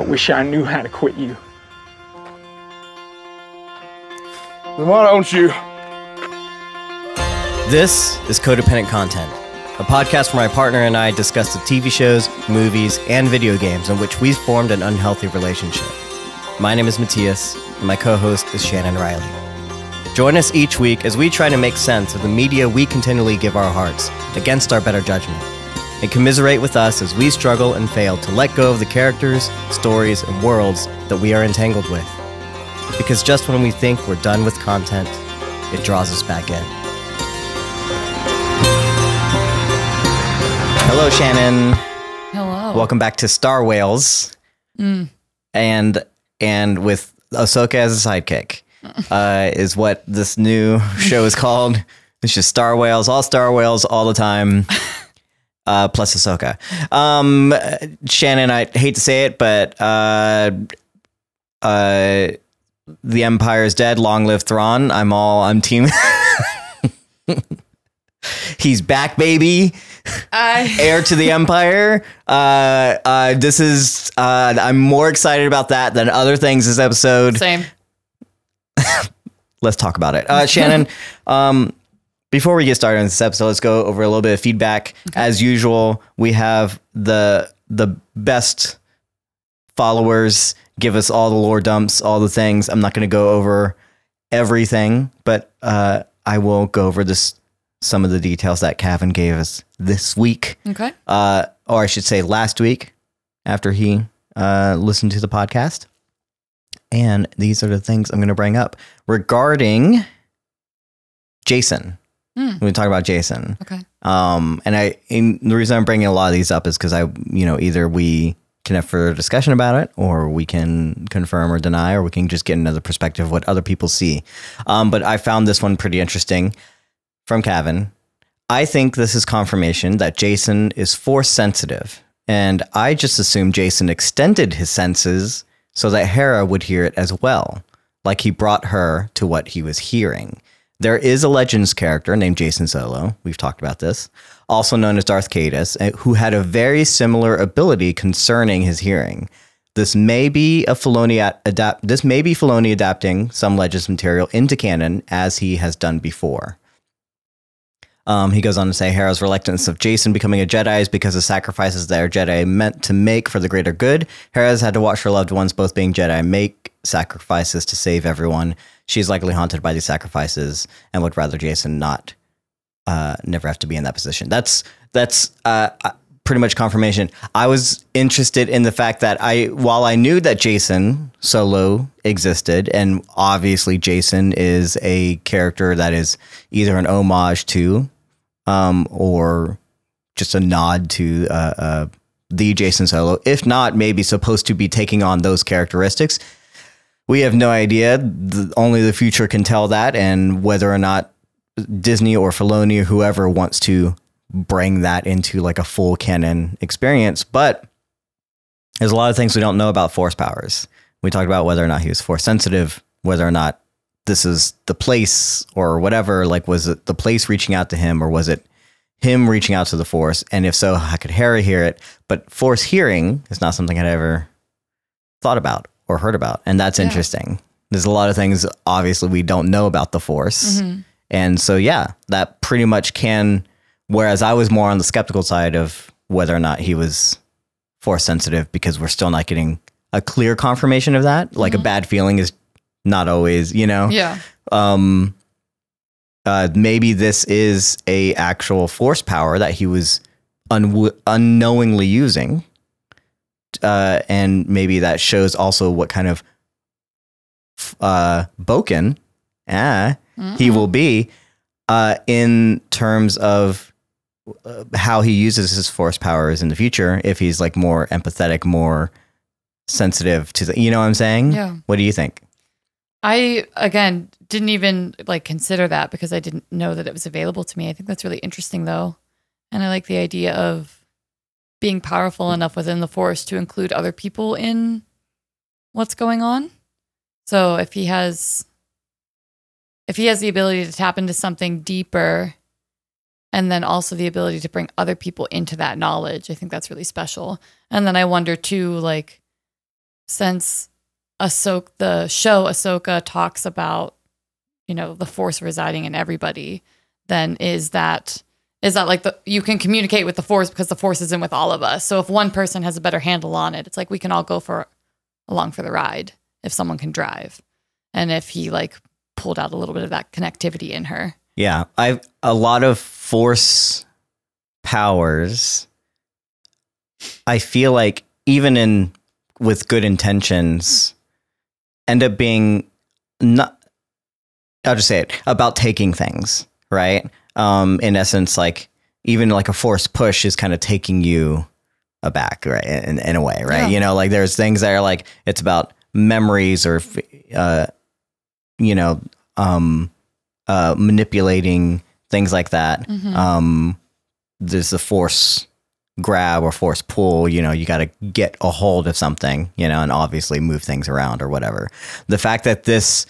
I wish I knew how to quit you. Then why don't you? This is Codependent Content, a podcast where my partner and I discuss the TV shows, movies, and video games in which we've formed an unhealthy relationship. My name is Mattias, and my co-host is Shannon Riley. Join us each week as we try to make sense of the media we continually give our hearts against our better judgment, and commiserate with us as we struggle and fail to let go of the characters, stories, and worlds that we are entangled with. Because just when we think we're done with content, it draws us back in. Hello, Shannon. Hello. Welcome back to Star Whales. And with Ahsoka as a sidekick is what this new show is called. It's just Star Whales all the time. Plus Ahsoka. Shannon, I hate to say it, but the Empire is dead. Long live Thrawn. I'm team. He's back, baby. Heir to the Empire. This is I'm more excited about that than other things this episode. Same. Let's talk about it. Shannon, before we get started on this episode, let's go over a little bit of feedback. Okay. As usual, we have the best followers give us all the lore dumps, all the things. I'm not going to go over everything, but I will go over some of the details that Kevin gave us this week. Okay. Or I should say last week after he listened to the podcast. And these are the things I'm going to bring up regarding Jason. We talk about Jason. Okay. And the reason I'm bringing a lot of these up is because either we can have further discussion about it, or we can confirm or deny, or we can just get another perspective of what other people see. But I found this one pretty interesting from Kevin. I think this is confirmation that Jason is force sensitive, and I just assumed Jason extended his senses so that Hera would hear it as well, like he brought her to what he was hearing. There is a Legends character named Jason Solo, we've talked about this, also known as Darth Caedus, who had a very similar ability concerning his hearing. This may be Filoni adapting some Legends material into canon, as he has done before. He goes on to say Hera's reluctance of Jason becoming a Jedi is because of sacrifices that are Jedi meant to make for the greater good. Hera's had to watch her loved ones, both being Jedi, make sacrifices to save everyone. She's likely haunted by these sacrifices and would rather Jason never have to be in that position. That's pretty much confirmation. I was interested in the fact that while I knew that Jason Solo existed, and obviously Jason is a character that is either an homage to, or just a nod to the Jason Solo, if not maybe supposed to be taking on those characteristics. We have no idea. Only the future can tell that, and whether or not Disney or Filoni or whoever wants to bring that into like a full canon experience. But there's a lot of things we don't know about force powers. We talked about whether or not he was force sensitive, whether or not this is the place or whatever. Like, was it the place reaching out to him, or was it him reaching out to the force? And if so, how could Hera hear it? But force hearing is not something I'd ever thought about or heard about. And that's interesting. There's a lot of things, obviously, we don't know about the force. Mm-hmm. And so, yeah, that pretty much can, whereas I was more on the skeptical side of whether or not he was force sensitive, because we're still not getting a clear confirmation of that. Like, a bad feeling is not always, Yeah. Maybe this is a actual force power that he was unknowingly using. And maybe that shows also what kind of Bokken he will be in terms of how he uses his force powers in the future, if he's like more empathetic, more sensitive to the, you know what I'm saying? Yeah. What do you think? I, again, didn't even like consider that because I didn't know that it was available to me. I think that's really interesting though. And I like the idea of being powerful enough within the force to include other people in what's going on. So if he has the ability to tap into something deeper, and then also the ability to bring other people into that knowledge, I think that's really special. And then I wonder too, like, since the show Ahsoka talks about, the Force residing in everybody, then is that like you can communicate with the Force because the Force is in with all of us. So if one person has a better handle on it, it's like we can all go along for the ride if someone can drive. And if he like pulled out a little bit of that connectivity in her. Yeah, a lot of Force powers, I feel like even with good intentions, end up being I'll just say it, about taking things, right? In essence, like even like a forced push is kind of taking you aback, right? In a way, right? Yeah. Like there's things that are like, it's about memories or, manipulating things like that. Mm-hmm. There's the force grab or force pull, you got to get a hold of something, and obviously move things around or whatever. The fact that this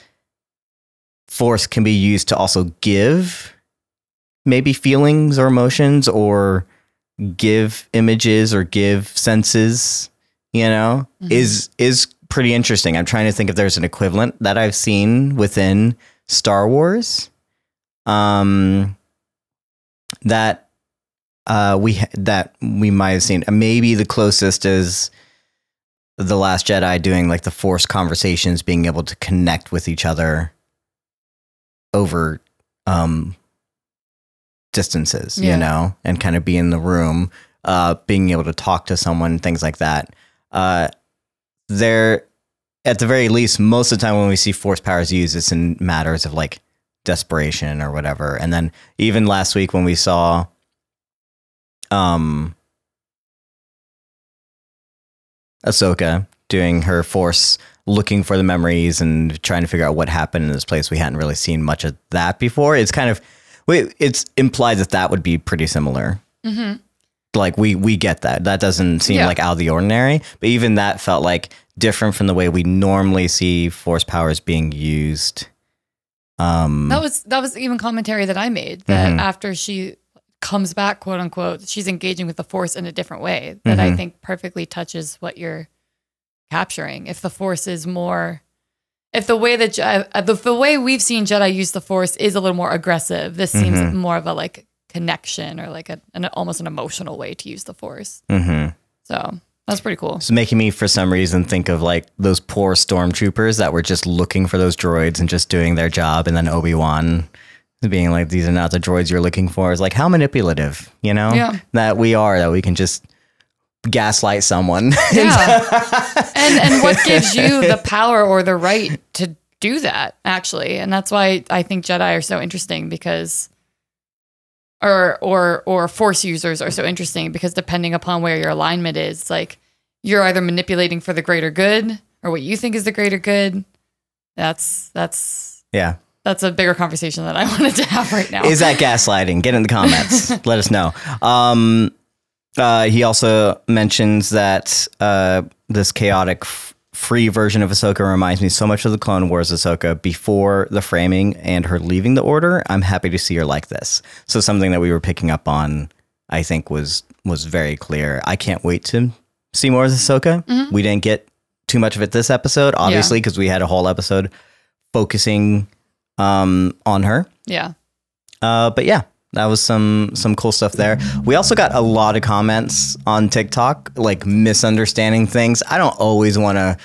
force can be used to also give maybe feelings or emotions or give images or give senses, mm-hmm. is pretty interesting. I'm trying to think if there's an equivalent that I've seen within Star Wars, that we might have seen. Maybe the closest is The Last Jedi doing like the Force conversations, being able to connect with each other over distances, and kind of be in the room, being able to talk to someone, things like that. There, at the very least, most of the time when we see Force powers used, it's in matters of like desperation or whatever. And then even last week when we saw Ahsoka doing her Force, looking for the memories and trying to figure out what happened in this place, we hadn't really seen much of that before. It's kind of, it's implied that would be pretty similar. Mm-hmm. Like we get that. That doesn't seem like out of the ordinary, but even that felt like different from the way we normally see Force powers being used. That was even commentary that I made, that mm-hmm. after she comes back, quote unquote, she's engaging with the Force in a different way that mm-hmm. I think perfectly touches what you're capturing. If the Force is more, if the way that the way we've seen Jedi use the Force is a little more aggressive, this seems mm-hmm. more of a like connection or like almost an emotional way to use the Force. Mm-hmm. So that's pretty cool. It's making me, for some reason, think of like those poor stormtroopers that were just looking for those droids and just doing their job, and then Obi-Wan being like, "These are not the droids you're looking for." It's like, how manipulative, that we can just gaslight someone. Yeah. and what gives you the power or the right to do that, actually? And that's why I think Jedi are so interesting, because or Force users are so interesting, because depending upon where your alignment is, like you're either manipulating for the greater good or what you think is the greater good. That's a bigger conversation that I wanted to have right now. Is that gaslighting? Get in the comments. Let us know. He also mentions that this chaotic free version of Ahsoka reminds me so much of the Clone Wars Ahsoka before the framing and her leaving the Order. I'm happy to see her like this. So something that we were picking up on, I think, was very clear. I can't wait to see more of Ahsoka. Mm-hmm. We didn't get too much of it this episode, obviously, because we had a whole episode focusing on her. Yeah. But yeah, that was some cool stuff there. We also got a lot of comments on TikTok, like misunderstanding things. I don't always want to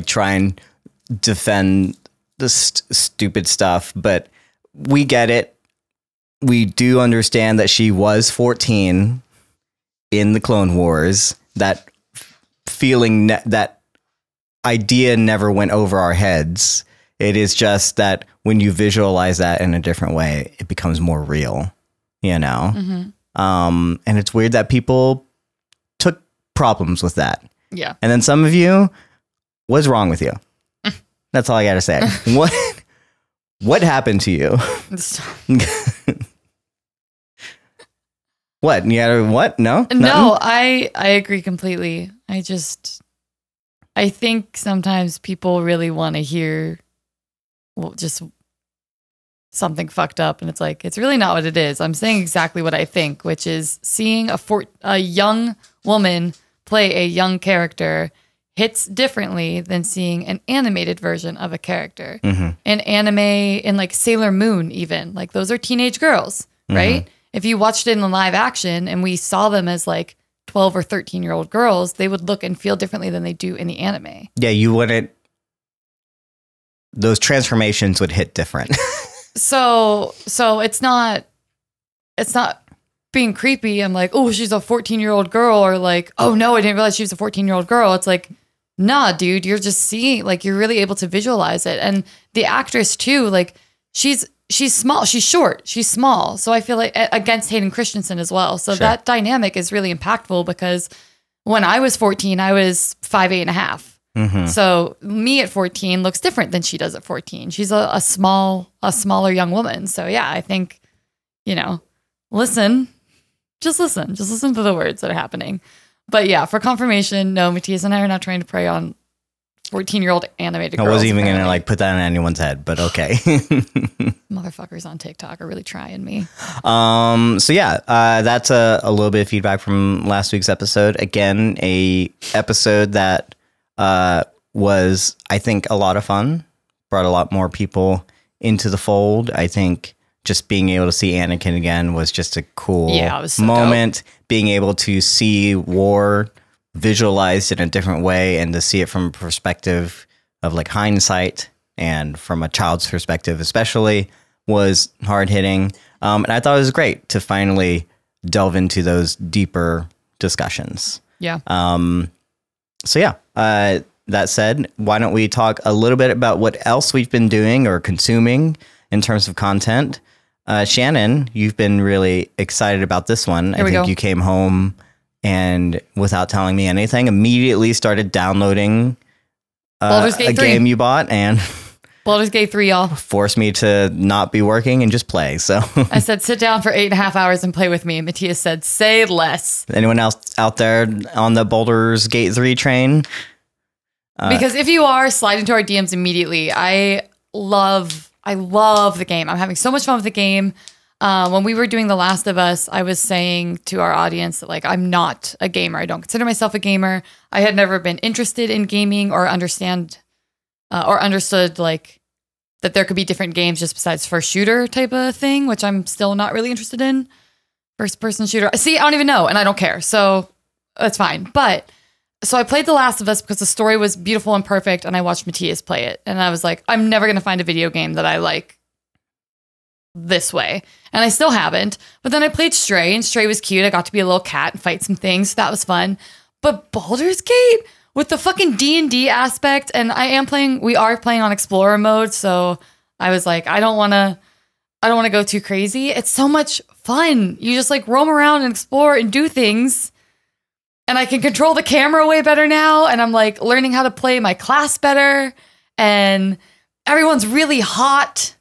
try and defend the stupid stuff, but we get it. We do understand that she was 14 in the Clone Wars. That feeling, that idea never went over our heads. It is just that when you visualize that in a different way, it becomes more real, Mm-hmm. And it's weird that people took problems with that. Yeah. And then some of you, what's wrong with you? That's all I got to say. What happened to you? What? You gotta, what? No? No, I agree completely. I think sometimes people really want to hear just something fucked up, and it's like, it's really not what it is. I'm saying exactly what I think, which is seeing a young woman play a young character hits differently than seeing an animated version of a character. Mm-hmm. An anime in like Sailor Moon, even like those are teenage girls, right? If you watched it in live action and we saw them as like 12 or 13-year-old girls, they would look and feel differently than they do in the anime. Yeah, you wouldn't. Those transformations would hit different. So it's not being creepy. I'm like, oh, she's a 14-year-old girl, or like, oh no, I didn't realize she was a 14-year-old girl. It's like, nah, dude, you're just seeing, like, you're really able to visualize it. And the actress too, like, she's small, she's short, she's small. So I feel like against Hayden Christensen as well. So that dynamic is really impactful because when I was 14, I was 5'8.5". So me at 14 looks different than she does at 14. She's a smaller young woman. So yeah, I think, just listen to the words that are happening. But yeah, for confirmation, no, Mattias and I are not trying to prey on 14-year-old animated girls. I wasn't even going to like put that in anyone's head, but okay. Motherfuckers on TikTok are really trying me. So yeah, that's a little bit of feedback from last week's episode. Again, a episode that was, I think, a lot of fun. Brought a lot more people into the fold. I think just being able to see Anakin again was just a cool moment. Dope. Being able to see war visualized in a different way and to see it from a perspective of like hindsight and from a child's perspective especially was hard hitting. And I thought it was great to finally delve into those deeper discussions. Yeah. So yeah, that said, why don't we talk a little bit about what else we've been doing or consuming in terms of content? Shannon, you've been really excited about this one. I think you came home and without telling me anything, immediately started downloading Baldurs Gate 3. Game you bought and Baldurs Gate 3, y'all. Forced me to not be working and just play. So I said, sit down for 8.5 hours and play with me. Mattias said, say less. Anyone else out there on the Baldurs Gate 3 train? Because if you are, slide into our DMs immediately. I love the game. I'm having so much fun with the game. When we were doing The Last of Us, I was saying to our audience that like I'm not a gamer. I don't consider myself a gamer. I had never been interested in gaming or understood like that there could be different games just besides first shooter type of thing, which I'm still not really interested in. First person shooter. See, I don't even know, and I don't care. So that's fine. But so I played The Last of Us because the story was beautiful and perfect, and I watched Mattias play it. And I was like, I'm never going to find a video game that I like this way. And I still haven't. But then I played Stray, and Stray was cute. I got to be a little cat and fight some things. So that was fun. But Baldur's Gate with the fucking D&D aspect, and we are playing on Explorer mode. So I was like, I don't want to go too crazy. It's so much fun. You just like roam around and explore and do things. And I can control the camera way better now. And I'm like learning how to play my class better. And everyone's really hot.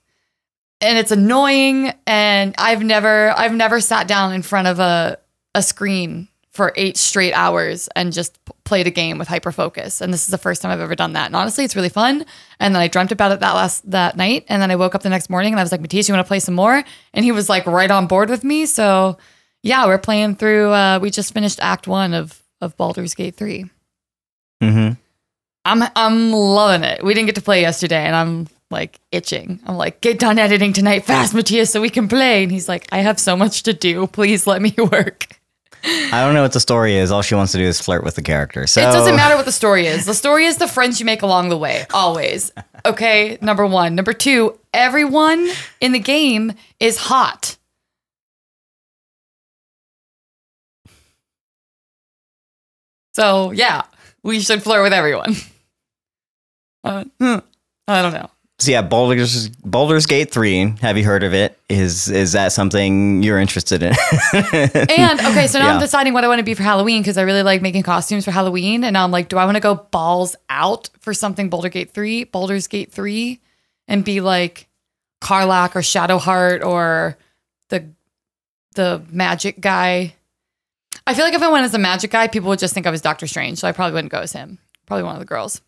And it's annoying. And I've never sat down in front of a screen for 8 straight hours and just played a game with hyperfocus. And this is the first time I've ever done that. And honestly, it's really fun. And then I dreamt about it that night. And then I woke up the next morning and I was like, Mattias, you want to play some more? And he was like right on board with me. So yeah, we're playing through, we just finished Act 1 of Baldur's Gate 3. Mm-hmm. I'm loving it. We didn't get to play yesterday and I'm like itching. I'm like, get done editing tonight fast, Mattias, so we can play. And he's like, I have so much to do. Please let me work. I don't know what the story is. All she wants to do is flirt with the character. So it doesn't matter what the story is. The story is the friends you make along the way. Always. Okay, number 1. Number 2, everyone in the game is hot. So, yeah, we should flirt with everyone. I don't know. So, yeah, Baldur's Gate 3, have you heard of it? Is that something you're interested in? And, okay, so now I'm deciding what I want to be for Halloween because I really like making costumes for Halloween. And now I'm like, do I want to go balls out for something Baldur's Gate 3, and be like Karlach or Shadowheart or the magic guy? I feel like if I went as a magic guy, people would just think I was Doctor Strange, so I probably wouldn't go as him. Probably one of the girls.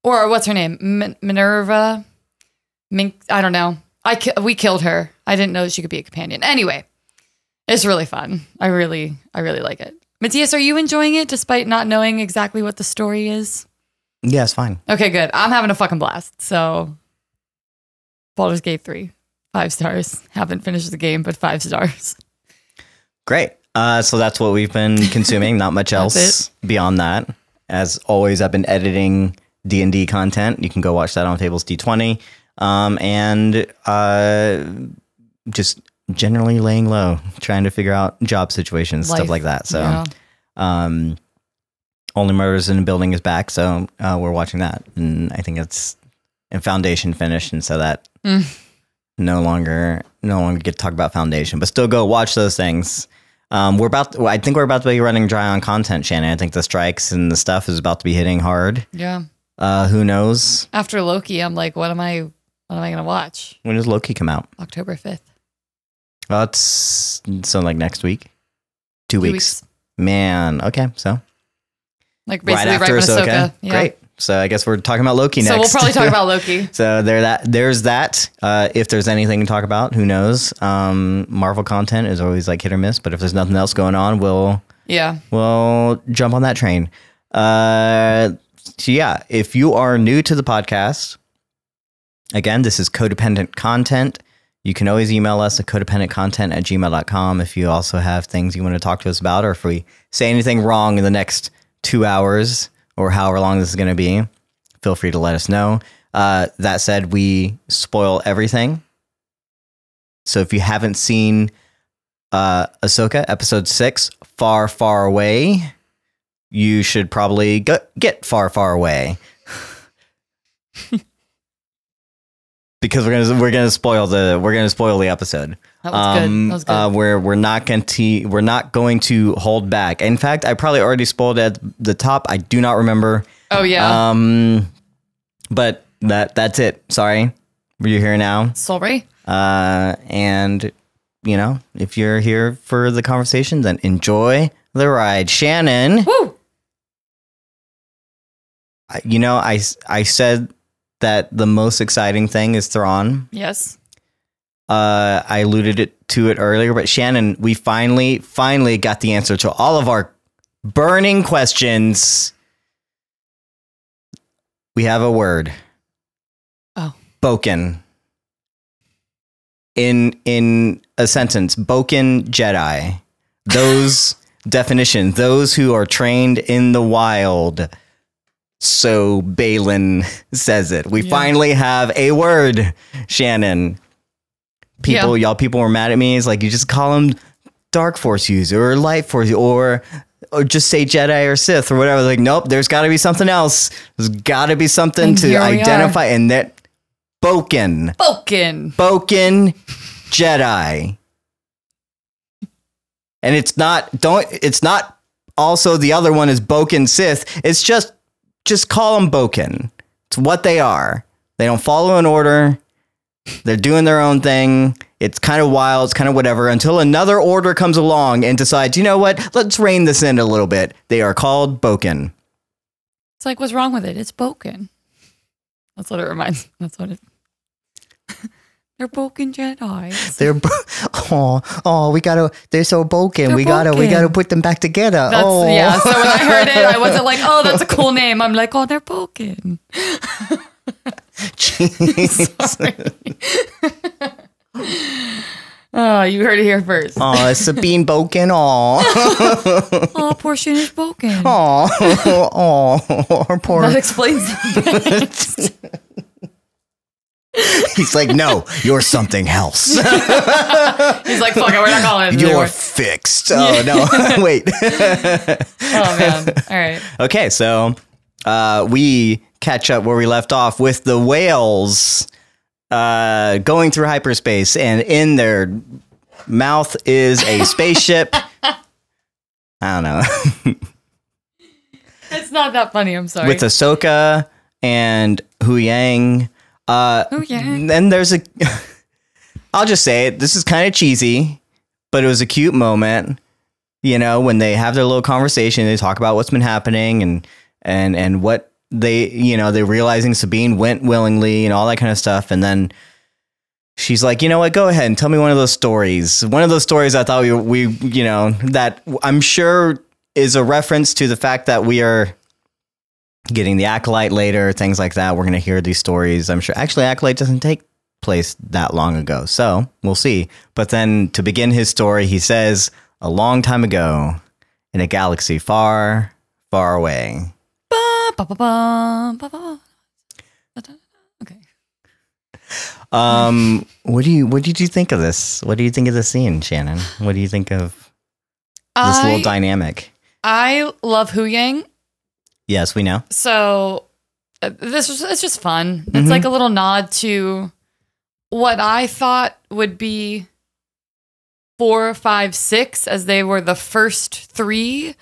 Or what's her name? Minerva? I don't know. We killed her. I didn't know she could be a companion. Anyway, it's really fun. I really like it. Mattias, are you enjoying it despite not knowing exactly what the story is? Yeah, it's fine. Okay, good. I'm having a fucking blast. So, Baldur's Gate 3, 5 stars. Haven't finished the game, but 5 stars. Great. So that's what we've been consuming. Not much else beyond that. As always, I've been editing D&D content. You can go watch that on Tables D20. And just generally laying low, trying to figure out job situations, stuff like that. So, Only Murders in the Building is back, so we're watching that, and I think it's in Foundation finished, and so that no longer get to talk about Foundation, but still go watch those things. I think we're about to be running dry on content, Shannon. I think the strikes and the stuff is about to be hitting hard. Yeah. Who knows? After Loki, I'm like, what am I going to watch? When does Loki come out? October 5th. Well, it's so like next week, 2 weeks. Man, okay, so. Like basically right when Ahsoka. Yeah. Great. So I guess we're talking about Loki next. So we'll probably talk about Loki. So there's that. If there's anything to talk about, who knows? Marvel content is always like hit or miss, but if there's nothing else going on, we'll jump on that train. So yeah, if you are new to the podcast, again, this is Codependent Content. You can always email us at codependentcontent@gmail.com if you also have things you want to talk to us about, or if we say anything wrong in the next 2 hours or however long this is going to be, feel free to let us know. That said, we spoil everything. So if you haven't seen Ahsoka episode 6, Far, Far Away, you should probably get far, far away. Because we're gonna spoil the episode. That was good. We're not going to hold back. In fact, I probably already spoiled at the top. I do not remember. Oh yeah. But that's it. Sorry, you're here now. Sorry. And if you're here for the conversation, then enjoy the ride, Shannon. Woo. I said that the most exciting thing is Thrawn. Yes. I alluded to it earlier, but Shannon, we finally got the answer to all of our burning questions. We have a word. Oh. Bokken. In a sentence, Bokken Jedi. Those definitions, those who are trained in the wild. So Baylan says it. We finally have a word, Shannon. People were mad at me. It's like, you just call them Dark Force user or Light Force or just say Jedi or Sith or whatever. Like, nope, there's got to be something else. There's got to be something to identify. And that Bokken Jedi. And it's not also the other one is Bokken Sith. It's just call them Bokken. It's what they are. They don't follow an order. They're doing their own thing. It's kind of wild. It's kind of whatever until another order comes along and decides, you know what? Let's rein this in a little bit. They are called Bokken. It's like, what's wrong with it? It's Bokken. That's what it reminds. That's what it. They're Bokken Jedi. They're so Bokken. We gotta put them back together. Yeah. So when I heard it, I wasn't like, oh, that's a cool name. I'm like, oh, they're Bokken. Sorry. Oh, you heard it here first. Oh, Sabine Bokken. Oh, poor Shannon's Bokken. Her poor. That explains that. He's like, no, you're something else. He's like, fuck it, we're not calling it. You're fixed. Oh, no. Wait. Oh, man. All right. Okay, so we catch up where we left off with the whales going through hyperspace, and in their mouth is a spaceship. I don't know. It's not that funny, I'm sorry. With Ahsoka and Hu Yang. And there's I'll just say it. This is kind of cheesy, but it was a cute moment. When they have their little conversation, they talk about what's been happening and what they're realizing Sabine went willingly and all that kind of stuff. And then she's like, you know what? Go ahead and tell me one of those stories. One of those stories I thought we that I'm sure is a reference to the fact that we are getting the Acolyte later, things like that. We're going to hear these stories. I'm sure. Actually, Acolyte doesn't take place that long ago, so we'll see. But then to begin his story, he says, a long time ago in a galaxy far, far away. Okay. What did you think of this? What do you think of the scene, Shannon? What do you think of this little dynamic? I love Hu Yang. Yes, we know. So it's just fun. It's like a little nod to what I thought would be 4, 5, 6, as they were the first 3.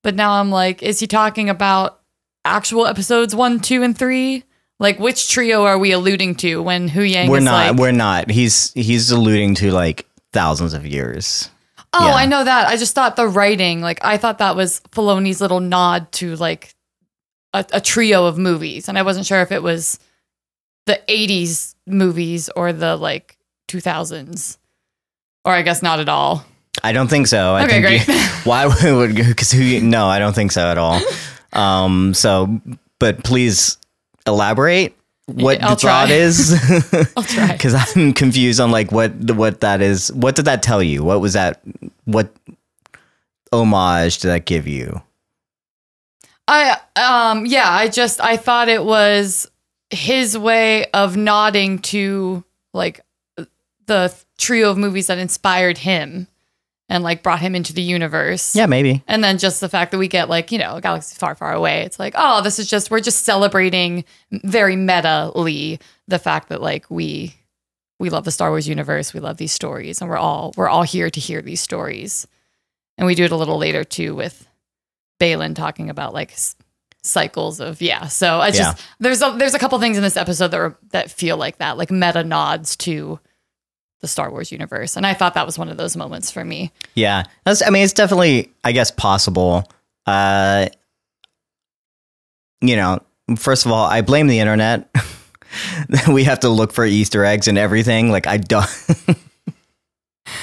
But now I'm like, is he talking about actual episodes 1, 2, and 3? Like, which trio are we alluding to when Hu Yang We're is not. like... We're not. He's alluding to like thousands of years. Oh, Yeah. I know that. I just thought the writing, like, I thought that was Filoni's little nod to like a trio of movies. And I wasn't sure if it was the 80s movies or the like 2000s. Or I guess not at all. I don't think so. I Okay, think great. why would, because no, I don't think so at all. But please elaborate what I'll the thought try. is. I'll try. Because I'm confused on like what that is. What did that tell you? What was that? What homage did that give you? I thought it was his way of nodding to like the trio of movies that inspired him and like brought him into the universe. Yeah, maybe. And then just the fact that we get like, a galaxy far, far away. It's like, oh, we're just celebrating very meta-ly the fact that like we love the Star Wars universe. We love these stories and we're all here to hear these stories. And we do it a little later too with Baylan talking about like cycles of, So it's just, there's a couple things in this episode that feel like that, like meta nods to the Star Wars universe. And I thought that was one of those moments for me. Yeah. It's definitely, I guess, possible. First of all, I blame the internet. We have to look for Easter eggs and everything. Like, I don't.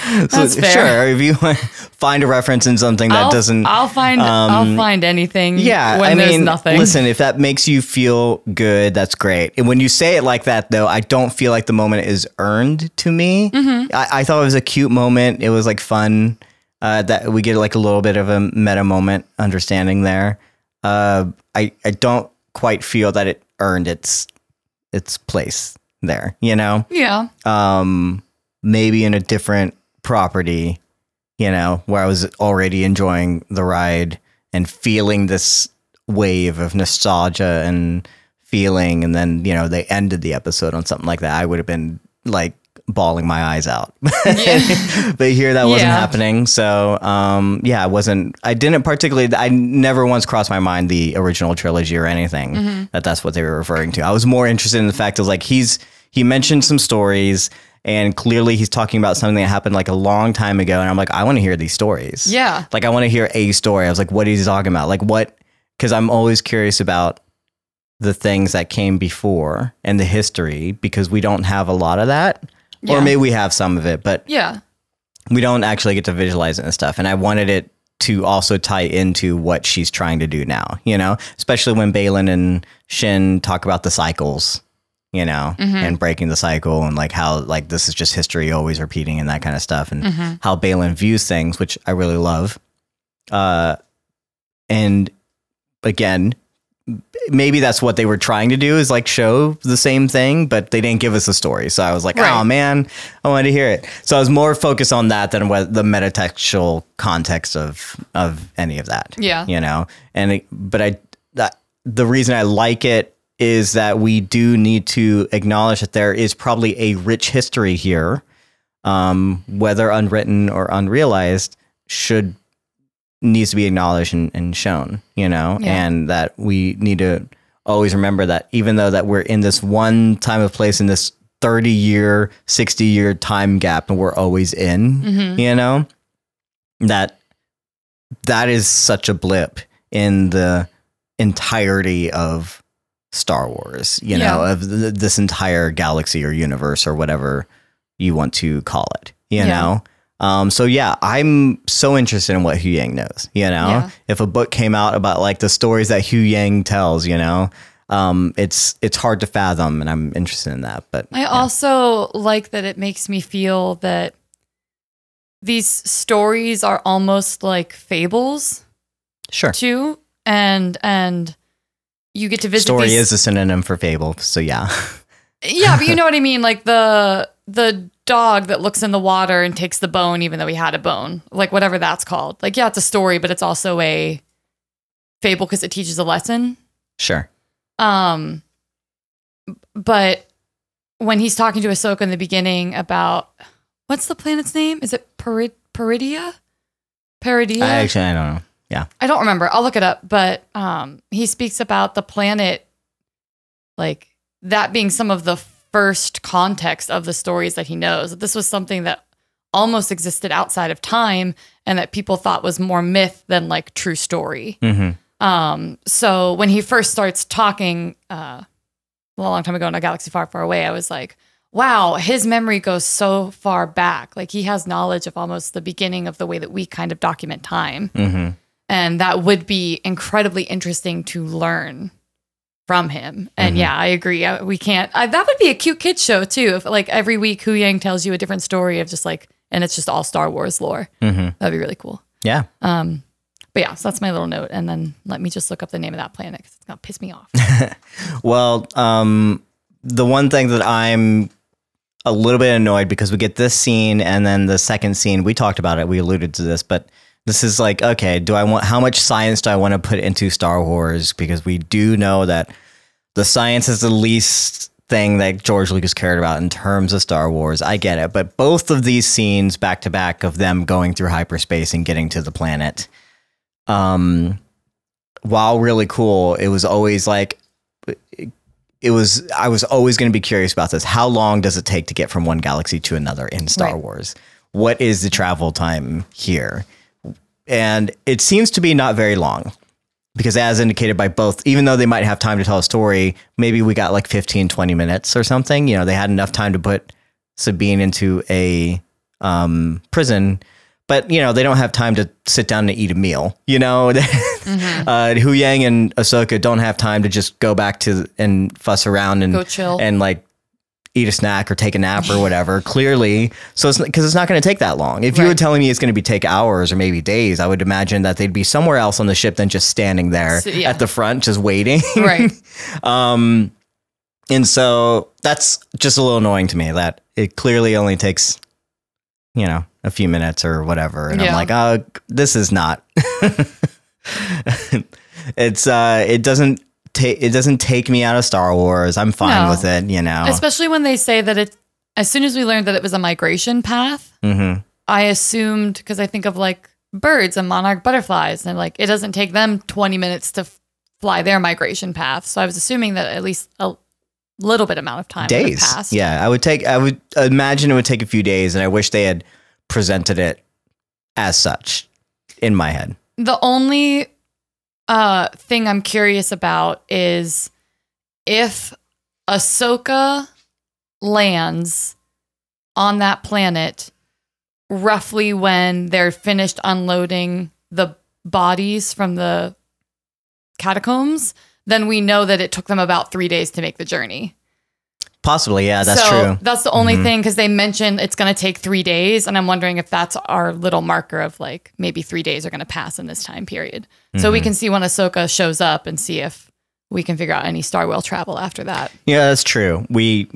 That's fair. Sure, if you find a reference in something that doesn't, I'll find anything. Yeah, when there's nothing. Listen, if that makes you feel good, that's great. And when you say it like that, though, I don't feel like the moment is earned to me. I thought it was a cute moment. It was like fun that we get like a little bit of a meta moment understanding there. I don't quite feel that it earned its place there. Yeah. Maybe in a different property, where I was already enjoying the ride and feeling this wave of nostalgia and feeling, and then, they ended the episode on something like that, I would have been like bawling my eyes out. Yeah. But here that wasn't happening. So, I never once crossed my mind the original trilogy or anything that's what they were referring to. I was more interested in the fact of like, he mentioned some stories. And clearly he's talking about something that happened like a long time ago. And I'm like, I want to hear these stories. Yeah. Like, I want to hear a story. I was like, what is he talking about? Like, what? Because I'm always curious about the things that came before and the history, because we don't have a lot of that. Yeah. Or maybe we have some of it, but we don't actually get to visualize it and stuff. And I wanted it to also tie into what she's trying to do now, especially when Baylan and Shin talk about the cycles. And breaking the cycle, and like how like this is just history always repeating and that kind of stuff, and how Baylan views things, which I really love. And again, maybe that's what they were trying to do, is like show the same thing, but they didn't give us a story. So I was like, oh man, I wanted to hear it. So I was more focused on that than what the metatextual context of any of that. Yeah. The reason I like it is that we do need to acknowledge that there is probably a rich history here, whether unwritten or unrealized, needs to be acknowledged and shown, and that we need to always remember that even though that we're in this one time of place in this 30-year, 60-year time gap, and we're always in, that is such a blip in the entirety of Star Wars, of this entire galaxy or universe or whatever you want to call it, know? So yeah, I'm so interested in what Hu Yang knows, you know, if a book came out about like the stories that Hu Yang tells, you know, it's hard to fathom, and I'm interested in that. But I also like that it makes me feel that these stories are almost like fables. Sure. Too. And you get to visit Story is a synonym for fable. So yeah. Yeah, but you know what I mean? Like the dog that looks in the water and takes the bone, even though he had a bone, like whatever that's called. Like, yeah, it's a story, but it's also a fable because it teaches a lesson. Sure. But when he's talking to Ahsoka in the beginning about, what's the planet's name? Is it Peridea? Peridea? I don't know. Yeah. I don't remember. I'll look it up. But he speaks about the planet, like that being some of the first context of the stories that he knows. This was something that almost existed outside of time and that people thought was more myth than like true story. So when he first starts talking a long time ago in a galaxy far, far away, I was like, wow, his memory goes so far back. Like he has knowledge of almost the beginning of the way that we kind of document time. And that would be incredibly interesting to learn from him. And yeah, I agree. We can't, that would be a cute kid show too. If like every week Hu Yang tells you a different story of just like, and it's just all Star Wars lore. That'd be really cool. Yeah. But yeah, so that's my little note. And then let me just look up the name of that planet because it's going to piss me off. Well, the one thing that I'm a little bit annoyed because we get this scene and then the second scene, we talked about it, we alluded to this, but this is like, okay, how much science do I want to put into Star Wars? Because we do know that the science is the least thing that George Lucas cared about in terms of Star Wars. I get it. But both of these scenes back to back of them going through hyperspace and getting to the planet, while really cool, it was always like, I was always going to be curious about this. How long does it take to get from one galaxy to another in Star Wars? What is the travel time here? And it seems to be not very long because as indicated by both, even though they might have time to tell a story, maybe we got like 15, 20 minutes or something. You know, they had enough time to put Sabine into a prison, but, you know, they don't have time to sit down and eat a meal. You know, Hu Yang and Ahsoka don't have time to just go back to and fuss around and go chill and like eat a snack or take a nap or whatever. Clearly, so because it's not going to take that long. If you were telling me it's going to take hours or maybe days, I would imagine that they'd be somewhere else on the ship than just standing there at the front, just waiting. And so that's just a little annoying to me that it clearly only takes, you know, a few minutes or whatever. And I'm like, oh, this is not, it doesn't take me out of Star Wars. I'm fine with it, you know. Especially when they say that as soon as we learned that it was a migration path, I assumed, because I think of like birds and monarch butterflies, and like it doesn't take them 20 minutes to fly their migration path. So I was assuming that at least a little bit amount of time would have passed. Yeah, I would imagine it would take a few days, and I wish they had presented it as such in my head. The only thing I'm curious about is if Ahsoka lands on that planet roughly when they're finished unloading the bodies from the catacombs, then we know that it took them about 3 days to make the journey. Possibly, yeah, that's true. That's the only thing, because they mentioned it's going to take 3 days, and I'm wondering if that's our little marker of like maybe 3 days are going to pass in this time period. So we can see when Ahsoka shows up and see if we can figure out any Starwell travel after that. Yeah, that's true. We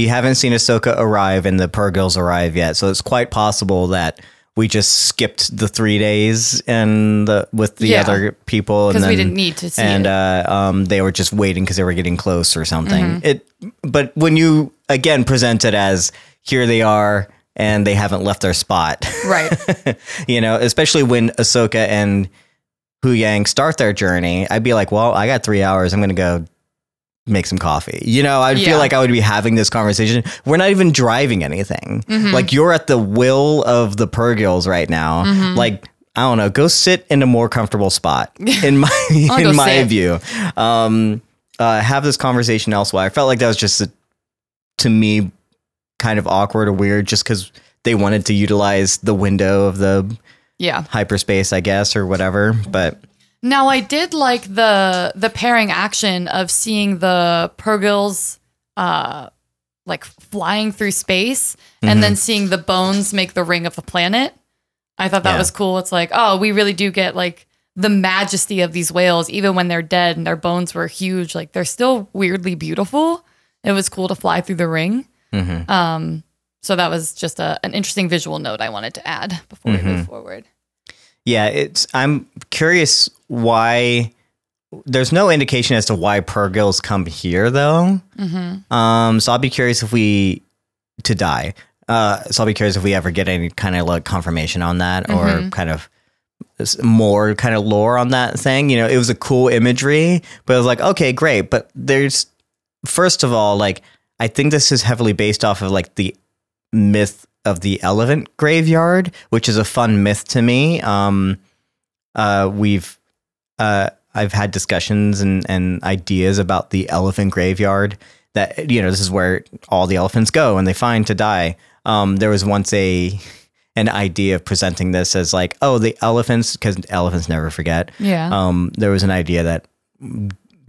haven't seen Ahsoka arrive and the Purgils arrive yet, so it's quite possible that we just skipped the 3 days and with the other people, because we didn't need to see it. They were just waiting because they were getting close or something. But when you again present it as here they are and they haven't left their spot, right? You know, especially when Ahsoka and Hu Yang start their journey, I'd be like, well, I got 3 hours. I'm going to go make some coffee. You know, I'd feel like I would be having this conversation. We're not even driving anything. Like you're at the will of the Purgils right now. Like, I don't know, go sit in a more comfortable spot in my view. Have this conversation elsewhere. I felt like that was just to me kind of awkward or weird just because they wanted to utilize the window of the Yeah. hyperspace, I guess, or whatever. But Now, I did like the pairing action of seeing the Purgils like flying through space and then seeing the bones make the ring of the planet. I thought that was cool. It's like, oh, we really do get like the majesty of these whales, even when they're dead and their bones were huge. Like they're still weirdly beautiful. It was cool to fly through the ring. So that was just an interesting visual note I wanted to add before we move forward. Yeah, I'm curious why there's no indication as to why Purgils come here though. So I'll be curious if we ever get any kind of like confirmation on that or kind of more kind of lore on that thing. You know, it was a cool imagery, but it was like, okay, great. But there's, first of all, like, I think this is heavily based off of like the myth of the elephant graveyard, which is a fun myth to me. I've had discussions and ideas about the elephant graveyard that, you know, this is where all the elephants go and they find to die. There was once an idea of presenting this as like, oh, the elephants, because elephants never forget. Yeah. There was an idea that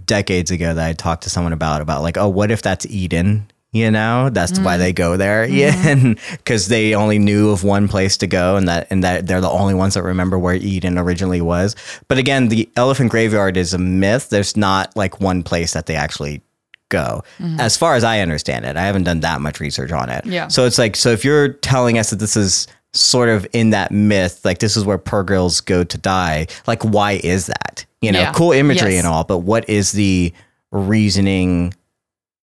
decades ago that I talked to someone about like, oh, what if that's Eden? You know, that's why they go there. Yeah. And because they only knew of one place to go and that they're the only ones that remember where Eden originally was. But again, the elephant graveyard is a myth. There's not like one place that they actually go. As far as I understand it, I haven't done that much research on it. Yeah. So it's like, so if you're telling us that this is sort of in that myth, like this is where Purgils go to die, like why is that? You know, cool imagery and all, but what is the reasoning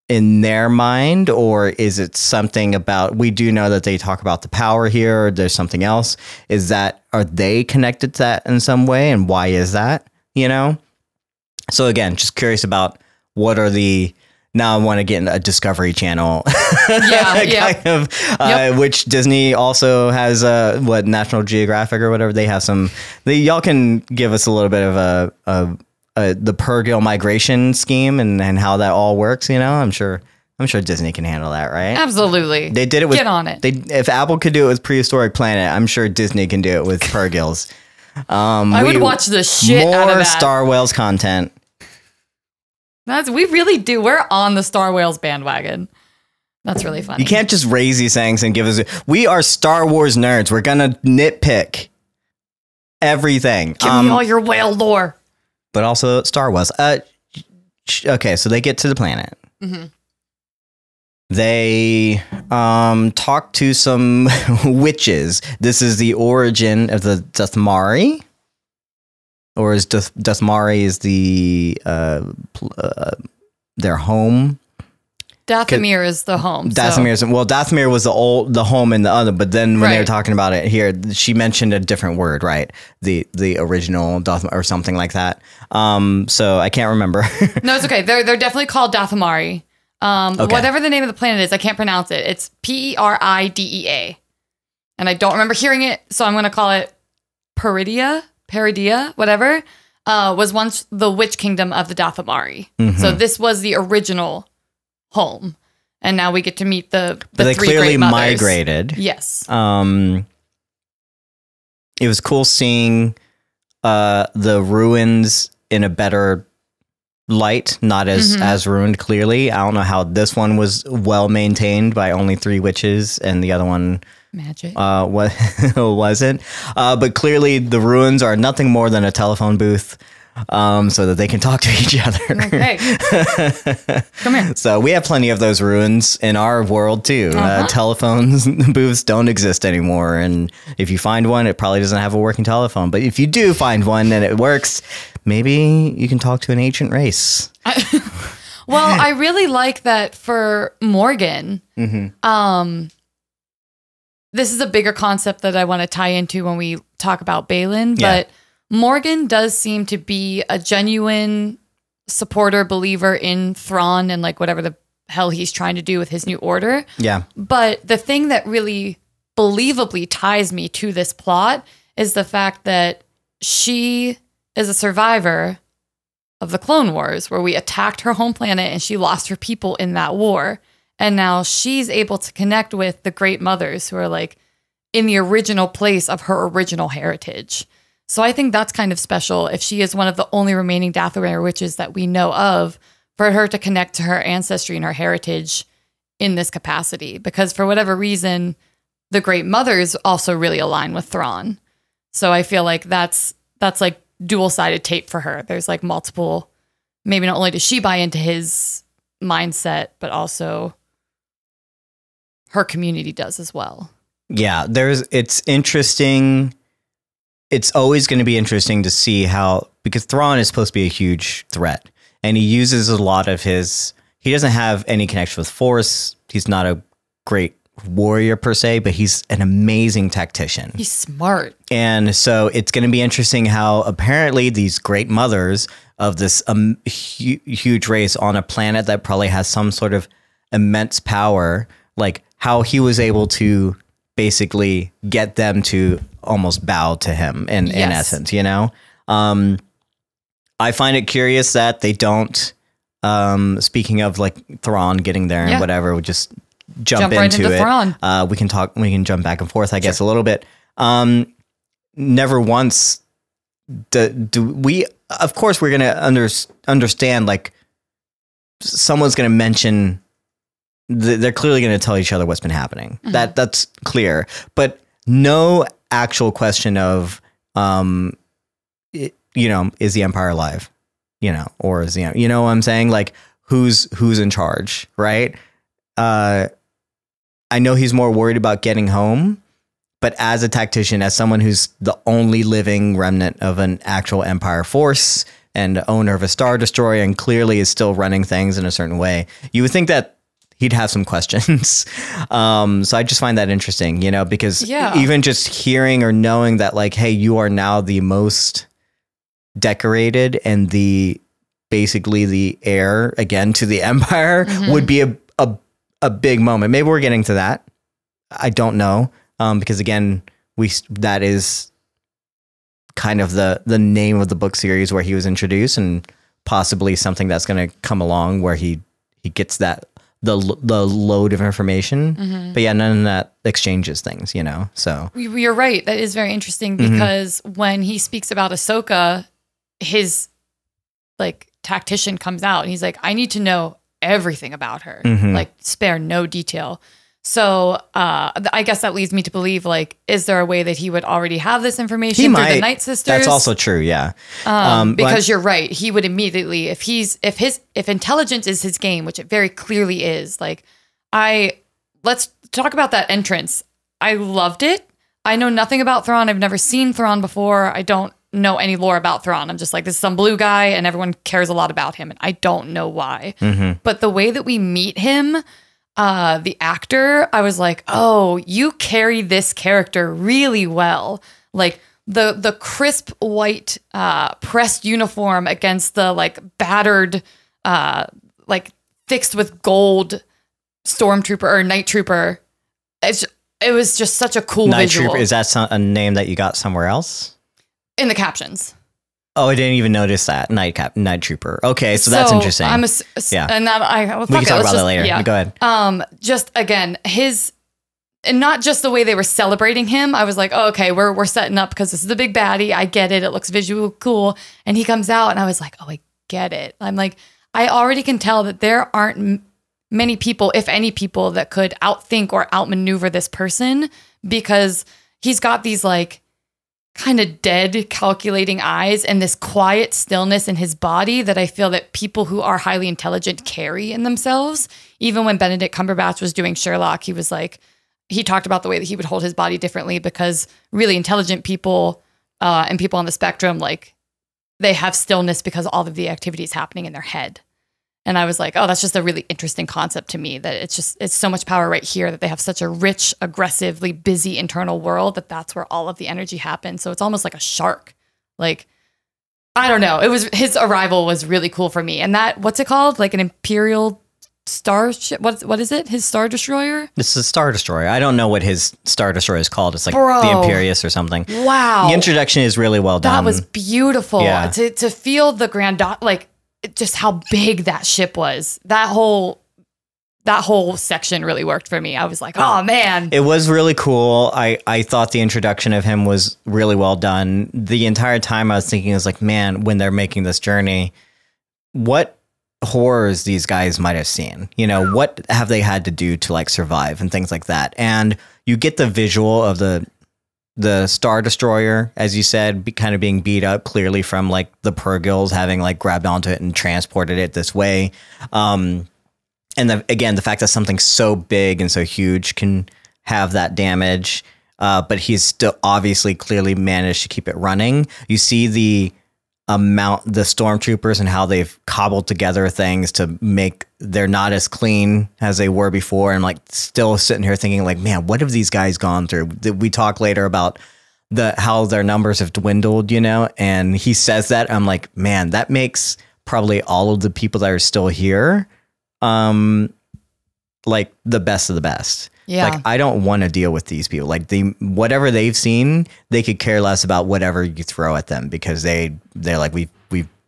in their mind? Or is it something about, we do know that they talk about the power here, or there's something else. Are they connected to that in some way? And why is that, you know? So again, just curious about what are now I want to get in a Discovery Channel, which Disney also has, National Geographic or whatever. They have y'all can give us a little bit of the Purgil migration scheme and how that all works. You know, I'm sure Disney can handle that, right? Absolutely. They did it with, get on it. If Apple could do it with Prehistoric Planet, I'm sure Disney can do it with Purgils. I would watch the shit out of that. More Star Whales content. We really do. We're on the Star Whales bandwagon. That's really funny. You can't just raise these things and give us. We are Star Wars nerds. We're gonna nitpick everything. Give me all your whale lore. But also Star Wars. Okay, so they get to the planet. They talk to some witches. This is the origin of the Dathmari. Or is Dathmari is their home? Dathomir is the home. Dathomir was the home in the other, but then when they were talking about it here, she mentioned a different word, right? The original Dathomir or something like that. So I can't remember. No, it's okay. They're definitely called Dathomari. Whatever the name of the planet is, I can't pronounce it. It's Peridea. And I don't remember hearing it, so I'm going to call it Peridea, whatever, was once the witch kingdom of the Dathomari. So this was the original home. And now we get to meet the they three clearly great mothers. Migrated. Yes. It was cool seeing the ruins in a better light, not as ruined clearly. I don't know how this one was well maintained by only 3 witches and the other one magic wasn't. But clearly the ruins are nothing more than a telephone booth. So that they can talk to each other. Okay. Come here. So we have plenty of those ruins in our world too. Telephones booths don't exist anymore. And if you find one, it probably doesn't have a working telephone. But if you do find one and it works, maybe you can talk to an ancient race. Well, I really like that for Morgan. This is a bigger concept that I want to tie into when we talk about Baylan, but Morgan does seem to be a genuine supporter, believer in Thrawn and like whatever the hell he's trying to do with his new order. Yeah. But the thing that really believably ties me to this plot is the fact that she is a survivor of the Clone Wars, where we attacked her home planet and she lost her people in that war. And now she's able to connect with the great mothers who are like, in the original place of her original heritage. So I think that's kind of special if she is one of the only remaining Dathomir witches that we know of, for her to connect to her ancestry and her heritage in this capacity. Because for whatever reason, the Great Mothers also really align with Thrawn. So I feel like that's like dual-sided tape for her. There's like multiple, maybe not only does she buy into his mindset, but also her community does as well. Yeah, it's interesting. It's always going to be interesting to see how, because Thrawn is supposed to be a huge threat, and he uses a lot of he doesn't have any connection with Force. He's not a great warrior per se, but he's an amazing tactician. He's smart. And so it's going to be interesting how apparently these Great Mothers of this huge race on a planet that probably has some sort of immense power, like how he was able to basically get them to almost bow to him in essence, you know? I find it curious that they don't, speaking of like Thrawn getting there and whatever, we just jump right into it. Thrawn. We can jump back and forth, I guess, a little bit. Never once do we, of course, we're going to understand, like, someone's going to mention, they're clearly going to tell each other what's been happening. Mm-hmm. That's clear, but no actual question of, is the Empire alive? Or is you know what I'm saying? Like, who's in charge, right? I know he's more worried about getting home, but as a tactician, as someone who's the only living remnant of an actual Empire force and owner of a Star Destroyer and clearly is still running things in a certain way, you would think that he'd have some questions. So I just find that interesting, because even just hearing or knowing that, like, hey, you are now the most decorated and basically the heir again to the Empire would be a big moment. Maybe we're getting to that. I don't know. Because again, that is kind of the name of the book series where he was introduced, and possibly something that's going to come along where he gets that the load of information. But yeah, none of that exchanges things, so you're right. That is very interesting because when he speaks about Ahsoka, his like tactician comes out and he's like, I need to know everything about her, like spare no detail. So I guess that leads me to believe, like, is there a way that he would already have this information through the Night Sisters? That's also true, yeah. Because you're right, he would immediately, if intelligence is his game, which it very clearly is. Like, let's talk about that entrance. I loved it. I know nothing about Thrawn. I've never seen Thrawn before. I don't know any lore about Thrawn. I'm just like, this is some blue guy, and everyone cares a lot about him, and I don't know why. But the way that we meet him, the actor, I was like, oh, you carry this character really well. Like the crisp white pressed uniform against the like battered, like fixed with gold stormtrooper or night trooper. It was just such a cool night visual. Trooper, is that a name that you got somewhere else? In the captions. Oh, I didn't even notice that. Night Trooper. Okay, so that's interesting. And that we can talk about that later. Yeah. Go ahead. Just again, and not just the way they were celebrating him. I was like, oh, okay, we're setting up because this is the big baddie. I get it. It looks visual cool. And he comes out and I was like, oh, I get it. I'm like, I already can tell that there aren't many people, if any people, that could outthink or outmaneuver this person, because he's got these like kind of dead, calculating eyes and this quiet stillness in his body that I feel that people who are highly intelligent carry in themselves. Even when Benedict Cumberbatch was doing Sherlock, he was like, he talked about the way that he would hold his body differently, because really intelligent people and people on the spectrum, like, they have stillness because all of the activity is happening in their head. And I was like, oh, that's just a really interesting concept to me, that it's so much power right here, that they have such a rich, aggressively busy internal world, that's where all of the energy happens. So it's almost like a shark. Like, I don't know. His arrival was really cool for me. And that, what's it called? Like an Imperial starship? What is it? His Star Destroyer? It's a Star Destroyer. I don't know what his Star Destroyer is called. It's like the Imperious or something. Wow. The introduction is really well done. That was beautiful. Yeah. To feel the just how big that ship was. That whole that whole section really worked for me. I was like, oh man. It was really cool. I thought the introduction of him was really well done. The entire time I was thinking, I was like, man, when they're making this journey, what horrors these guys might have seen, you know, what have they had to do to like survive and things like that. And you get the visual of the Star Destroyer, as you said, kind of being beat up clearly from like the Purgils having like grabbed onto it and transported it this way. And again, the fact that something so big and so huge can have that damage, but he's still obviously clearly managed to keep it running. You see the stormtroopers and how they've cobbled together things to make they're not as clean as they were before. And like still sitting here thinking like, man, what have these guys gone through? We talk later about how their numbers have dwindled, you know, and he says that. I'm like, man, that makes probably all of the people that are still here like the best of the best. Yeah. Like, I don't want to deal with these people. Like whatever they've seen, they could care less about whatever you throw at them because they're like, we've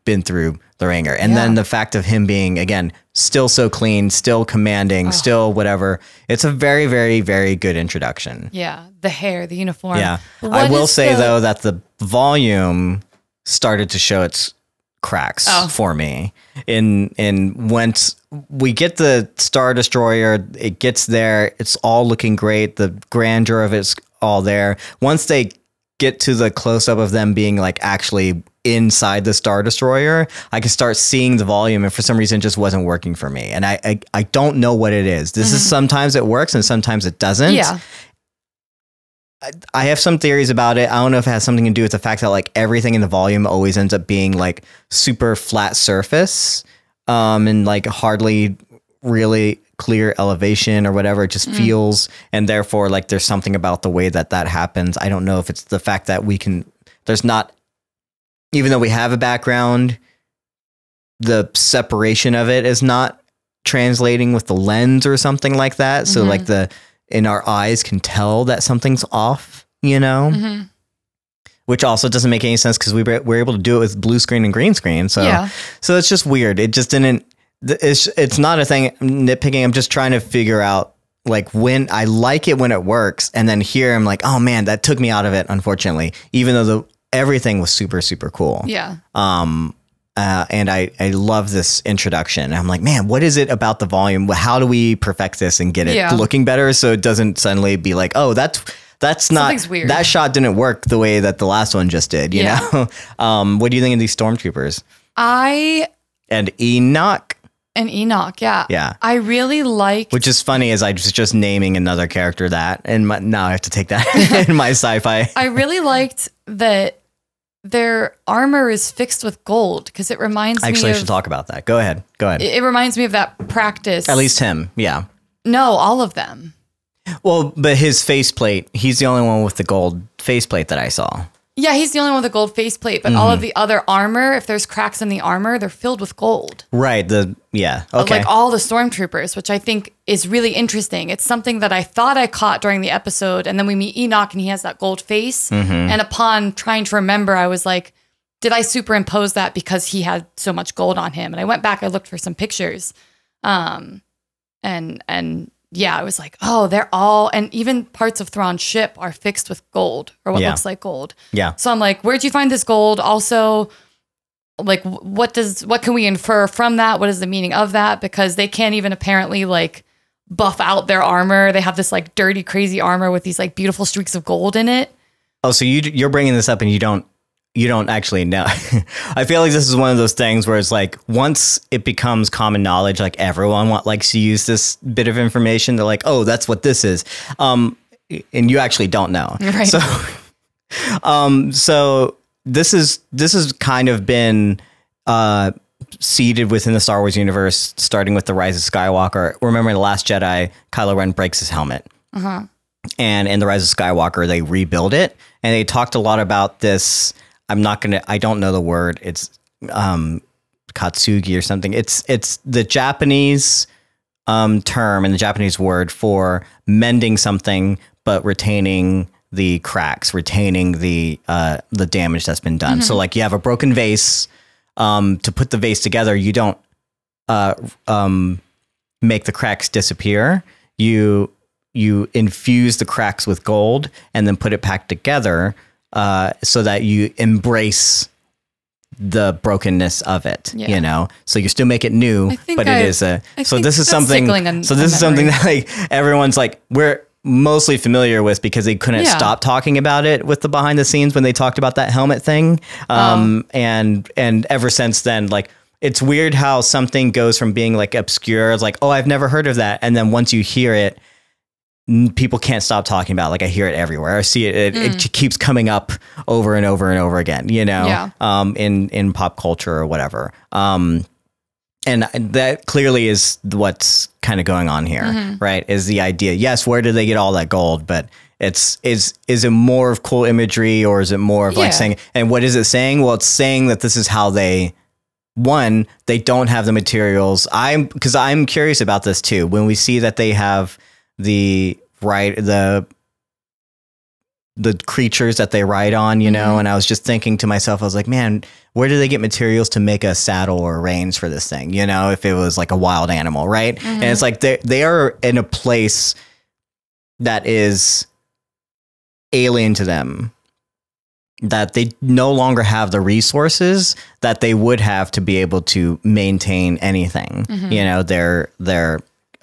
been through the ringer. And then the fact of him being, again, still so clean, still commanding, still whatever. It's a very, very, very good introduction. Yeah. The hair, the uniform. Yeah. I will say though that the volume started to show its cracks for me in once we get the Star Destroyer, it gets there, it's all looking great, the grandeur of it's all there. Once they get to the close-up of them being like actually inside the Star Destroyer, I can start seeing the volume, and for some reason it just wasn't working for me, and I don't know what it is. This is sometimes it works and sometimes it doesn't. Yeah. I have some theories about it. I don't know if it has something to do with the fact that like everything in the volume always ends up being like super flat surface, and like hardly really clear elevation or whatever. It just feels, and therefore like there's something about the way that happens. I don't know if it's the fact that there's not, even though we have a background, the separation of it is not translating with the lens or something like that. So like in our eyes can tell that something's off, you know, which also doesn't make any sense because we're able to do it with blue screen and green screen. So, so it's just weird. It just didn't, it's not a thing nitpicking. I'm just trying to figure out like when I like it when it works. And then here I'm like, oh man, that took me out of it, unfortunately, even though everything was super, super cool. Yeah. And I love this introduction. I'm like, man, what is it about the volume? How do we perfect this and get it looking better so it doesn't suddenly be like, oh, that's not weird. That shot didn't work the way that the last one just did, you know? What do you think of these stormtroopers? And Enoch. Yeah. Yeah. I really liked... Which is funny as I was just naming another character that, and now I have to take that in my sci-fi. I really liked that their armor is fixed with gold because it reminds me Actually, I should talk about that. Go ahead. It reminds me of that practice. At least him, yeah. No, all of them. Well, but his faceplate, he's the only one with the gold faceplate that I saw. Yeah, he's the only one with a gold faceplate, but all of the other armor, if there's cracks in the armor, they're filled with gold. Right, okay. Like all the stormtroopers, which I think is really interesting. It's something that I thought I caught during the episode, and then we meet Enoch, and he has that gold face. And upon trying to remember, I was like, did I superimpose that because he had so much gold on him? And I went back, I looked for some pictures. And yeah, I was like, oh, they're all, and even parts of Thrawn's ship are fixed with gold or what looks like gold. Yeah. So I'm like, where'd you find this gold? Also, like, what can we infer from that? What is the meaning of that? Because they can't even apparently like buff out their armor. They have this like dirty, crazy armor with these like beautiful streaks of gold in it. Oh, so you're bringing this up and you don't actually know. I feel like this is one of those things where it's like once it becomes common knowledge, like everyone likes to use this bit of information. They're like, oh, that's what this is. And you actually don't know. Right. So this has kind of been seeded within the Star Wars universe, starting with The Rise of Skywalker. Remember in The Last Jedi, Kylo Ren breaks his helmet. And in The Rise of Skywalker, they rebuild it. And they talked a lot about this. I don't know the word. It's katsugi or something. It's the Japanese term and the Japanese word for mending something, but retaining the cracks, retaining the damage that's been done. So like you have a broken vase, to put the vase together, you don't make the cracks disappear. You infuse the cracks with gold and then put it back together so that you embrace the brokenness of it, you know, so you still make it new, but it is this is something that like everyone's like, we're mostly familiar with because they couldn't stop talking about it with the behind the scenes when they talked about that helmet thing. And ever since then, like, it's weird how something goes from being like obscure. It's like, oh, I've never heard of that. And then once you hear it, people can't stop talking about it. Like, I hear it everywhere. I see it. It keeps coming up over and over and over again, you know, in pop culture or whatever. And that clearly is what's kind of going on here, right? Is the idea, yes, where did they get all that gold? But is it more of cool imagery, or is it more of like saying, and what is it saying? Well, it's saying that this is how they don't have the materials. Because I'm curious about this too. When we see that they have the creatures that they ride on, you know, and I was just thinking to myself, I was like, man, where do they get materials to make a saddle or reins for this thing? You know, if it was like a wild animal, right? And it's like they are in a place that is alien to them, that they no longer have the resources that they would have to be able to maintain anything. You know, their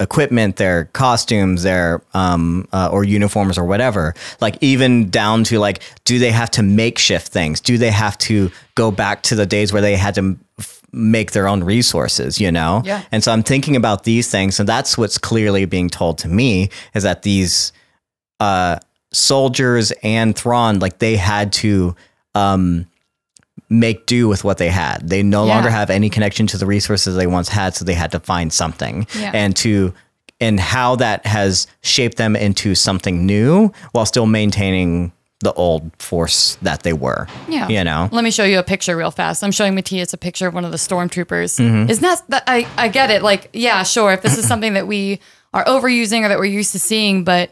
equipment, their costumes, their or uniforms or whatever, like even down to like, do they have to makeshift things? Do they have to go back to the days where they had to make their own resources, you know? And so I'm thinking about these things, and that's what's clearly being told to me, is that these soldiers and Thrawn, like, they had to make do with what they had. They no longer have any connection to the resources they once had, so they had to find something. And how that has shaped them into something new while still maintaining the old force that they were. You know? Let me show you a picture real fast. I'm showing Mattias a picture of one of the stormtroopers. Isn't that I get it. Like, yeah, sure, if this is something that we are overusing or that we're used to seeing, but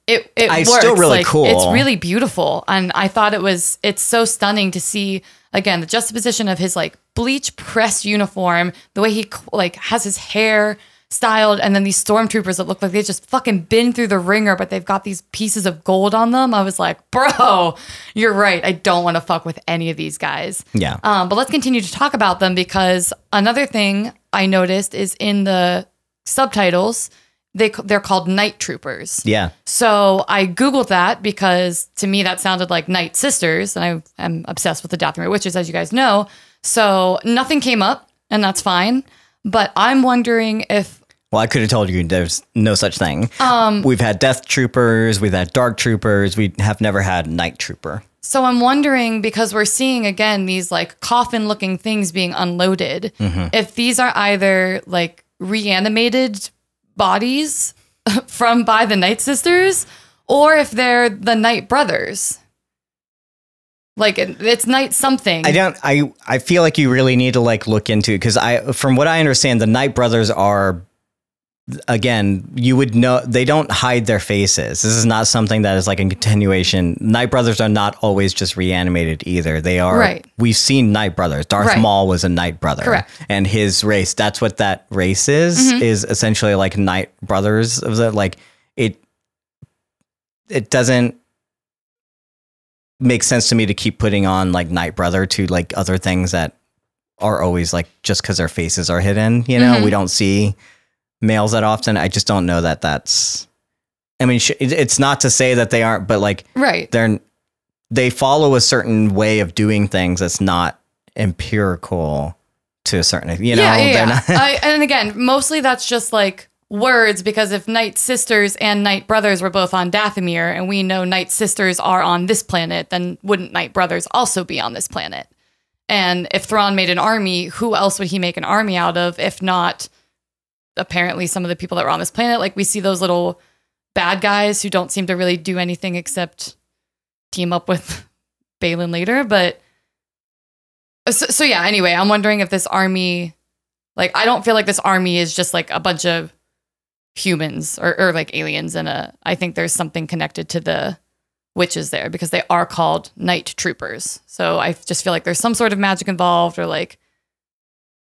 it it's works. Still really like, cool. It's really beautiful. And I thought it's so stunning to see, again, the juxtaposition of his like bleach pressed uniform, the way he like has his hair styled, and then these stormtroopers that look like they've just fucking been through the ringer, but they've got these pieces of gold on them. I was like, bro, you're right. I don't want to fuck with any of these guys. But let's continue to talk about them, because another thing I noticed is in the subtitles, they're called night troopers. So I Googled that because to me that sounded like Night Sisters, and I am obsessed with the Dathomir Witches, as you guys know. So nothing came up, and that's fine. But I'm wondering if... Well, I could have told you there's no such thing. We've had Death Troopers, we've had Dark Troopers, we have never had Night Trooper. So I'm wondering, because we're seeing, again, these like coffin-looking things being unloaded, if these are either like reanimated bodies by the Night Sisters, or if they're the Night Brothers. Like, it's Night something. I feel like you really need to like look into, because from what I understand, the Night Brothers are, again, you would know, they don't hide their faces. This is not something that is like a continuation. Night Brothers are not always just reanimated either. They are, we've seen Night Brothers. Darth Maul was a Night Brother. Correct. And his race, that's what that race is essentially like Night Brothers. Of the, like, it doesn't make sense to me to keep putting on like Night Brother to like other things that are always like, just because their faces are hidden, you know, we don't see males that often. I just don't know that that's, I mean, it's not to say that they aren't, but like, they follow a certain way of doing things that's not empirical to a certain, you know, they're not. And again, mostly that's just like words, because if Night Sisters and Night Brothers were both on Dathomir, and we know Night Sisters are on this planet, then wouldn't Night Brothers also be on this planet? And if Thrawn made an army, who else would he make an army out of, if not apparently some of the people that were on this planet? Like, we see those little bad guys who don't seem to really do anything except team up with Baylan later. But so yeah, anyway, I'm wondering if this army, like, I don't feel like this army is just like a bunch of humans or like aliens, and I think there's something connected to the witches there, because they are called Night Troopers. So I just feel like there's some sort of magic involved, or like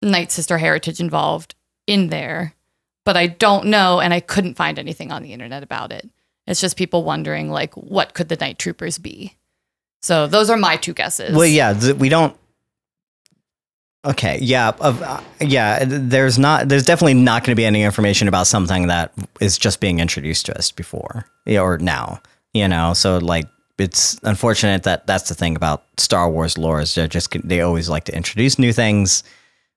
Night Sister heritage involved in there. but I don't know, and I couldn't find anything on the internet about it. It's just people wondering, like, what could the Night Troopers be? So those are my two guesses. Well, yeah, we don't. Okay, yeah, There's definitely not going to be any information about something that is just being introduced to us before or now. So like it's unfortunate that that's the thing about Star Wars lore is they always like to introduce new things.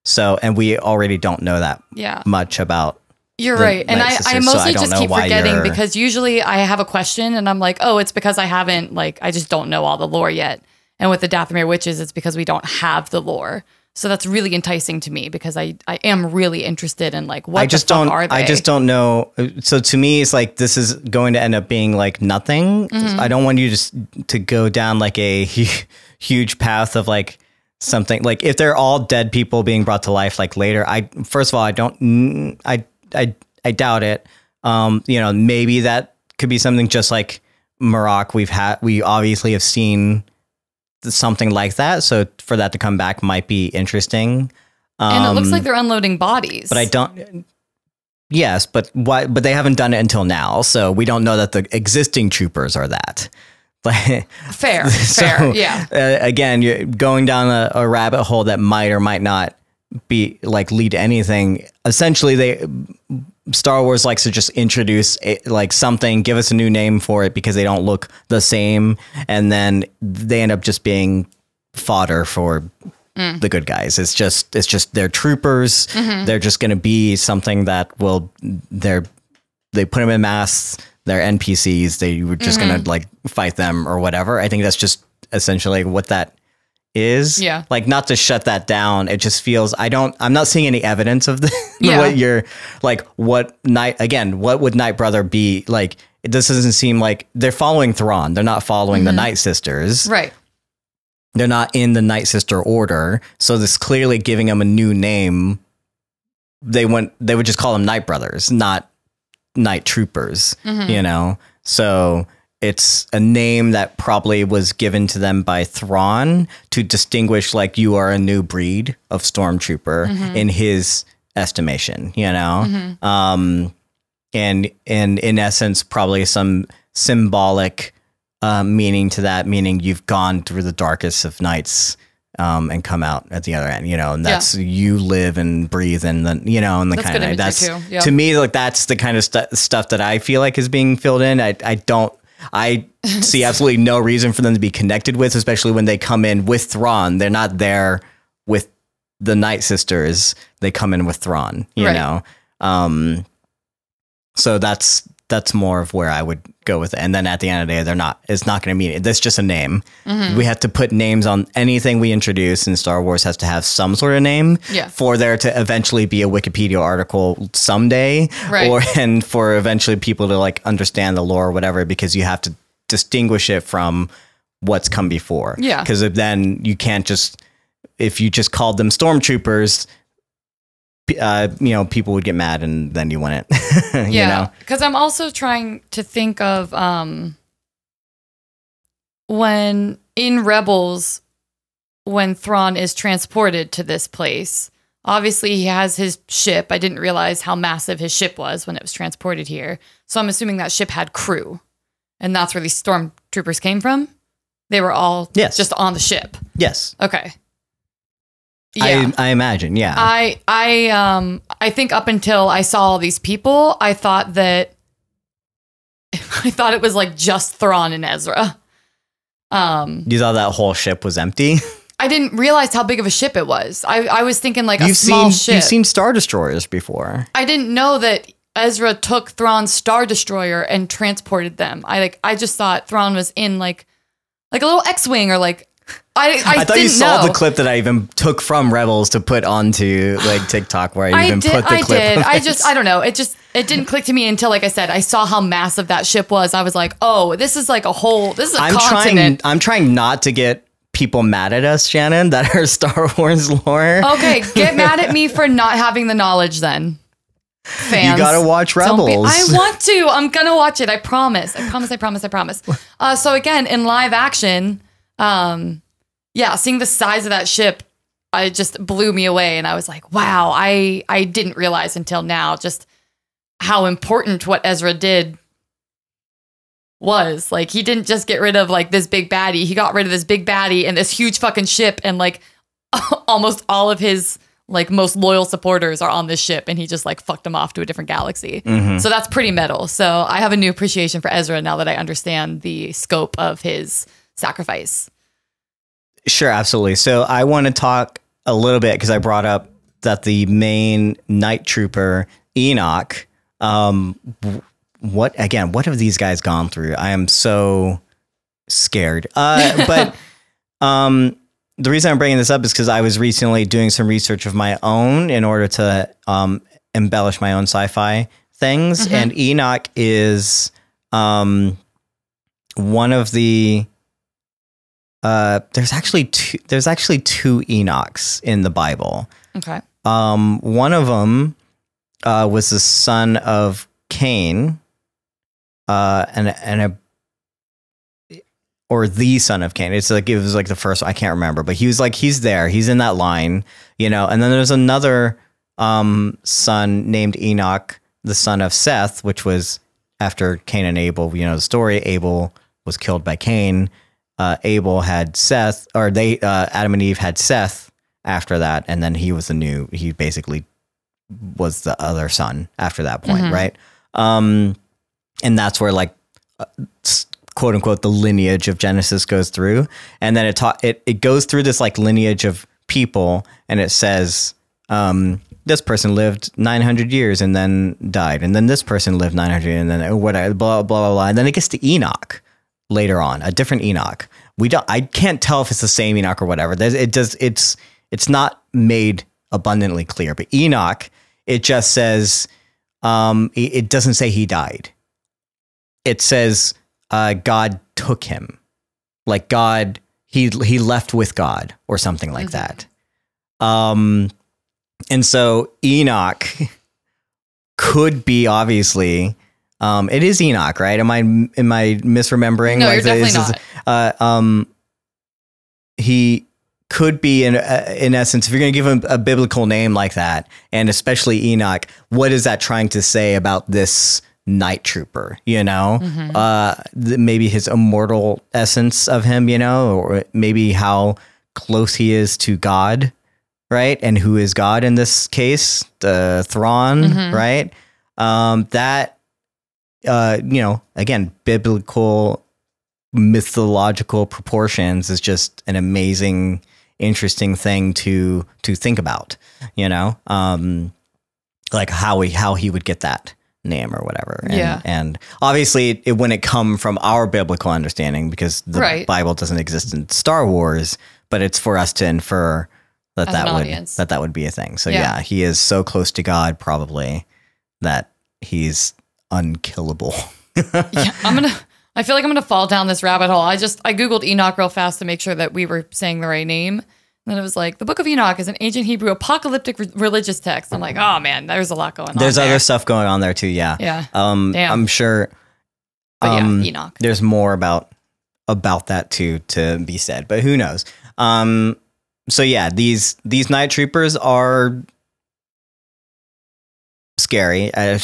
So and we already don't know that much about. You're right, and I mostly just keep forgetting because usually I have a question and I'm like, oh, it's because I haven't I just don't know all the lore yet. And with the Dathomir witches, it's because we don't have the lore. So that's really enticing to me because I am really interested in what the fuck are they? I just don't know. So to me, it's like this is going to end up being nothing. Mm-hmm. I don't want you to go down a huge path of something if they're all dead people being brought to life later. First of all, I doubt it. Maybe that could be something just like Marok. We obviously have seen something like that, so for that to come back might be interesting. And it looks like they're unloading bodies. But I don't. Yes, but why? But they haven't done it until now, so we don't know that the existing troopers are that. Fair, yeah. Again, you're going down a rabbit hole that might or might not be lead to anything. Essentially, Star Wars likes to just introduce something, give us a new name for it because they don't look the same, and then they end up just being fodder for the good guys. It's just they're troopers. Mm-hmm. They're just going to be something that they put them in masks. They're NPCs. They were just going to fight them or whatever. I think that's just essentially what that is. Yeah. Not to shut that down. It just feels, I'm not seeing any evidence of what you're what would Night Brother be? It doesn't seem like they're following Thrawn. They're not following the Night Sisters. Right. They're not in the Night Sister order. So this clearly giving them a new name. They would just call them Night Brothers, not Night Troopers, So it's a name that probably was given to them by Thrawn to distinguish you are a new breed of stormtrooper in his estimation, and in essence, probably some symbolic meaning to that, meaning you've gone through the darkest of nights and come out at the other end, and that's you live and breathe in the, and the kind of that's to me that's the kind of stuff that I feel is being filled in. I see absolutely no reason for them to be connected with, especially when they come in with Thrawn. They're not there with the Night Sisters. They come in with Thrawn, you know? So that's more of where I would go with it. And then at the end of the day, it's not going to mean it. That's just a name. Mm-hmm. We have to put names on anything we introduce, and Star Wars has to have some sort of name for there to eventually be a Wikipedia article someday, and for eventually people to understand the lore or whatever, because you have to distinguish it from what's come before. Yeah. Because then you can't if you just called them stormtroopers, people would get mad and then you win it. Because I'm also trying to think of when in Rebels, when Thrawn is transported to this place, obviously he has his ship. I didn't realize how massive his ship was when it was transported here. So I'm assuming that ship had crew, and that's where these stormtroopers came from. They were all just on the ship. Yes. Okay. Yeah. I imagine, yeah. I think up until I saw all these people, I thought it was just Thrawn and Ezra. You thought that whole ship was empty? I didn't realize how big of a ship it was. I was thinking a small ship. You've seen Star Destroyers before. I didn't know that Ezra took Thrawn's Star Destroyer and transported them. I just thought Thrawn was in a little X-Wing or I thought you saw the clip that I even took from Rebels to put onto TikTok where I even put the clip. I don't know. It didn't click to me until, like I said, I saw how massive that ship was. I was like, oh, this is a continent. I'm trying not to get people mad at us, Shannon, that are Star Wars lore. Okay, get mad at me for not having the knowledge then. Fans, you gotta watch Rebels. I want to. I'm gonna watch it. I promise. I promise. So again, in live action, seeing the size of that ship, it just blew me away, and I was like, wow, I didn't realize until now just how important what Ezra did was. Like, he didn't just get rid of like this big baddie. He got rid of this big baddie and this huge fucking ship, and like almost all of his like most loyal supporters are on this ship, and he just like fucked them off to a different galaxy. So that's pretty metal. So I have a new appreciation for Ezra now that I understand the scope of his sacrifice. Sure, absolutely. So I want to talk a little bit because I brought up that the main night trooper, Enoch, what have these guys gone through? I am so scared. But the reason I'm bringing this up is because I was recently doing some research of my own in order to embellish my own sci-fi things. And Enoch is one of the there's actually two Enochs in the Bible. Okay. One of them was the son of Cain, or the son of Cain. It was like the first one. I can't remember, but he's there. He's in that line, And then there's another son named Enoch, the son of Seth, which was after Cain and Abel. The story. Abel was killed by Cain. Abel had Seth, or Adam and Eve had Seth after that, and then he basically was the other son after that point, right? And that's where like quote unquote the lineage of Genesis goes through, and then it goes through this like lineage of people, and it says this person lived 900 years and then died, and then this person lived 900 and then whatever, blah blah blah blah, and then it gets to Enoch later on, a different Enoch. I can't tell if it's the same Enoch or whatever. It's not made abundantly clear, but Enoch, it just says it doesn't say he died. It says God took him, like God, he left with God or something like that. And so Enoch could be obviously, it is Enoch, right? Am I misremembering? No, you're definitely not. He could be in essence, if you're going to give him a biblical name like that, and especially Enoch, what is that trying to say about this night trooper? Maybe his immortal essence of him, or maybe how close he is to God, right? And who is God in this case? The Thrawn, right? That. Again, biblical, mythological proportions is just an amazing, interesting thing to think about, like how he would get that name or whatever. And obviously it wouldn't come from our biblical understanding because the Bible doesn't exist in Star Wars, but it's for us to infer that would be a thing. So yeah, he is so close to God probably that he's unkillable. I feel like I'm gonna fall down this rabbit hole. I Googled Enoch real fast to make sure that we were saying the right name. And then it was like, the Book of Enoch is an ancient Hebrew apocalyptic religious text. I'm like, oh man, there's a lot going on. There's other stuff going on there too. Yeah. Yeah. I'm sure. Enoch. There's more about that too to be said, but who knows? So yeah, these night troopers are scary. They're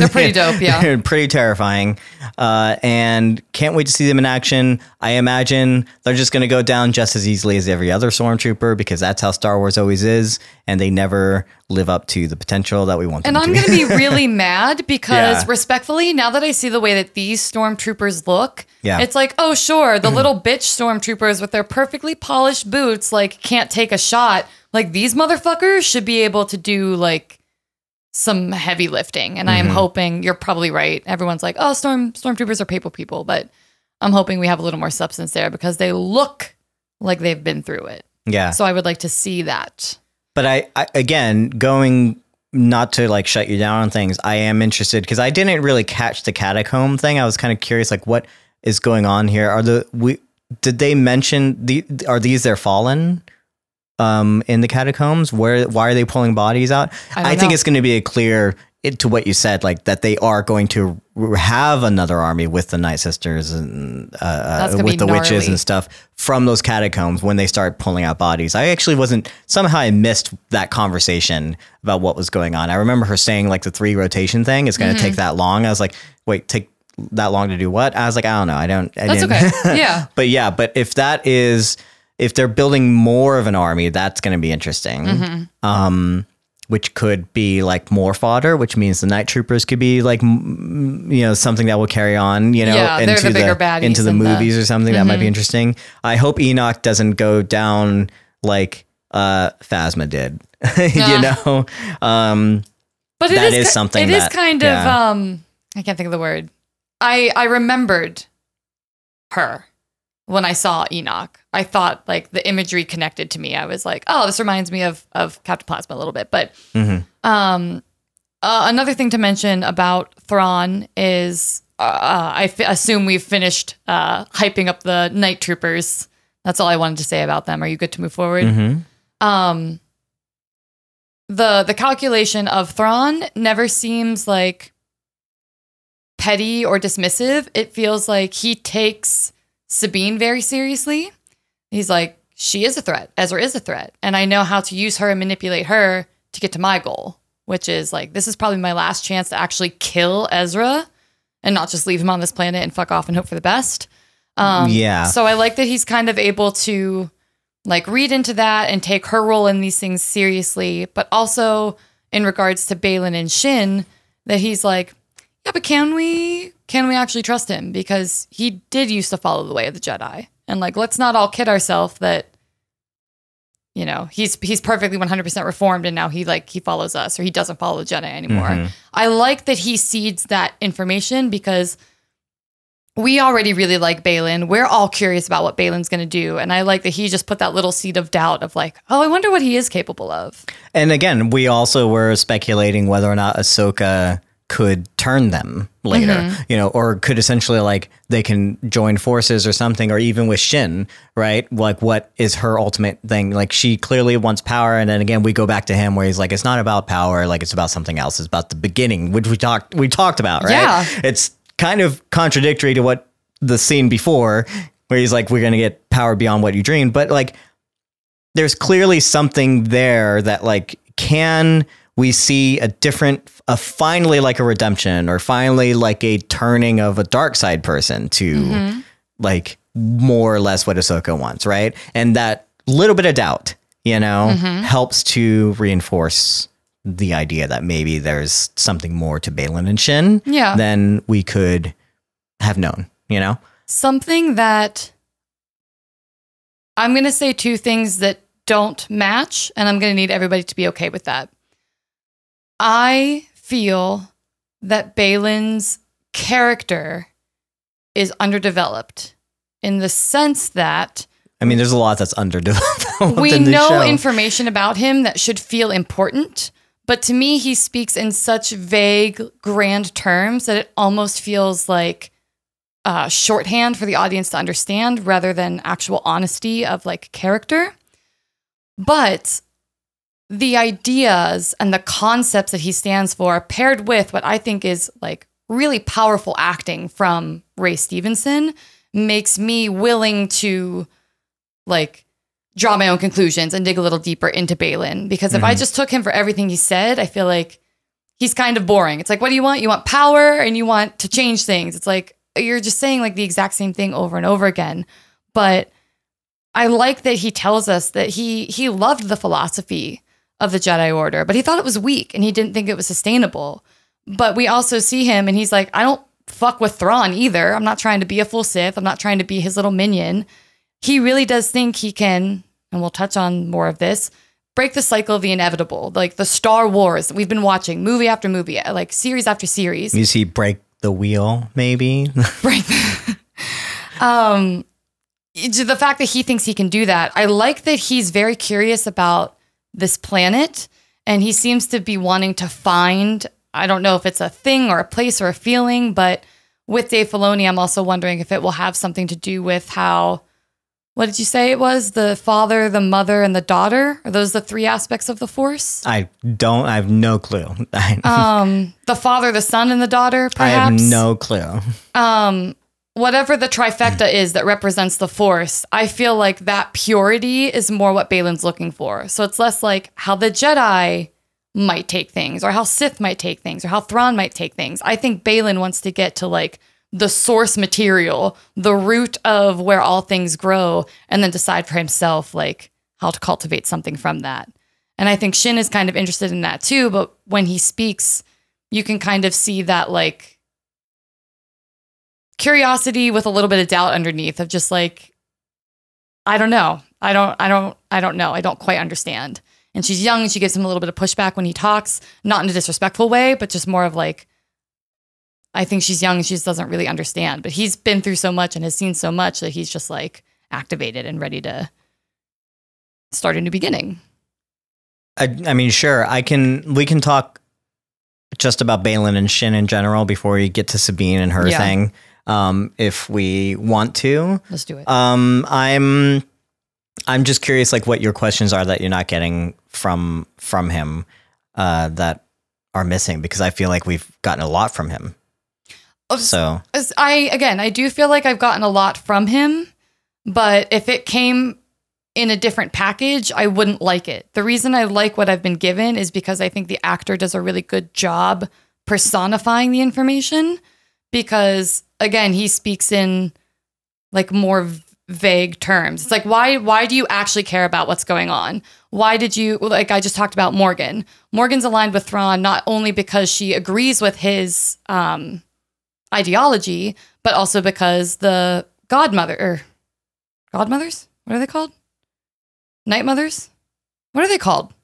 pretty dope, yeah. They're pretty terrifying. And can't wait to see them in action. I imagine they're just going to go down just as easily as every other stormtrooper because that's how Star Wars always is. And they never live up to the potential that we want them to. And I'm going to be really mad because respectfully, now that I see the way that these stormtroopers look, it's like, oh, sure, the little bitch stormtroopers with their perfectly polished boots, like, can't take a shot. Like, these motherfuckers should be able to do, like, some heavy lifting. And I am hoping, you're probably right. Everyone's like, oh, stormtroopers are people, but I'm hoping we have a little more substance there because they look like they've been through it. Yeah. So I would like to see that. But I again, going not to like shut you down on things, I am interested because I didn't really catch the catacomb thing. I was kind of curious, like, what is going on here? Did they mention are these their fallen? In the catacombs, why are they pulling bodies out? I think it's going to be a clear to what you said, like that they are going to have another army with the Night Sisters and with the witches and stuff from those catacombs when they start pulling out bodies. I actually somehow I missed that conversation about what was going on. I remember her saying like the 3 rotation thing is going to take that long. I was like, wait, take that long to do what? I was like, I don't know. That's okay. Yeah. but if they're building more of an army, that's going to be interesting. Which could be like more fodder, which means the night troopers could be like, something that will carry on, into the movies or something that might be interesting. I hope Enoch doesn't go down like Phasma did, But that is something it is kind of, I can't think of the word. I remembered her when I saw Enoch. I thought like the imagery connected to me. I was like, oh, this reminds me of Captain Plasma a little bit. But another thing to mention about Thrawn is I assume we've finished hyping up the night troopers. That's all I wanted to say about them. Are you good to move forward? The calculation of Thrawn never seems like petty or dismissive. It feels like he takes Sabine very seriously. He's like, she is a threat. Ezra is a threat. And I know how to use her and manipulate her to get to my goal, which is like, this is probably my last chance to actually kill Ezra and not just leave him on this planet and fuck off and hope for the best. So I like that he's kind of able to like read into that and take her role in these things seriously, but also in regards to Baylan and Shin, that he's like, yeah, but can we actually trust him? Because he did used to follow the way of the Jedi. And like, let's not all kid ourselves that, he's perfectly 100% reformed and now he follows us or he doesn't follow the Jedi anymore. I like that he seeds that information because we already really like Baylan. We're all curious about what Baylan's going to do. And I like that he just put that little seed of doubt of like, oh, I wonder what he is capable of. And again, we also were speculating whether or not Ahsoka could turn them later, or could essentially like they can join forces or something, or even with Shin, right? Like what is her ultimate thing? Like she clearly wants power. And then again, we go back to him where he's like, it's not about power. Like it's about something else. It's about the beginning, which we talked about, right? Yeah. It's kind of contradictory to what the scene before where he's like, we're going to get power beyond what you dreamed. But like, there's clearly something there that like, can we see finally like a redemption or finally like a turning of a dark side person to like more or less what Ahsoka wants, right? And that little bit of doubt, helps to reinforce the idea that maybe there's something more to Baylan and Shin than we could have known, Something that I'm going to say 2 things that don't match, and I'm going to need everybody to be okay with that. I feel that Baylan's character is underdeveloped in the sense that there's a lot that's underdeveloped. We know information about him that should feel important, but to me, he speaks in such vague, grand terms that it almost feels like shorthand for the audience to understand rather than actual honesty of like character. But the ideas and the concepts that he stands for, paired with what I think is like really powerful acting from Ray Stevenson, makes me willing to like draw my own conclusions and dig a little deeper into Baylan. Because if I just took him for everything he said, I feel like he's kind of boring. It's like, what do you want? You want power and you want to change things. It's like, you're just saying like the exact same thing over and over again. But I like that he tells us that he loved the philosophy of the Jedi Order, but he thought it was weak and he didn't think it was sustainable. But we also see him and he's like, I don't fuck with Thrawn either. I'm not trying to be a full Sith. I'm not trying to be his little minion. He really does think he can, and we'll touch on more of this, break the cycle of the inevitable, like the Star Wars that we've been watching movie after movie, like series after series. You see break the wheel, maybe? Break the... the fact that he thinks he can do that, I like that he's very curious about this planet, and he seems to be wanting to find, I don't know if it's a thing or a place or a feeling, but with Dave Filoni, I'm also wondering if it will have something to do with how what did you say it was? The father, the mother, and the daughter? Are those the three aspects of the Force? I have no clue. The father, the son, and the daughter, perhaps? I have no clue. Whatever the trifecta is that represents the Force, I feel like that purity is more what Baylan's looking for. So it's less like how the Jedi might take things, or how Sith might take things, or how Thrawn might take things. I think Baylan wants to get to like the source material, the root of where all things grow, and then decide for himself like how to cultivate something from that. And I think Shin is kind of interested in that too, but when he speaks, you can kind of see that like curiosity with a little bit of doubt underneath of just like, I don't know. I don't know. I don't quite understand. And she's young and she gives him a little bit of pushback when he talks, not in a disrespectful way, but just more of like, I think she's young and she just doesn't really understand, but he's been through so much and has seen so much that he's just like activated and ready to start a new beginning. I mean, sure. We can talk just about Baylan and Shin in general before you get to Sabine and her thing. If we want to. Let's do it. I'm just curious, like, what your questions are that you're not getting from him that are missing, because I feel like we've gotten a lot from him. So I do feel like I've gotten a lot from him, but if it came in a different package, I wouldn't like it. The reason I like what I've been given is because I think the actor does a really good job personifying the information, because again, he speaks in like more vague terms. It's like, why do you actually care about what's going on? Why did you, like I just talked about Morgan. Morgan's aligned with Thrawn not only because she agrees with his ideology, but also because the godmothers? What are they called? Night mothers? What are they called?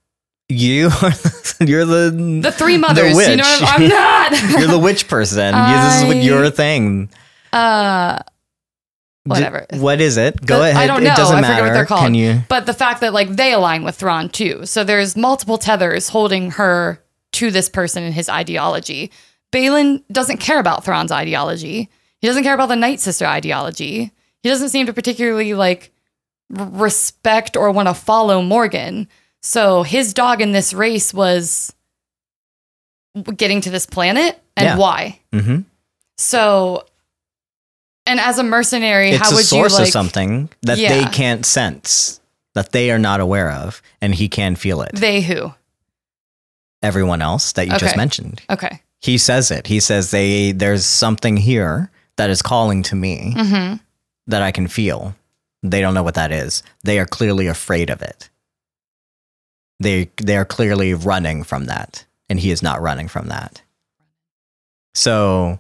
You're the three mothers. The witch. You know, I'm not. You're the witch person. This is what your thing. Whatever. What is it? Go ahead. I don't know. It doesn't I matter. forget what they're called. Can you? But the fact that like they align with Thrawn too. So there's multiple tethers holding her to this person and his ideology. Baylan doesn't care about Thrawn's ideology. He doesn't care about the Night Sister ideology. He doesn't seem to particularly like respect or want to follow Morgan. So his dog in this race was getting to this planet, and why? Mm-hmm. So, and as a mercenary, it's how would you like... It's a source of something that they can't sense, that they are not aware of, and he can feel it. They who? Everyone else that you just mentioned. Okay. He says it. He says there's something here that is calling to me that I can feel. They don't know what that is. They are clearly afraid of it. They are clearly running from that, and he is not running from that. So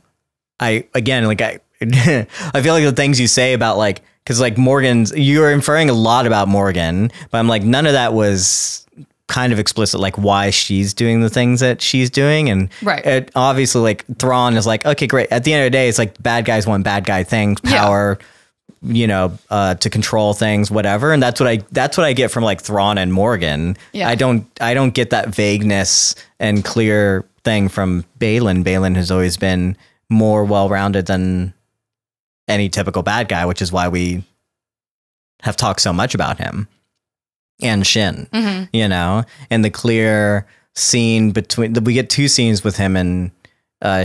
I feel like the things you say about like, because like you're inferring a lot about Morgan, but I'm like, none of that was kind of explicit, like why she's doing the things that she's doing. And it, obviously like Thrawn is like, okay, great. At the end of the day, it's like bad guys want bad guy things, power, to control things, whatever. And that's what I get from like Thrawn and Morgan. Yeah. I don't get that vagueness and clear thing from Baylan. Baylan has always been more well-rounded than any typical bad guy, which is why we have talked so much about him and Shin, and the clear scene we get two scenes with him and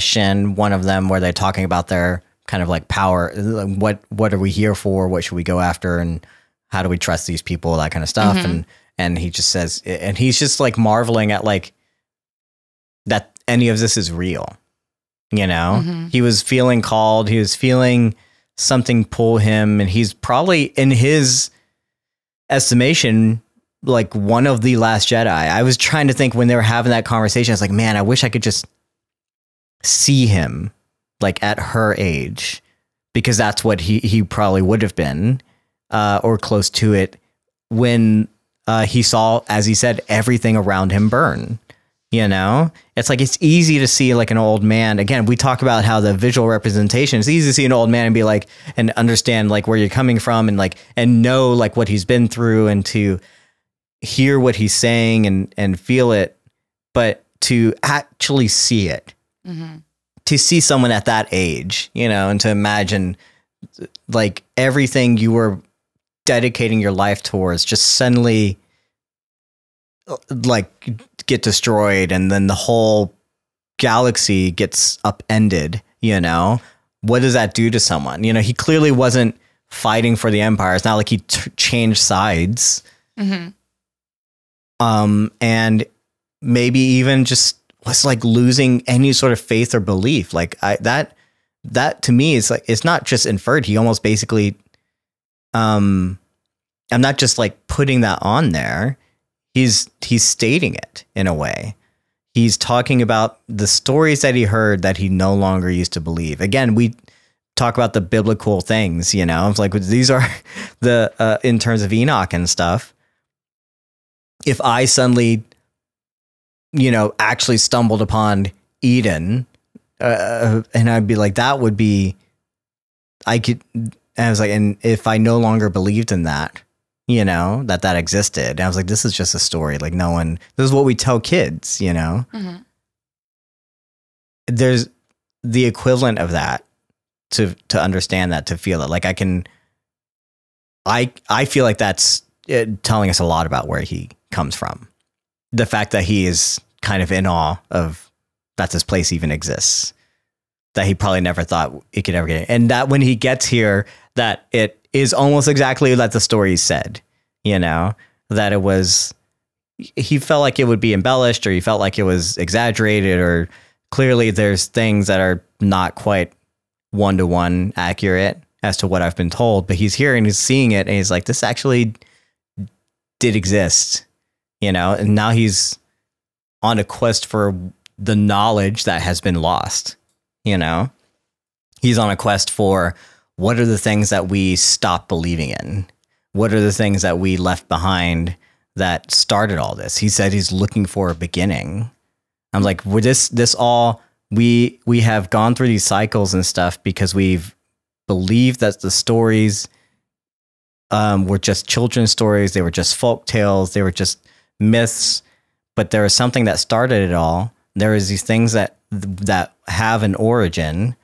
Shin, one of them where they're talking about their kind of like power, what are we here for? What should we go after? And how do we trust these people? That kind of stuff. And he just says, and he's just like marveling at like that any of this is real, he was feeling called, he was feeling something pull him. And he's probably in his estimation, like one of the last Jedi. I was trying to think when they were having that conversation, I was like, man, I wish I could just see him like at her age, because that's what he probably would have been, or close to it, when he saw, as he said, everything around him burn. It's like, it's easy to see like an old man. Again, we talk about how the visual representation, it's easy to see an old man and be like, and understand like where you're coming from, and like, and know like what he's been through, and to hear what he's saying and feel it, but to actually see it. To see someone at that age, and to imagine like everything you were dedicating your life towards just suddenly like get destroyed, and then the whole galaxy gets upended, you know, what does that do to someone? You know, he clearly wasn't fighting for the Empire. It's not like he changed sides. And maybe even just was like losing any sort of faith or belief. Like that to me is like, it's not just inferred. He almost basically, I'm not just like putting that on there. He's stating it in a way. He's talking about the stories that he heard that he no longer used to believe. Again, we talk about the biblical things, you know, it's like these are the, in terms of Enoch and stuff. If I suddenly, you know, actually stumbled upon Eden, and I'd be like, that would be, I was like, and if I no longer believed in that, you know, that existed, and I was like, this is just a story. Like this is what we tell kids, you know. There's the equivalent of that to understand that, to feel it. Like I feel like that's telling us a lot about where he comes from. The fact that he is kind of in awe of that this place even exists, that he probably never thought it could ever get. And that when he gets here, that it is almost exactly like the story said, you know, that it was, he felt like it would be embellished, or he felt like it was exaggerated, or clearly there's things that are not quite one-to-one accurate as to what I've been told, but he's here and he's seeing it and he's like, this actually did exist, you know, and now he's on a quest for the knowledge that has been lost, you know. He's on a quest for what are the things that we stopped believing in? What are the things that we left behind that started all this? He said he's looking for a beginning. I'm like, we're this all, we have gone through these cycles and stuff because we've believed that the stories were just children's stories. They were just folk tales. They were just myths. But there was something that started it all. There is these things that have an origin,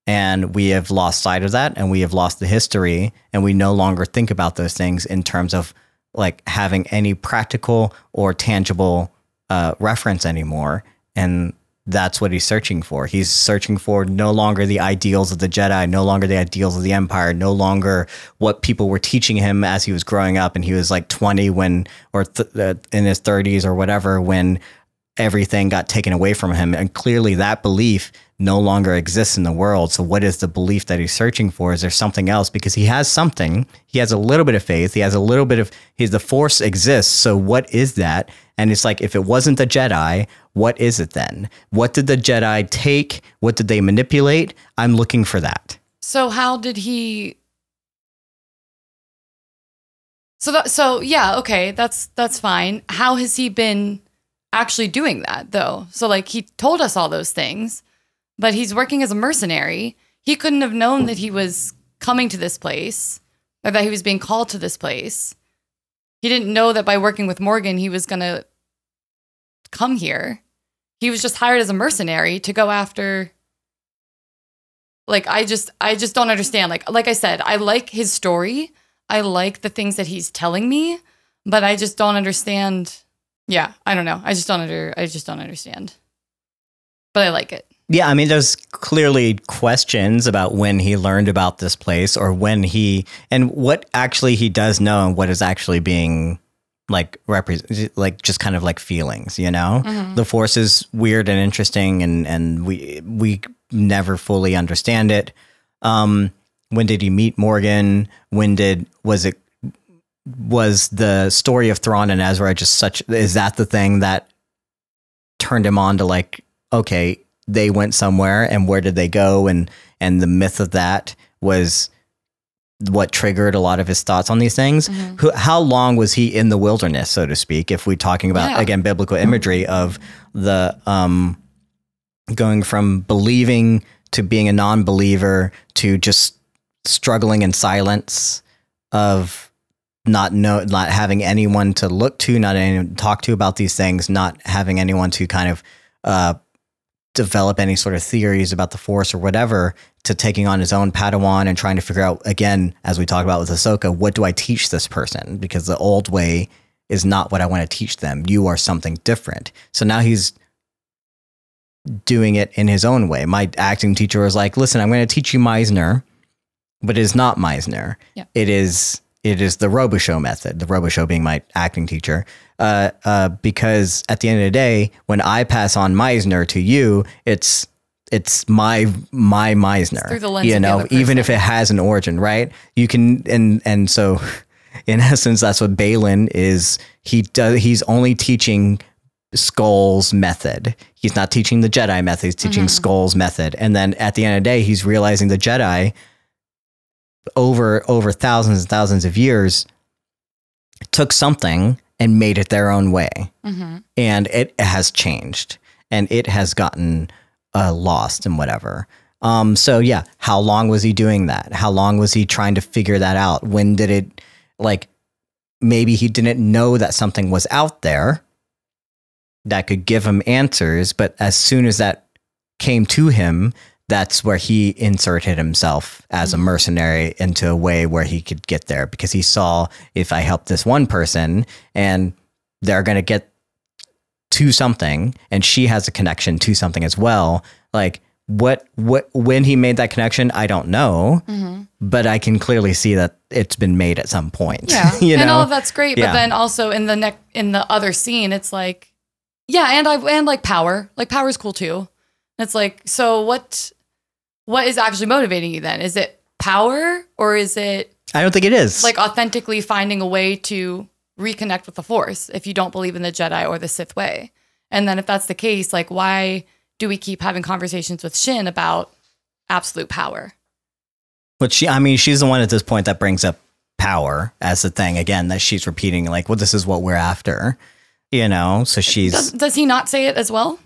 and we have lost sight of that, and we have lost the history, and we no longer think about those things in terms of like having any practical or tangible reference anymore. And that's what he's searching for. He's searching for no longer the ideals of the Jedi, no longer the ideals of the Empire, no longer what people were teaching him as he was growing up and he was like 20 when, or in his 30s or whatever, when everything got taken away from him. And clearly that belief no longer exists in the world. So what is the belief that he's searching for? Is there something else? Because he has something. He has a little bit of faith. He has a little bit of the Force exists. So what is that? And it's like, if it wasn't the Jedi, what is it then? What did the Jedi take? What did they manipulate? I'm looking for that. So how did he? So yeah, okay, that's fine. How has he been actually doing that though? So like, he told us all those things, but he's working as a mercenary. He couldn't have known that he was coming to this place, or that he was being called to this place. He didn't know that by working with Morgan, he was going to come here. He was just hired as a mercenary to go after. Like, I just don't understand. Like I said, I like his story. I like the things that he's telling me, but I just don't understand. Yeah, I don't know. I just don't understand. But I like it. Yeah, I mean, there's clearly questions about when he learned about this place, or when he, and what actually he does know, and what is actually being like like just kind of like feelings, you know. Mm-hmm. The Force is weird and interesting, and we never fully understand it. When did he meet Morgan? Was the story of Thrawn and Ezra just is that the thing that turned him on to like, okay, they went somewhere, and where did they go? And the myth of that was what triggered a lot of his thoughts on these things. Mm-hmm. How long was he in the wilderness, so to speak? If we're talking about, again, biblical imagery of the going from believing to being a non-believer to just struggling in silence, of not having anyone to look to, not anyone to talk to about these things, not having anyone to kind of develop any sort of theories about the Force or whatever, to taking on his own Padawan and trying to figure out, again, as we talked about with Ahsoka, what do I teach this person? Because the old way is not what I want to teach them. You are something different. So now he's doing it in his own way. My acting teacher was like, listen, I'm going to teach you Meisner, but it is not Meisner. Yeah. It is the Robichaux method, the Robichaux being my acting teacher. Because at the end of the day, when I pass on Meisner to you, it's my Meisner, it's through the lens of the other person. Even if it has an origin, right? You can, and so in essence, that's what Baylan is. He's only teaching Skull's method. He's not teaching the Jedi method. He's teaching Skull's method. And then at the end of the day, he's realizing the Jedi over thousands and thousands of years took something and made it their own way. And it has changed and it has gotten lost and whatever. So yeah, how long was he doing that? How long was he trying to figure that out? When did it, like, maybe he didn't know that something was out there that could give him answers, but as soon as that came to him, that's where he inserted himself as a mercenary into a way where he could get there, because he saw, if I help this one person and they're going to get to something, and she has a connection to something as well. Like when he made that connection, I don't know, but I can clearly see that it's been made at some point. Yeah. And all of that's great. Yeah. But then also in the other scene, it's like, yeah. And like power is cool too. It's like, so what is actually motivating you then? Is it power, or is it? I don't think it is. Like authentically finding a way to reconnect with the Force if you don't believe in the Jedi or the Sith way. And then if that's the case, like, why do we keep having conversations with Shin about absolute power? But she's the one at this point that brings up power as the thing again, that she's repeating, like, well, this is what we're after, so she's. Does he not say it as well?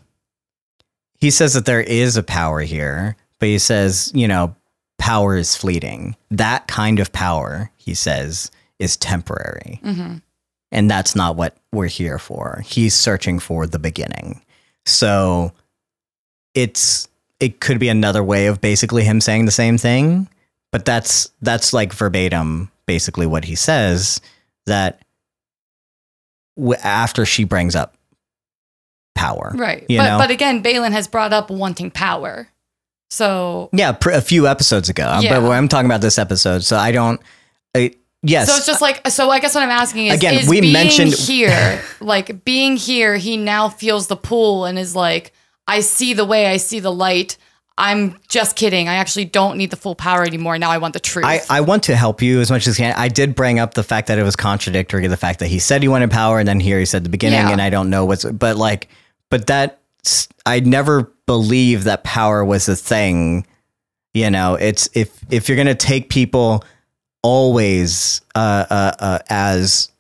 He says that there is a power here, but he says, power is fleeting. That kind of power, he says, is temporary. And that's not what we're here for. He's searching for the beginning. So it could be another way of basically him saying the same thing, but that's like verbatim, basically what he says, that after she brings up power. Right. But again, Baylan has brought up wanting power. So yeah, a few episodes ago, but I'm talking about this episode. So yes. So it's just like, so I guess what I'm asking is, again, is we being mentioned here, like being here, he now feels the pull and is like, I see the way, I see the light. I'm just kidding. I actually don't need the full power anymore. Now I want the truth. I want to help you as much as I can. I did bring up the fact that it was contradictory, the fact that he said he wanted power, and then here he said the beginning, and I don't know but that I never believed that power was a thing. It's if you're going to take people always as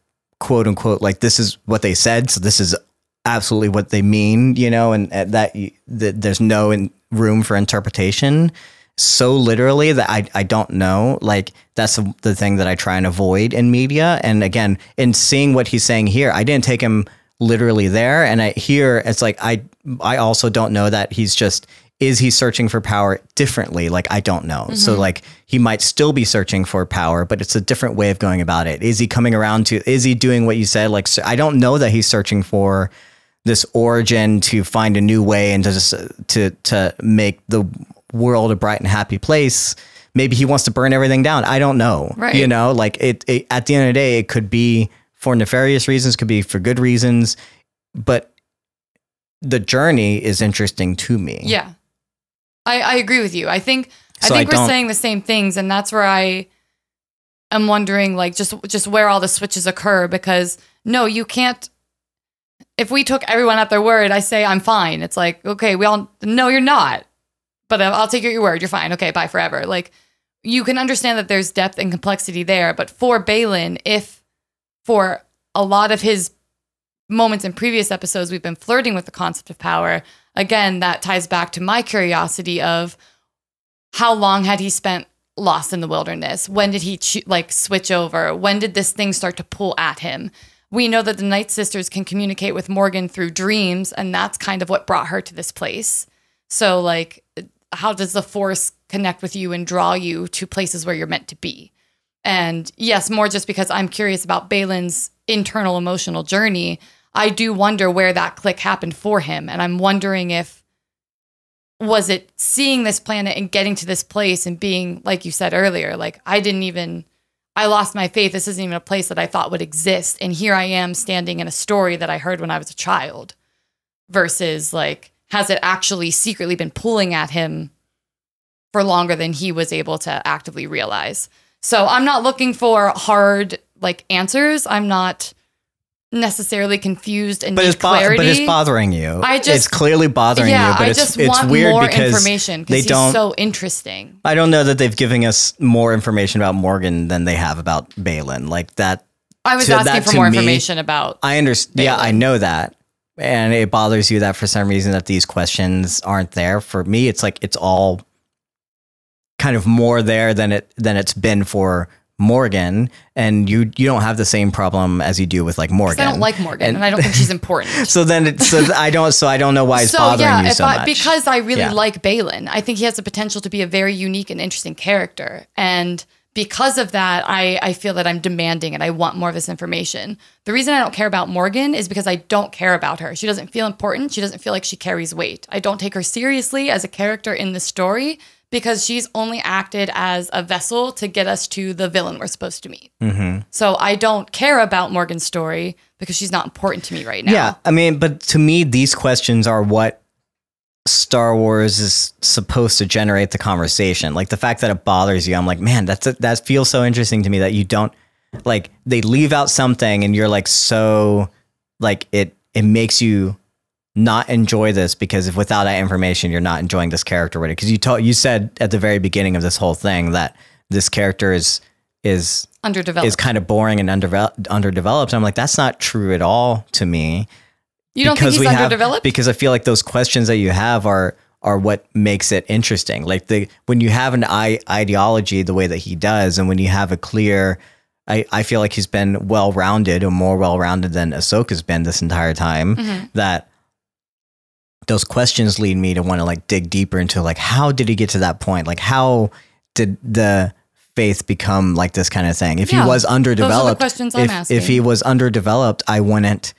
quote unquote, like, this is what they said, so this is absolutely what they mean, and that there's no room for interpretation so literally that I don't know. Like, that's the thing that I try and avoid in media. And again, in seeing what he's saying here, I didn't take him literally there. And it's like, I also don't know that is he searching for power differently? Like, I don't know. So like, he might still be searching for power, but it's a different way of going about it. Is he coming around is he doing what you said? Like, I don't know that he's searching for this origin to find a new way and to make the world a bright and happy place. Maybe he wants to burn everything down. I don't know. Right. Like it at the end of the day, it could be for nefarious reasons, could be for good reasons, but the journey is interesting to me. Yeah. I agree with you. I think we're saying the same things, and that's where I am wondering, like, just where all the switches occur, because no, you can't. If we took everyone at their word, I say I'm fine. It's like, okay, no, you're not. But I'll take your word. You're fine. Okay, bye forever. Like, you can understand that there's depth and complexity there. But for Baylan, if for a lot of his moments in previous episodes, we've been flirting with the concept of power, again, that ties back to my curiosity of how long had he spent lost in the wilderness? When did he switch over? When did this thing start to pull at him? We know that the Night Sisters can communicate with Morgan through dreams, and that's kind of what brought her to this place. So like, how does the Force connect with you and draw you to places where you're meant to be? And yes, more just because I'm curious about Baylan's internal emotional journey, I do wonder where that click happened for him. And I'm wondering if, was it seeing this planet and getting to this place and being, like you said earlier, like I lost my faith. This isn't even a place that I thought would exist. And here I am standing in a story that I heard when I was a child, versus like, has it actually secretly been pulling at him for longer than he was able to actively realize? So I'm not looking for hard like answers. I'm not necessarily confused and need clarity. But it's bothering you. It's clearly bothering you. But I just want weird more because information because he's so interesting. I don't know that they've given us more information about Morgan than they have about Baylan. Like that. I was asking for more information about. I understand. Yeah, I know that. And it bothers you that for some reason that these questions aren't there. For me, it's like it's all kind of more there than it's been for Morgan, and you don't have the same problem as you do with like Morgan. I don't like Morgan, and I don't think she's important. I don't know why it's bothering you so much. Because I really like Baylan. I think he has the potential to be a very unique and interesting character, and because of that, I feel that I'm demanding and I want more of this information. The reason I don't care about Morgan is because I don't care about her. She doesn't feel important. She doesn't feel like she carries weight. I don't take her seriously as a character in the story because she's only acted as a vessel to get us to the villain we're supposed to meet. Mm-hmm. So I don't care about Morgan's story because she's not important to me right now. Yeah, I mean, but to me, these questions are what Star Wars is supposed to generate the conversation. Like the fact that it bothers you, I'm like, man, that feels so interesting to me that you don't like, they leave out something and you're like, so like it makes you not enjoy this because if without that information, you're not enjoying this character with it. Cause you said at the very beginning of this whole thing that this character is underdeveloped, is kind of boring and underdeveloped. I'm like, that's not true at all to me. You don't think he's underdeveloped? Because I feel like those questions that you have are what makes it interesting. Like when you have an ideology the way that he does, and when you have a clear, I feel like he's been well-rounded or more well-rounded than Ahsoka's been this entire time, that those questions lead me to want to like dig deeper into like, how did he get to that point? Like how did the faith become like this kind of thing? If he was underdeveloped, those are the questions I'm asking. If he was underdeveloped, I wouldn't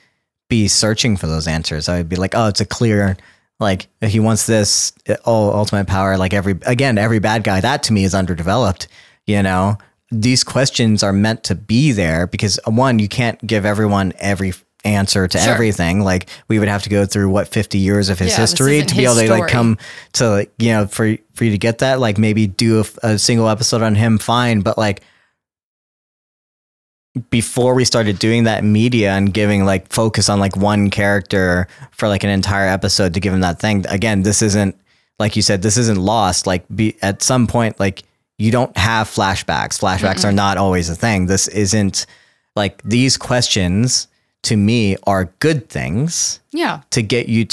be searching for those answers. I would be like, oh, it's a clear, like if he wants this, ultimate power, like every bad guy, that to me is underdeveloped. You know, these questions are meant to be there because one, you can't give everyone every answer to everything. Like we would have to go through 50 years of his history to be able to like come to like, you know, for you to get that, like maybe do a single episode on him. Fine. But like, before we started doing that in media and giving like focus on like one character for like an entire episode to give him that thing, again, this isn't, like you said, this isn't Lost. Like at some point, like you don't have flashbacks are not always a thing. This isn't like, these questions to me are good things to get you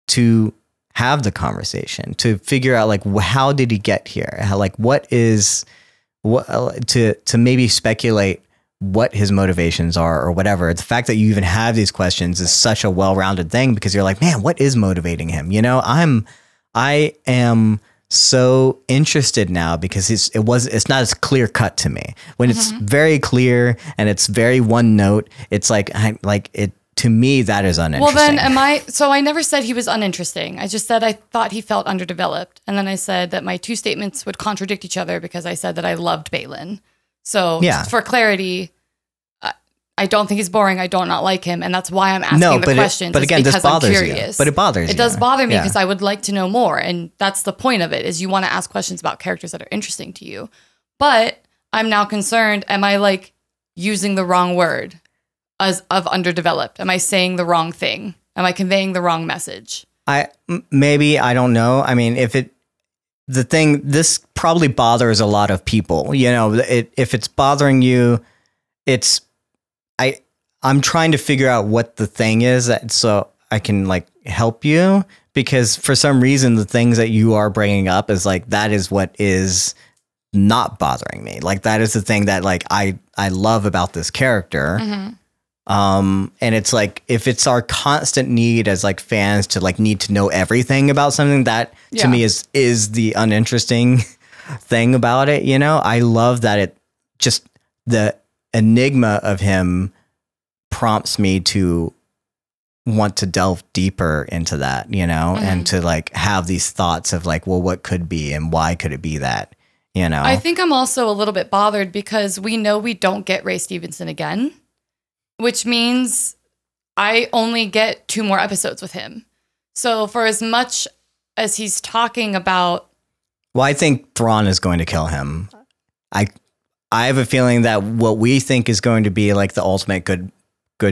to have the conversation, to figure out like, how did he get here? How, like, to maybe speculate what his motivations are or whatever. The fact that you even have these questions is such a well-rounded thing because you're like, man, what is motivating him? You know, I am so interested now because it's not as clear cut to me. When it's very clear and it's very one note, it's like to me, that is uninteresting. Well, then so I never said he was uninteresting. I just said I thought he felt underdeveloped. And then I said that my two statements would contradict each other because I said that I loved Baylan. So for clarity, I don't think he's boring. I don't not like him. And that's why I'm asking the questions. But again, this bothers you. But it bothers you. It does bother me because I would like to know more. And that's the point of it, is you want to ask questions about characters that are interesting to you. But I'm now concerned, am I like using the wrong word? Of underdeveloped? Am I saying the wrong thing? Am I conveying the wrong message? Maybe, I don't know. I mean, this probably bothers a lot of people. You know, if it's bothering you, I'm trying to figure out what the thing is so I can like help you, because for some reason the things that you are bringing up is like, that is what is not bothering me. Like that is the thing that like I love about this character. And it's like, if it's our constant need as like fans to like need to know everything about something, that to me is the uninteresting thing about it. You know, I love that it just, the enigma of him prompts me to want to delve deeper into that, you know, and to like have these thoughts of like, well, what could be and why could it be that, you know? I think I'm also a little bit bothered because we know we don't get Ray Stevenson again, which means I only get 2 more episodes with him. So for as much as he's talking about... Well, I think Thrawn is going to kill him. I have a feeling that what we think is going to be like the ultimate good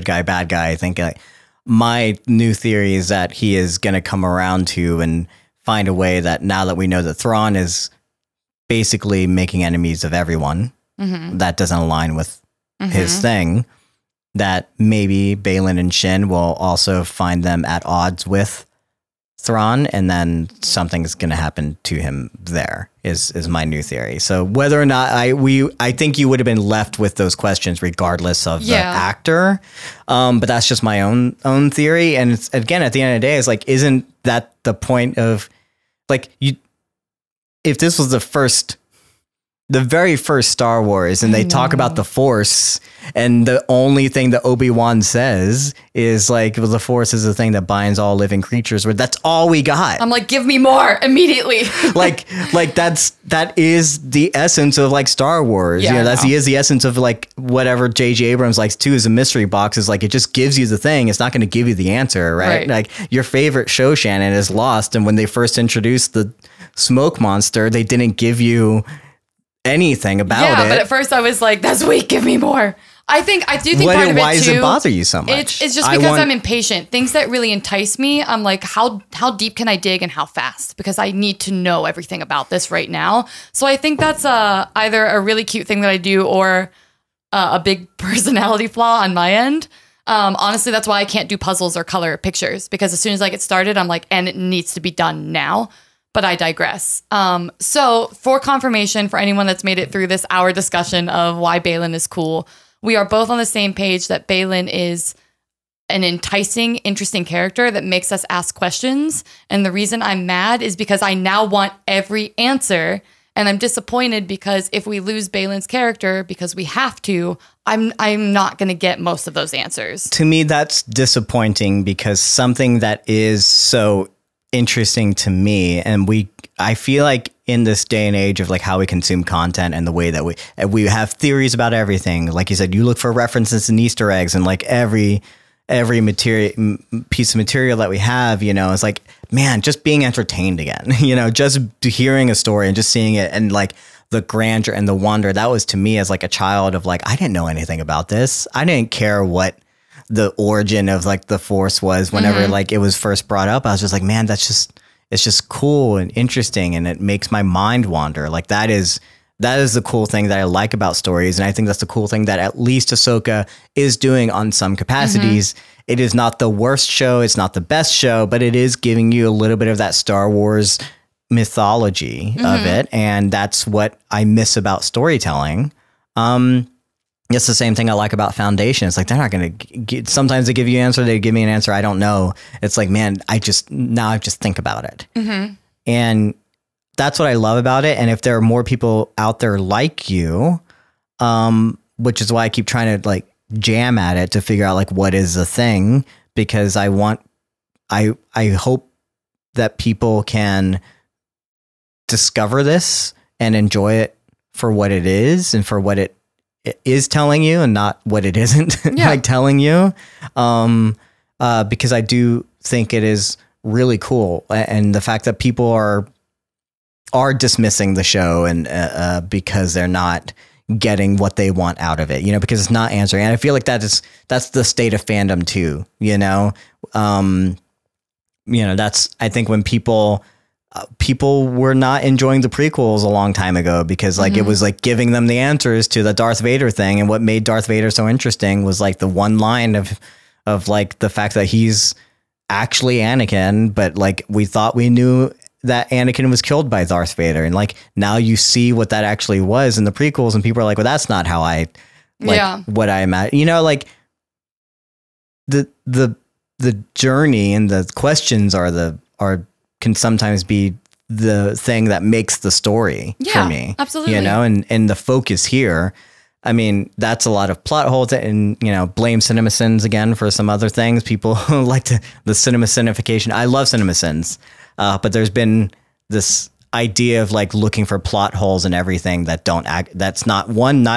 guy, bad guy, I think like, my new theory is that he is going to come around to and find a way that now that we know that Thrawn is basically making enemies of everyone that doesn't align with his thing, that maybe Baylan and Shin will also find them at odds with Thrawn, and then something's going to happen to him there is my new theory. So whether or not I think you would have been left with those questions regardless of the actor. But that's just my own theory. And it's, again, at the end of the day, it's like, isn't that the point of like if this was the very first Star Wars and they talk about the Force and the only thing that Obi-Wan says is like, well, the Force is the thing that binds all living creatures, where that's all we got. I'm like, give me more immediately. like that is the essence of like Star Wars. Yeah, you know, is the essence of like whatever J.J. Abrams likes too, is a mystery box. Is like, it just gives you the thing. It's not going to give you the answer, right? Like your favorite show, Shannon, is Lost. And when they first introduced the smoke monster, they didn't give you anything about it. Yeah, but at first I was like, that's weak, give me more. I do think part of it too. Why does it bother you so much? It's just because I'm impatient. Things that really entice me, I'm like, how deep can I dig and how fast? Because I need to know everything about this right now. So I think that's either a really cute thing that I do or a big personality flaw on my end. Honestly, that's why I can't do puzzles or color pictures, because as soon as I get started, I'm like, and it needs to be done now. But I digress. So for confirmation, for anyone that's made it through this hour discussion of why Baylan is cool, we are both on the same page that Baylan is an enticing, interesting character that makes us ask questions. And the reason I'm mad is because I now want every answer. And I'm disappointed because if we lose Baylan's character, because we have to, I'm not going to get most of those answers. To me, that's disappointing, because something that is so interesting to me, and I feel like in this day and age of like how we consume content and the way that we have theories about everything, like you said, you look for references and Easter eggs, and like every piece of material that we have, you know, it's like, man, just being entertained again, you know, just hearing a story and just seeing it, and like the grandeur and the wonder that was to me as like a child of like, I didn't know anything about this. I didn't care what the origin of like the Force was whenever like it was first brought up. I was just like, man, it's just cool and interesting, and it makes my mind wander. Like that is the cool thing that I like about stories, and I think that's the cool thing that at least Ahsoka is doing on some capacities. It is not the worst show, it's not the best show, but it is giving you a little bit of that Star Wars mythology of it, and that's what I miss about storytelling. It's the same thing I like about Foundation. It's like, they're not going to sometimes they give you an answer, they give me an answer, I don't know. It's like, man, I just think about it. And that's what I love about it. And if there are more people out there like you, which is why I keep trying to like jam at it to figure out like what is the thing, because I hope that people can discover this and enjoy it for what it is and for what it is telling you, and not what it isn't like telling you. Because I do think it is really cool. And the fact that people are dismissing the show and because they're not getting what they want out of it, you know, because it's not answering. And I feel like that's the state of fandom too, you know. That's, I think when people were not enjoying the prequels a long time ago, because like it was like giving them the answers to the Darth Vader thing. And what made Darth Vader so interesting was like the one line of like the fact that he's actually Anakin, but like we thought we knew that Anakin was killed by Darth Vader. And like now you see what that actually was in the prequels, and people are like, well, that's not how I like what I imagine, you know, like the journey and the questions can sometimes be the thing that makes the story for me. Absolutely. You know, and the focus here, I mean, that's a lot of plot holes, and, you know, blame CinemaSins again for some other things. People like the CinemaSinification. I love CinemaSins, but there's been this idea of like looking for plot holes and everything that that's not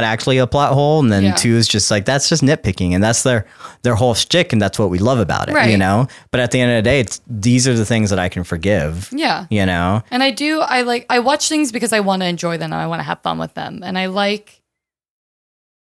actually a plot hole. And then two is just like, that's just nitpicking, and that's their whole shtick. And that's what we love about it, you know? But at the end of the day, these are the things that I can forgive. Yeah. You know? And I watch things because I want to enjoy them and I want to have fun with them. And I like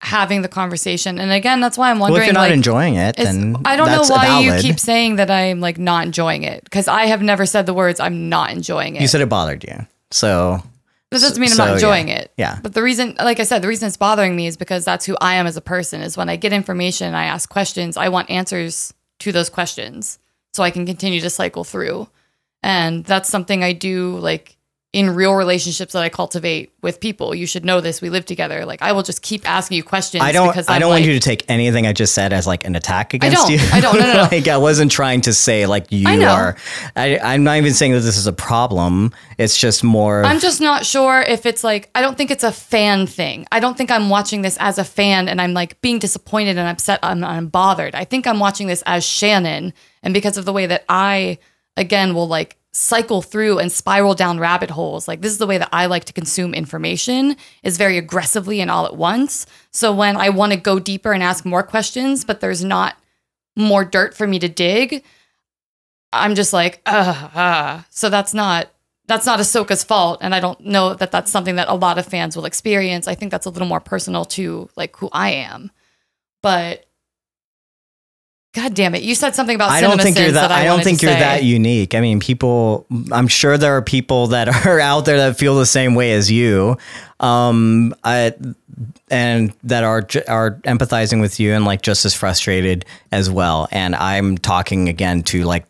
having the conversation. And again, that's why I'm wondering, well, if you're not enjoying it, then I don't know why valid. you keep saying that I'm like not enjoying it, because I have never said the words I'm not enjoying it. You said it bothered you. So that doesn't mean I'm not enjoying it. Yeah. But the reason, like I said, the reason it's bothering me is because that's who I am as a person, is when I get information and I ask questions, I want answers to those questions so I can continue to cycle through. And that's something I do like in real relationships that I cultivate with people. You should know this. We live together. Like, I will just keep asking you questions. I don't want you to take anything I just said as like an attack against you. I don't. No. Like, I wasn't trying to say like you are. I'm not even saying that this is a problem. It's just more. I'm just not sure if it's like, I don't think it's a fan thing. I don't think I'm watching this as a fan and I'm like being disappointed and upset. I'm bothered. I think I'm watching this as Shannon. And because of the way that I, again, will like cycle through and spiral down rabbit holes. Like, this is the way that I like to consume information, is very aggressively and all at once. So when I want to go deeper and ask more questions, but there's not more dirt for me to dig, I'm just like, So that's not Ahsoka's fault. And I don't know that that's something that a lot of fans will experience. I think that's a little more personal to like who I am. But God damn it. You said something about CinemaSins that I don't think you're that unique. I mean, I'm sure there are people that are out there that feel the same way as you, and that are empathizing with you and like just as frustrated as well. And I'm talking again to like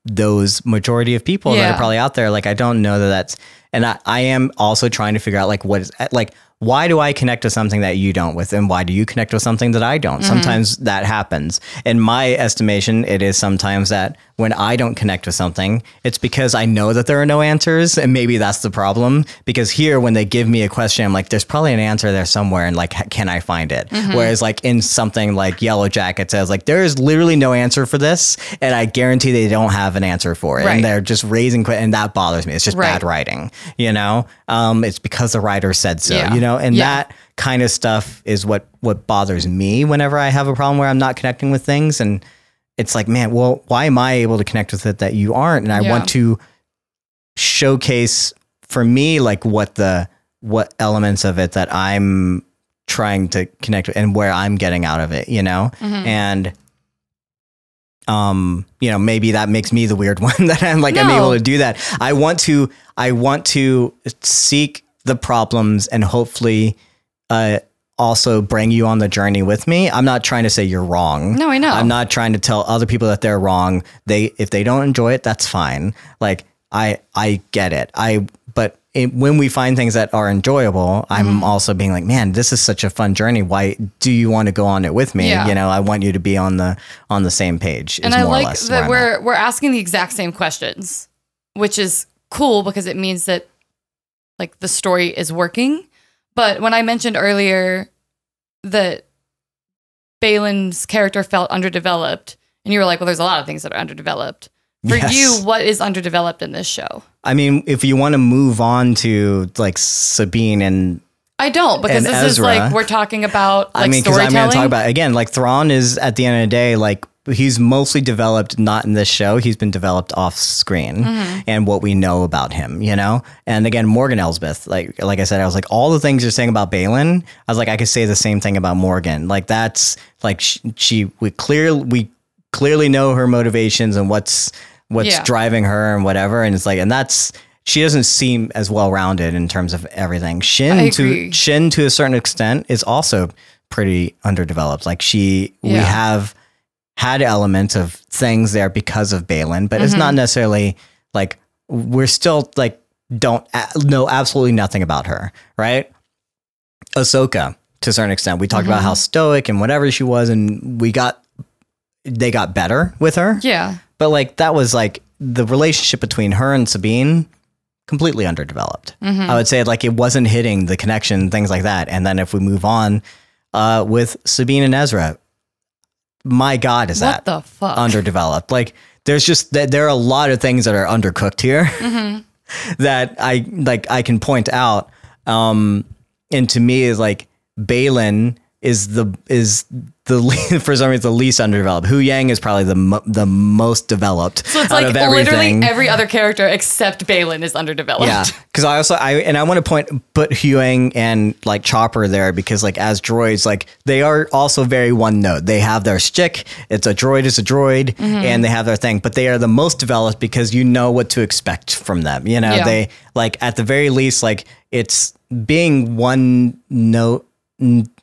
those majority of people that are probably out there. Like, I don't know that's, and I am also trying to figure out like, what is like, why do I connect to something that you don't with? And why do you connect with something that I don't? Mm-hmm. Sometimes that happens. In my estimation, it is sometimes that when I don't connect with something, it's because I know that there are no answers. And maybe that's the problem. Because here, when they give me a question, I'm like, there's probably an answer there somewhere. And like, can I find it? Mm-hmm. Whereas like in something like Yellow Jacket says, like, there is literally no answer for this. And I guarantee they don't have an answer for it. Right. And they're just raising, and that bothers me. It's just bad writing, you know? It's because the writer said so, you know? And that kind of stuff is what bothers me whenever I have a problem where I'm not connecting with things. And it's like, man, well, why am I able to connect with it that you aren't? And I want to showcase for me, like what elements of it that I'm trying to connect with and where I'm getting out of it, you know? Mm-hmm. And, you know, maybe that makes me the weird one that I'm like, I'm able to do that. I want to seek the problems and hopefully, also bring you on the journey with me. I'm not trying to say you're wrong. No, I know. I'm not trying to tell other people that they're wrong. If they don't enjoy it, that's fine. Like, I get it. When we find things that are enjoyable, I'm also being like, man, this is such a fun journey. Why do you want to go on it with me? Yeah. You know, I want you to be on the same page. And I like that we're asking the exact same questions, which is cool because it means that like the story is working. But when I mentioned earlier that Baylan's character felt underdeveloped, and you were like, well, there's a lot of things that are underdeveloped. For you, what is underdeveloped in this show? I mean, if you want to move on to like Sabine and I don't, because this Ezra, is like, we're talking about like storytelling. I'm going to talk about, again, like Thrawn is at the end of the day, like he's mostly developed, not in this show. He's been developed off screen and what we know about him, you know? And again, Morgan Elsbeth, like I said, I was like, all the things you're saying about Baylan, I was like, I could say the same thing about Morgan. Like that's like, we clearly know her motivations and what's driving her and whatever. And it's like, and she doesn't seem as well-rounded in terms of everything. Shin to a certain extent is also pretty underdeveloped. Like we have had elements of things there because of Baylan, but it's not necessarily like we're still like don't know absolutely nothing about her, right? Ahsoka, to a certain extent, we talked about how stoic and whatever she was, and we got they got better with her. Yeah. But like that was like the relationship between her and Sabine, completely underdeveloped. I would say like it wasn't hitting the connection, things like that. And then if we move on with Sabine and Ezra, my God, is What that the fuck? underdeveloped? Like there's just there are a lot of things that are undercooked here that I can point out. And to me is like Baylan is for some reason the least underdeveloped. Hu Yang is probably the most developed. So it's out like of everything. literally every other character except Baylan is underdeveloped. Yeah, because I want to put Hu Yang and like Chopper there because like as droids, like they are also very one note. They have their shtick. It's a droid, and they have their thing. But they are the most developed because you know what to expect from them. You know, they like at the very least like it's being one note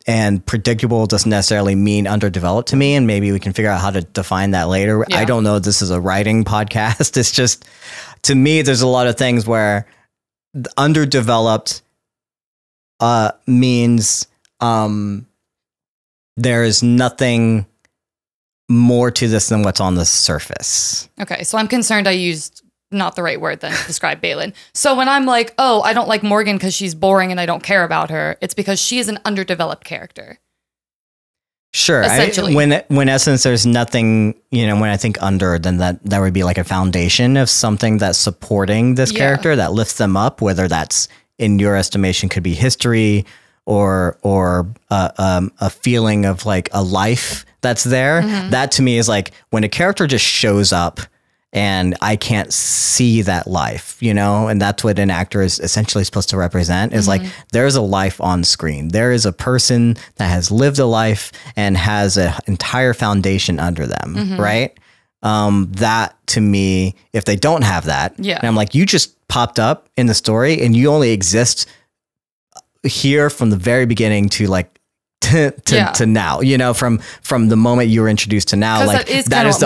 and predictable doesn't necessarily mean underdeveloped to me. And maybe we can figure out how to define that later. Yeah. I don't know. This is a writing podcast. It's just, to me, there's a lot of things where underdeveloped means there is nothing more to this than what's on the surface. Okay. So I'm concerned I used not the right word then to describe Baylan. So when I'm like, oh, I don't like Morgan because she's boring and I don't care about her, it's because she is an underdeveloped character. Sure. Essentially. When essence, there's nothing, when I think under, then that would be like a foundation of something that's supporting this character that lifts them up, whether that's in your estimation could be history or a feeling of like a life that's there. That to me is like when a character just shows up and I can't see that life, and that's what an actor is essentially supposed to represent is like, there's a life on screen. There is a person that has lived a life and has an entire foundation under them. Right. That to me, if they don't have that, and I'm like, you just popped up in the story and you only exist here from the very beginning to like, to now, from the moment you were introduced to now, like that is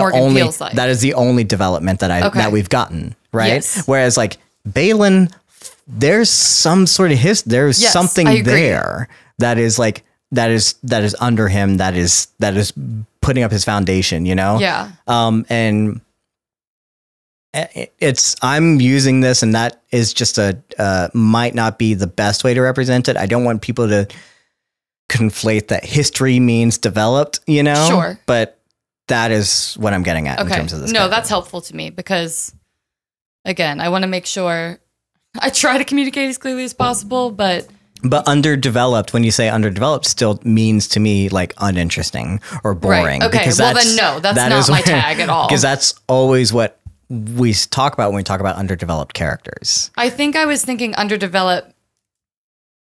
the only development that we've gotten, right? Yes. Whereas like Baylan, there's some sort of there's something there that is like that is under him that is putting up his foundation, and I'm using this, and that is just might not be the best way to represent it. I don't want people to conflate that history means developed, Sure. But that is what I'm getting at in terms of this. No, that's helpful to me because, again, I want to make sure I try to communicate as clearly as possible, but underdeveloped, when you say underdeveloped, still means to me like uninteresting or boring. Right. Okay, well then no, that's not my tag at all. Because that's always what we talk about when we talk about underdeveloped characters. I think I was thinking underdeveloped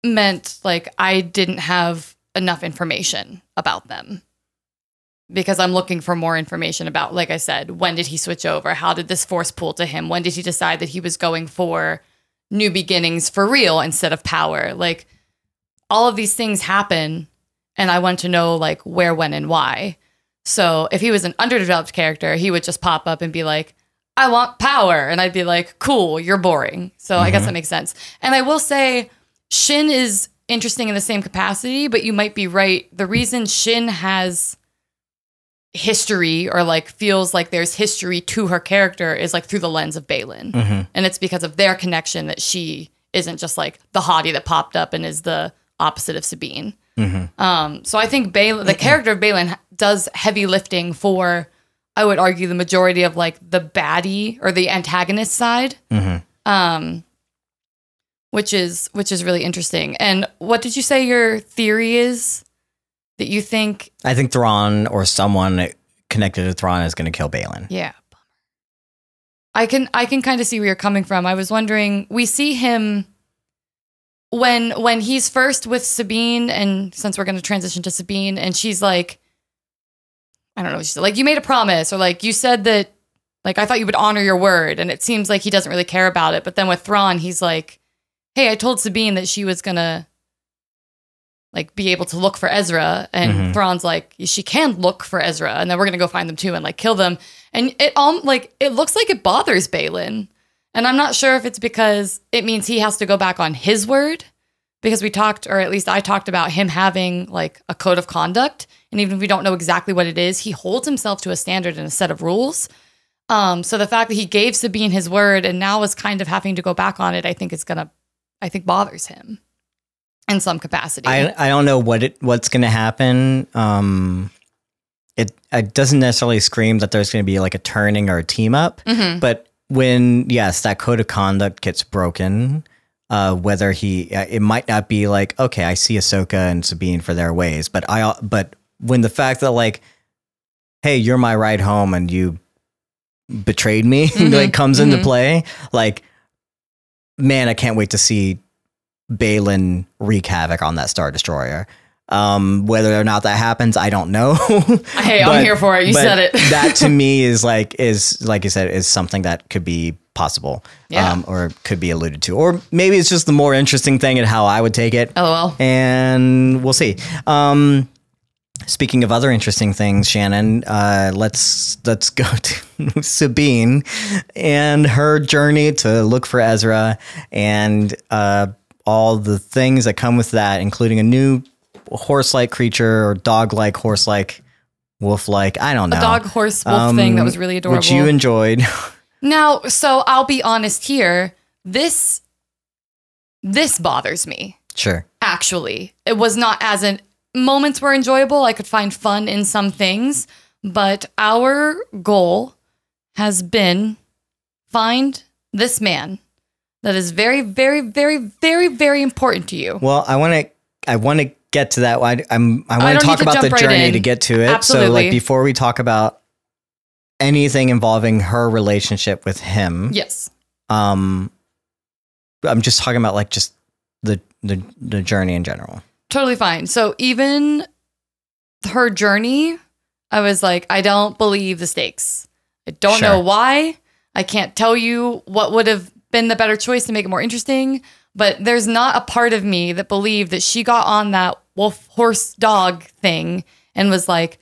meant like I didn't have enough information about them because I'm looking for more information about, like I said, when did he switch over? How did this force pull to him? When did he decide that he was going for new beginnings for real instead of power? Like all of these things happen and I want to know like where, when, and why. So if he was an underdeveloped character, he would just pop up and be like, I want power. And I'd be like, cool, you're boring. So I guess that makes sense. And I will say, Shin is interesting in the same capacity, but you might be right. The reason Shin has history or like feels like there's history to her character is like through the lens of Baylan. And it's because of their connection that she isn't just like the hottie that popped up and is the opposite of Sabine. So I think Baylan, the character of Baylan does heavy lifting for, I would argue, the majority of like the baddie or the antagonist side. Which is really interesting. And what did you say your theory is that you think? I think Thrawn or someone connected to Thrawn is going to kill Baylan. Yeah. I can kind of see where you're coming from. I was wondering, we see him when he's first with Sabine, and since we're going to transition to Sabine, and she's like, I don't know, she's like, you made a promise, or like, you said that, like, I thought you would honor your word, and it seems like he doesn't really care about it. But then with Thrawn, he's like, hey, I told Sabine that she was gonna like be able to look for Ezra, and Thrawn's like, she can look for Ezra, and then we're gonna go find them too and like kill them. And it looks like it bothers Baylan, and I'm not sure if it's because it means he has to go back on his word because we talked, or at least I talked about him having like a code of conduct. And even if we don't know exactly what it is, he holds himself to a standard and a set of rules. So the fact that he gave Sabine his word and now is kind of having to go back on it, I think bothers him in some capacity. I don't know what's going to happen. It doesn't necessarily scream that there's going to be like a turning or a team up, but when, yes, that code of conduct gets broken, whether it might not be like, okay, I see Ahsoka and Sabine for their ways, but when the fact that like, hey, you're my ride home and you betrayed me, like comes into play, like, man, I can't wait to see Baylan wreak havoc on that Star Destroyer. Whether or not that happens, I don't know. Hey, I'm here for it. You said it. That to me is like you said, is something that could be possible, or could be alluded to, or maybe it's just the more interesting thing and how I would take it. LOL. And we'll see. Speaking of other interesting things, Shannon, let's go to Sabine and her journey to look for Ezra and all the things that come with that, including a new horse-like creature or dog-like, horse-like, wolf-like, I don't know. A dog, horse, wolf thing that was really adorable. Which you enjoyed. Now, so I'll be honest here. This bothers me. Sure. Actually, it was not as in moments were enjoyable. I could find fun in some things, but our goal has been find this man that is very, very, very, very, very important to you. Well, I want to get to that. I want to talk about the journey to get to it. Absolutely. So like before we talk about anything involving her relationship with him. Yes. I'm just talking about like just the journey in general. Totally fine. So even her journey, I was like, I don't believe the stakes. I don't know why. I can't tell you what would have been the better choice to make it more interesting, but there's not a part of me that believed that she got on that wolf, horse, dog thing and was like,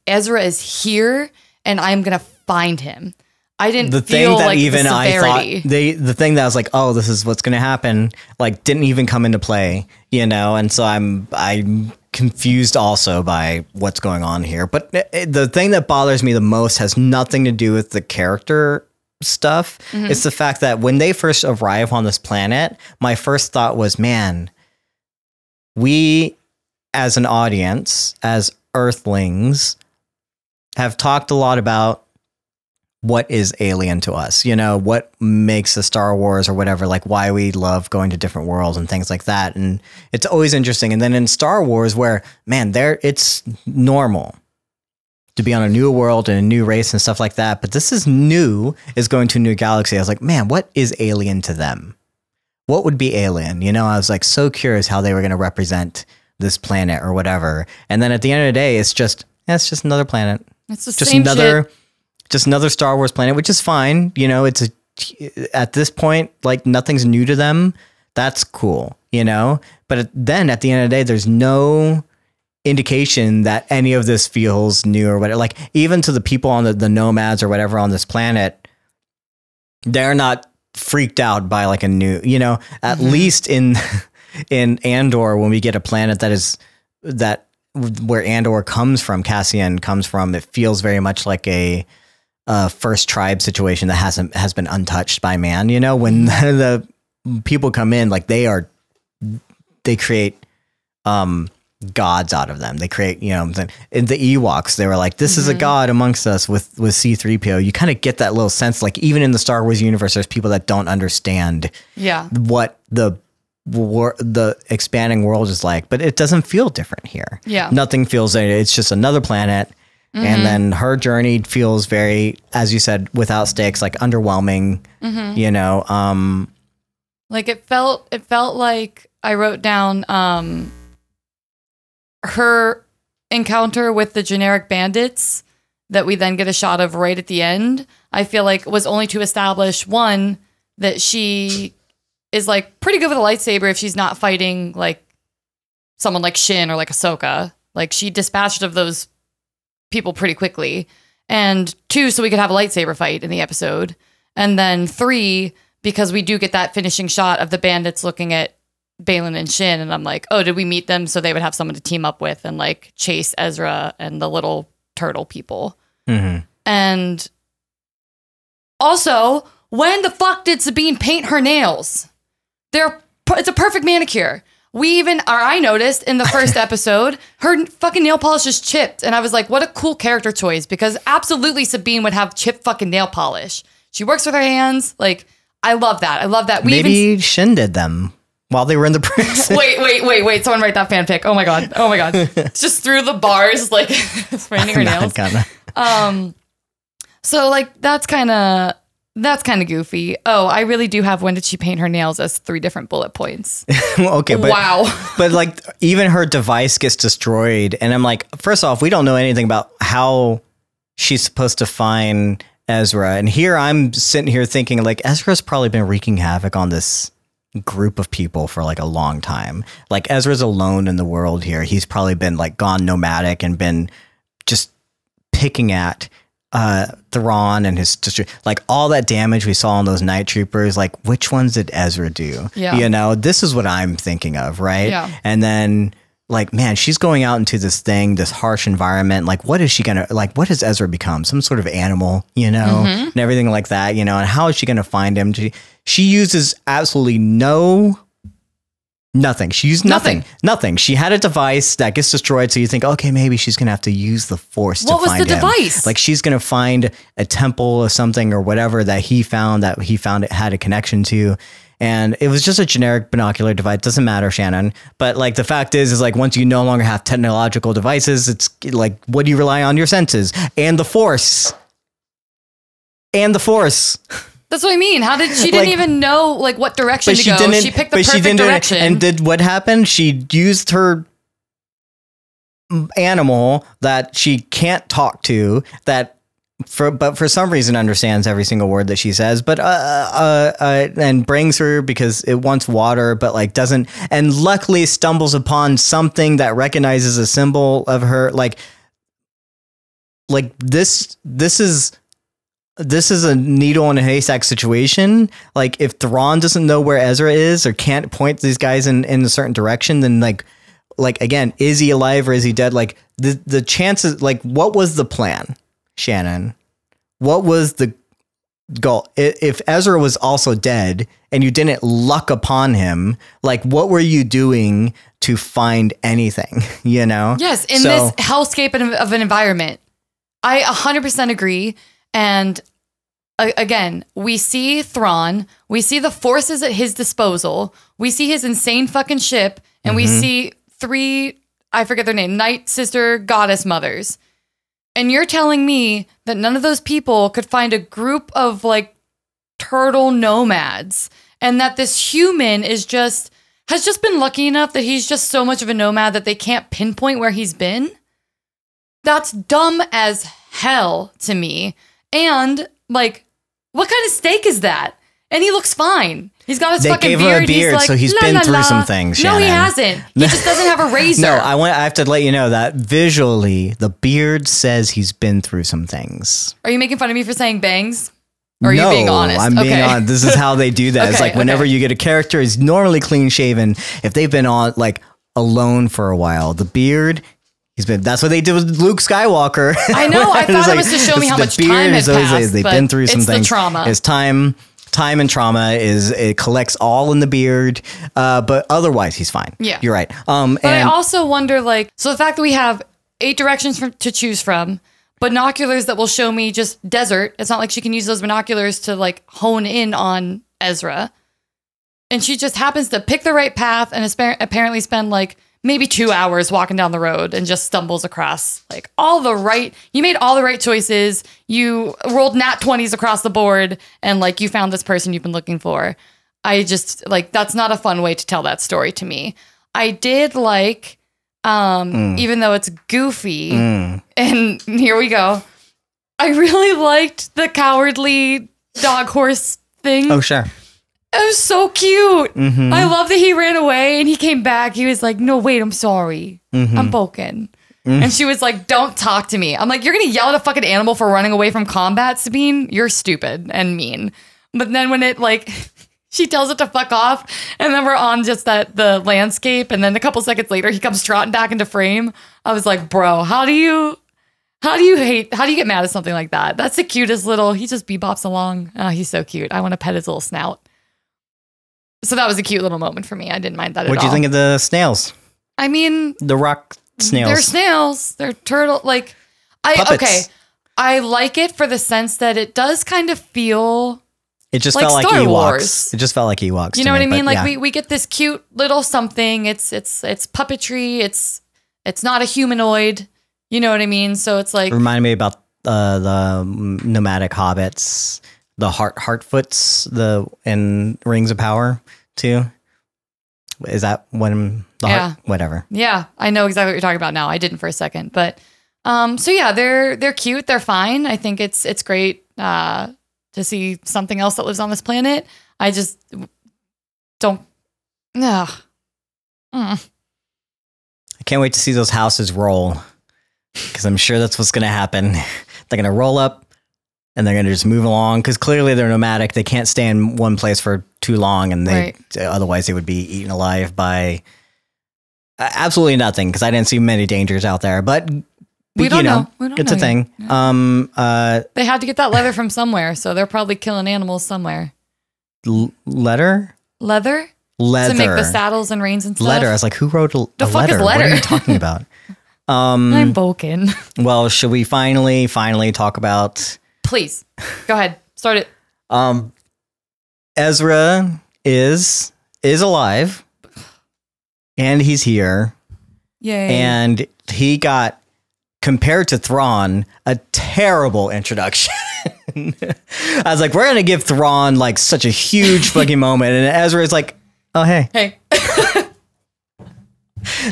Ezra is here and I'm going to find him. I didn't feel like the severity. The thing that I was like, oh, this is what's going to happen, like didn't even come into play, you know? And so I'm confused also by what's going on here. But the thing that bothers me the most has nothing to do with the character stuff. It's the fact that when they first arrive on this planet, my first thought was, man, we as an audience, as Earthlings, have talked a lot about what is alien to us, you know, what makes the Star Wars or whatever, like why we love going to different worlds and things like that. And it's always interesting. And then in Star Wars where, man, it's normal to be on a new world and a new race and stuff like that. But this is going to a new galaxy. I was like, man, what is alien to them? What would be alien? You know, I was like so curious how they were going to represent this planet or whatever. And then at the end of the day, it's just another planet. It's the same shit. Just another Star Wars planet, which is fine. You know, at this point, like nothing's new to them. That's cool, you know? But then at the end of the day, there's no indication that any of this feels new or whatever. Like even to the people on the nomads or whatever on this planet, they're not freaked out by like a new, you know, at least in Andor, when we get a planet where Andor comes from, Cassian comes from, it feels very much like a first tribe situation that has been untouched by man. You know, when the people come in, like they create gods out of them. They create, you know, the Ewoks, they were like, this is a god amongst us with C-3PO. You kind of get that little sense, like even in the Star Wars universe, there's people that don't understand what the expanding world is like, but it doesn't feel different here. Yeah. Nothing feels, it's just another planet. And then her journey feels very, as you said, without stakes, like underwhelming, you know, like it felt like I wrote down, her encounter with the generic bandits that we then get a shot of right at the end. I feel like was only to establish one, that she is like pretty good with a lightsaber if she's not fighting like someone like Shin or like Ahsoka. Like she dispatched of those people pretty quickly. And 2, so we could have a lightsaber fight in the episode. And then 3, because we do get that finishing shot of the bandits looking at Baylan and Shin, and I'm like, oh, did we meet them so they would have someone to team up with and like chase Ezra and the little turtle people? Mm-hmm. And also, when the fuck did Sabine paint her nails? It's a perfect manicure. I noticed in the first episode, her fucking nail polish is chipped. And I was like, what a cool character choice, because absolutely Sabine would have chipped fucking nail polish. She works with her hands. Like, I love that. I love that. Maybe Shin did them while they were in the prison. Wait. Someone write that fanfic. Oh my God. It's just through the bars, like, painting her nails. So like, that's kind of goofy. Oh, I really do have when did she paint her nails as 3 different bullet points. Okay, but wow. But like even her device gets destroyed, and I'm like, first off, we don't know anything about how she's supposed to find Ezra. And here I'm sitting here thinking like Ezra's probably been wreaking havoc on this group of people for like a long time. Like Ezra's alone in the world here. He's probably been like gone nomadic and been just picking at Thrawn and his like all that damage we saw on those night troopers. Like, which ones did Ezra do? Yeah. You know, this is what I'm thinking of, right? Yeah. And then like, man, she's going out into this harsh environment. Like, what is she gonna like? What has Ezra become? Some sort of animal, you know, and everything like that, you know. And how is she gonna find him? She uses absolutely nothing. She used nothing. She had a device that gets destroyed. So you think, okay, maybe she's going to have to use the Force to find him. What was the device? Like she's going to find a temple or something or whatever that he found it had a connection to. And it was just a generic binocular device. Doesn't matter, Shannon. But like the fact is like once you no longer have technological devices, it's like, what do you rely on? Your senses and the Force. That's what I mean. How did she didn't even know like what direction to go? She picked the perfect direction. And did what happened? She used her animal that she can't talk to but for some reason understands every single word that she says, but and brings her because it wants water, but like doesn't, and luckily stumbles upon something that recognizes a symbol of her. Like this is a needle in a haystack situation. Like if Thrawn doesn't know where Ezra is or can't point these guys in a certain direction, then like again, is he alive or is he dead? Like the chances, like what was the plan, Shannon? What was the goal? If Ezra was also dead and you didn't luck upon him, like what were you doing to find anything, you know? Yes. In this hellscape of an environment. I 100% agree. And again, we see Thrawn, we see the forces at his disposal, we see his insane fucking ship, and we see 3, I forget their name, Night Sister Goddess Mothers. And you're telling me that none of those people could find a group of like turtle nomads, and that this human has just been lucky enough that he's just so much of a nomad that they can't pinpoint where he's been? That's dumb as hell to me. And like, what kind of steak is that? And he looks fine. He's got his fucking beard. They gave him a beard, so he's been through some things, Shannon. No, he hasn't. He just doesn't have a razor. No, I have to let you know that visually, the beard says he's been through some things. Are you making fun of me for saying bangs? Or are you being honest? I'm being honest. This is how they do that. It's like whenever you get a character who's normally clean shaven, if they've been on like alone for a while, the beard. That's what they did with Luke Skywalker. I know. I thought it was to show me how much time had passed. They've been through some things. It's the trauma. It's time and trauma it collects all in the beard. But otherwise, he's fine. Yeah, you're right. But I also wonder, like, so the fact that we have 8 directions to choose from, binoculars that will show me just desert. It's not like she can use those binoculars to like hone in on Ezra, and she just happens to pick the right path and apparently spend like maybe 2 hours walking down the road and just stumbles across like you made all the right choices. You rolled nat 20s across the board and like you found this person you've been looking for. I just like, that's not a fun way to tell that story to me. I did like, even though it's goofy and here we go. I really liked the cowardly dog horse thing. Oh, sure. It was so cute. I love that he ran away and he came back. He was like, no, wait, I'm sorry. I'm Bokken. And she was like, don't talk to me. I'm like, you're going to yell at a fucking animal for running away from combat, Sabine? You're stupid and mean. But then when it like, she tells it to fuck off. And then we're on just the landscape. And then a couple seconds later, he comes trotting back into frame. I was like, bro, how do you get mad at something like that? That's the cutest little, he just bebops along. Oh, he's so cute. I want to pet his little snout. So that was a cute little moment for me. I didn't mind that at all. What'd you think of the snails? I mean, The rock snails. they're snails. They're turtle. Like, Puppets. I like it for the sense that it does kind of feel. It just like felt like Star Ewoks. Wars. It just felt like Ewoks. You know what I mean? but Like yeah. we get this cute little something. It's puppetry. It's not a humanoid. You know what I mean? So it's like Reminded me about the nomadic hobbits, the Heartfoots, in Rings of Power too. Is that when the heart? Whatever. Yeah, I know exactly what you're talking about now. I didn't for a second, but so yeah, they're cute. They're fine. I think it's great to see something else that lives on this planet. I just don't. No. I can't wait to see those houses roll, because I'm sure that's what's going to happen. They're going to roll up and they're going to just move along, because clearly they're nomadic. They can't stay in one place for too long, and otherwise they would be eaten alive by absolutely nothing, because I didn't see many dangers out there. But we don't know. It's a thing. Yeah. They had to get that leather from somewhere, so they're probably killing animals somewhere. Leather? Leather? To make the saddles and reins and stuff? Letter. I was like, who wrote a the fuck letter? is letter? What are you talking about? I'm Bokken. Well, should we finally talk about... Please. Go ahead. Start it. Ezra is alive, and he's here. Yay. And he got, compared to Thrawn, a terrible introduction. I was like, we're going to give Thrawn like such a huge fucking moment. And Ezra is like, oh, hey. Hey.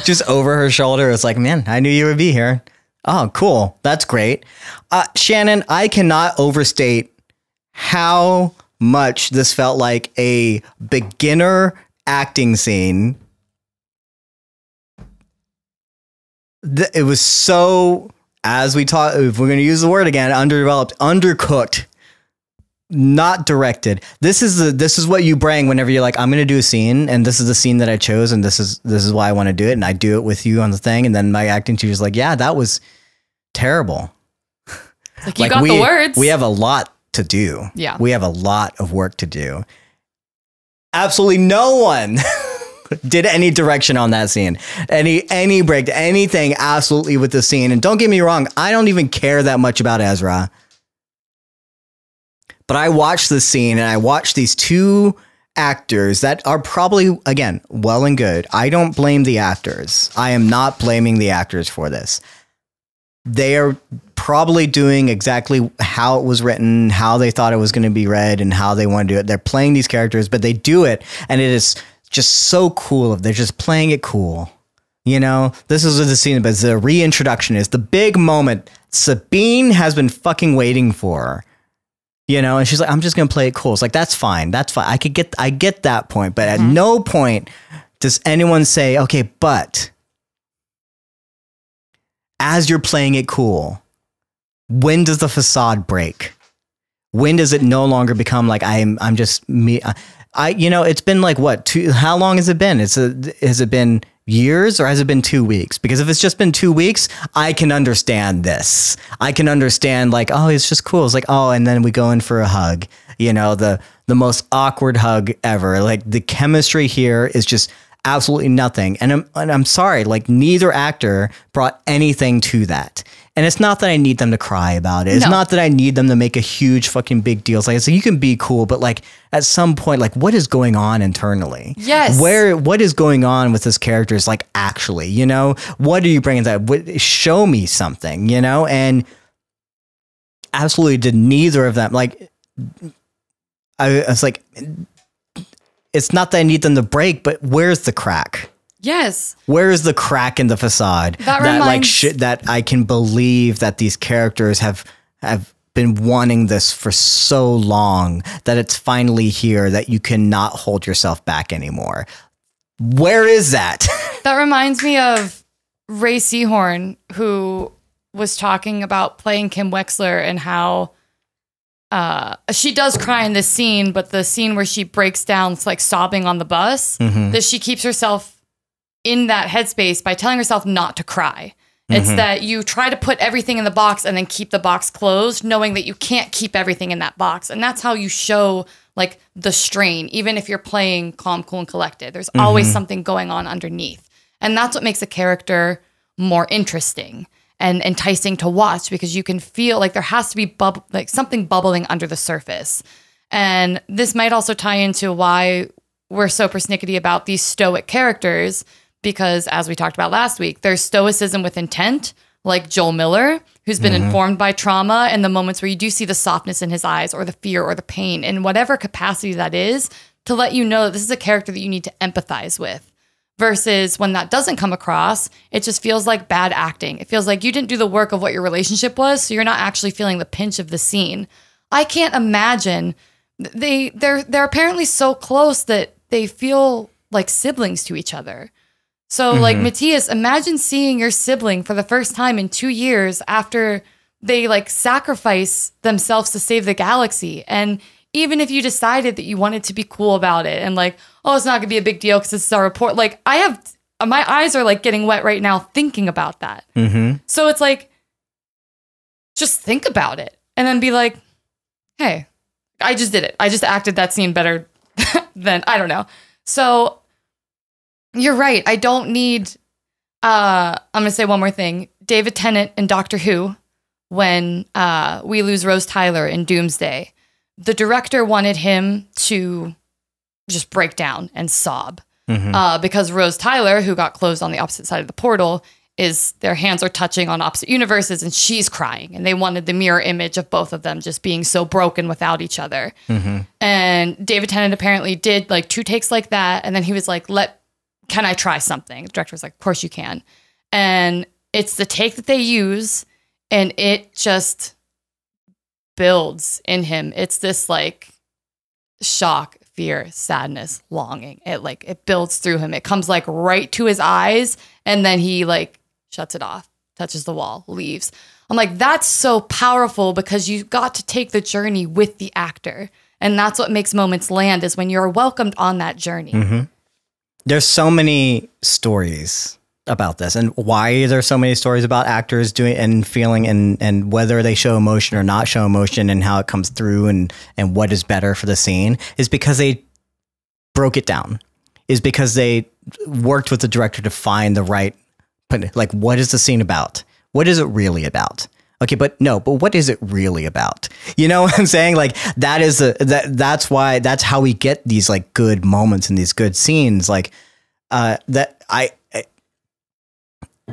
Just over her shoulder. It's like, man, I knew you would be here. Oh, cool. That's great. Shannon, I cannot overstate how much this felt like a beginner acting scene. It was so, as we talk, if we're going to use the word again, underdeveloped, undercooked, not directed. This is what you bring whenever you're like, I'm going to do a scene, and this is the scene that I chose, and this is why I want to do it, and I do it with you on the thing, and then my acting teacher's like, yeah, that was terrible. Like you got the words. We have a lot to do. Yeah. We have a lot of work to do. Absolutely no one did any direction on that scene. Any break, anything absolutely with the scene. And don't get me wrong, I don't even care that much about Ezra. But I watched the scene, and I watched these two actors that are probably, again, well and good. I don't blame the actors. I am not blaming the actors for this. They are probably doing exactly how it was written, how they thought it was going to be read, and how they want to do it. They're playing these characters, but they do it, and it is just so cool. They're just playing it cool. You know, this is what the scene, but the reintroduction is the big moment Sabine has been fucking waiting for. You know, and she's like, I'm just going to play it cool. It's like, that's fine. That's fine. I get that point. But at no point does anyone say, okay, but as you're playing it cool, when does the facade break? When does it no longer become like, I'm just me? It's been like what, how long has it been? Has it been years, or has it been 2 weeks? Because if it's just been 2 weeks, I can understand this. I can understand like, oh, it's just cool. It's like, oh, and then we go in for a hug, you know, the most awkward hug ever. Like the chemistry here is just absolutely nothing. And I'm sorry, like neither actor brought anything to that. And it's not that I need them to cry about it. It's not that I need them to make a huge fucking big deal. It's like, so you can be cool, but like at some point, like what is going on internally? Yes. What is going on with this character is like, actually, you know, what are you bringing that? Show me something, you know? And absolutely did neither of them. Like, I was like, it's not that I need them to break, but where's the crack? Yes. Where is the crack in the facade that I can believe that these characters have been wanting this for so long, that it's finally here, that you cannot hold yourself back anymore? Where is that? That reminds me of Ray Seahorn, who was talking about playing Kim Wexler and how she does cry in this scene, but the scene where she breaks down, it's like sobbing on the bus, that she keeps herself in that headspace by telling herself not to cry. It's that you try to put everything in the box and then keep the box closed, knowing that you can't keep everything in that box. And that's how you show like the strain, even if you're playing calm, cool, and collected. There's always something going on underneath. And that's what makes a character more interesting and enticing to watch, because you can feel like there has to be like something bubbling under the surface. And this might also tie into why we're so persnickety about these stoic characters, because as we talked about last week, there's stoicism with intent, like Joel Miller, who's been informed by trauma, and the moments where you do see the softness in his eyes or the fear or the pain in whatever capacity that is, to let you know that this is a character that you need to empathize with. Versus when that doesn't come across, it just feels like bad acting. It feels like you didn't do the work of what your relationship was, so you're not actually feeling the pinch of the scene. I can't imagine. They're apparently so close that they feel like siblings to each other. So like Mattias, imagine seeing your sibling for the first time in 2 years after they like sacrifice themselves to save the galaxy. And even if you decided that you wanted to be cool about it and like, oh, it's not gonna be a big deal because this is our report. Like my eyes are like getting wet right now thinking about that. So it's like, just think about it and then be like, hey, I just did it. I just acted that scene better than, I don't know. So you're right. I don't need, I'm going to say one more thing. David Tennant in Doctor Who, when we lose Rose Tyler in Doomsday, the director wanted him to just break down and sob because Rose Tyler, who got closed on the opposite side of the portal, their hands are touching on opposite universes and she's crying. And they wanted the mirror image of both of them just being so broken without each other. And David Tennant apparently did like 2 takes like that. And then he was like, can I try something? The director was like, of course you can. And it's the take that they use and it just builds in him. It's this like shock, fear, sadness, longing. It builds through him. It comes like right to his eyes and then he like shuts it off, touches the wall, leaves. I'm like, that's so powerful because you got to take the journey with the actor. And that's what makes moments land, is when you're welcomed on that journey. There's so many stories about this, and why there's so many stories about actors doing and feeling and whether they show emotion or not show emotion and how it comes through and what is better for the scene is because they broke it down, is because they worked with the director to find the right, like, what is the scene about? What is it really about? Okay, but what is it really about? You know what I'm saying? Like that's why, that's how we get these like good moments and these good scenes. Like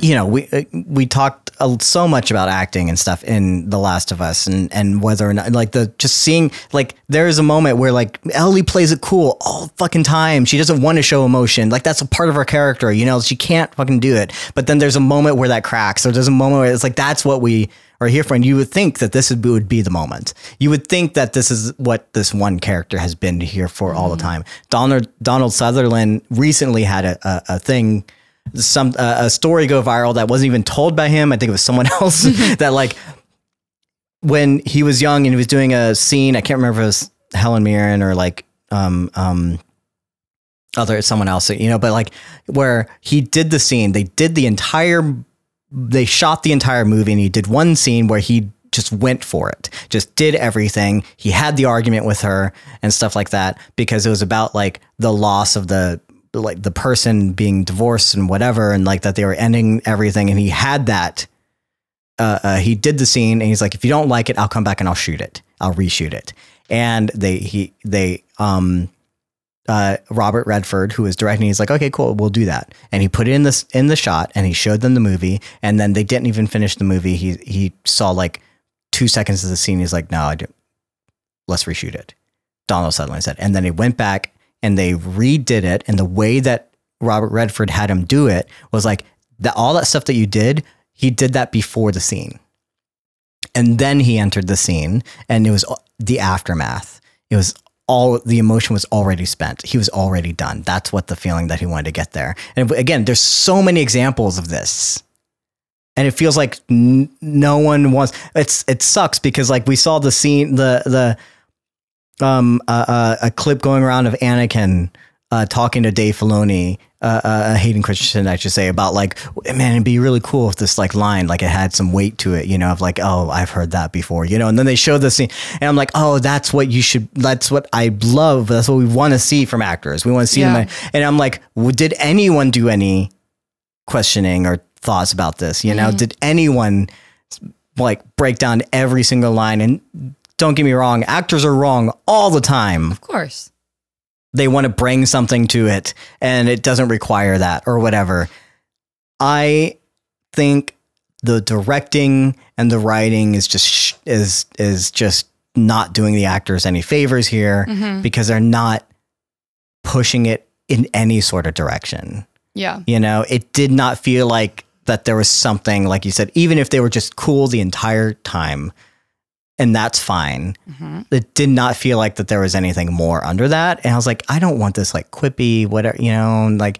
we talked so much about acting and stuff in The Last of Us and whether or not like just seeing, like there is a moment where like Ellie plays it cool all fucking time. She doesn't want to show emotion. Like that's a part of her character, you know, she can't fucking do it. But then there's a moment where that cracks. So there's a moment where it's like, that's what we are here for. And you would think that this would be the moment. You would think that this is what this one character has been here for all the time. Donald Sutherland recently had a thing, a story go viral that wasn't even told by him. I think it was someone else that like when he was young and he was doing a scene, I can't remember if it was Helen Mirren or like someone else, you know, but like where he did the scene, they shot the entire movie and he did one scene where he just went for it, just did everything. He had the argument with her and stuff like that because it was about like the loss of the person being divorced and whatever, and like that they were ending everything. And he had that, he did the scene and he's like, if you don't like it, I'll come back and I'll reshoot it. And Robert Redford, who was directing, he's like, okay, cool, we'll do that. And he put it in the shot and he showed them the movie. And then they didn't even finish the movie. He saw like 2 seconds of the scene. He's like, no, let's reshoot it. Donald Sutherland said. And then he went back and they redid it. And the way that Robert Redford had him do it was like all that stuff that you did, he did that before the scene. And then he entered the scene and it was the aftermath. It was all the emotion was already spent. He was already done. That's what the feeling that he wanted to get there. And again, there's so many examples of this. And it feels like no one wants. It sucks because like we saw the scene, a clip going around of Anakin talking to Dave Filoni, Hayden Christensen, I should say, about like, man, it'd be really cool if this like line, like it had some weight to it, you know, of like, oh, I've heard that before, you know, and then they show the scene and I'm like, oh, that's what I love. That's what we want to see from actors. We want to see them. And I'm like, did anyone do any questioning or thoughts about this? You know, did anyone like break down every single line? And don't get me wrong, actors are wrong all the time. Of course. They want to bring something to it and it doesn't require that or whatever. I think the directing and the writing is just not doing the actors any favors here because they're not pushing it in any sort of direction. Yeah. You know, it did not feel like that there was something, like you said, even if they were just cool the entire time, and that's fine. It did not feel like that there was anything more under that. And I was like, I don't want this like quippy, whatever, you know, like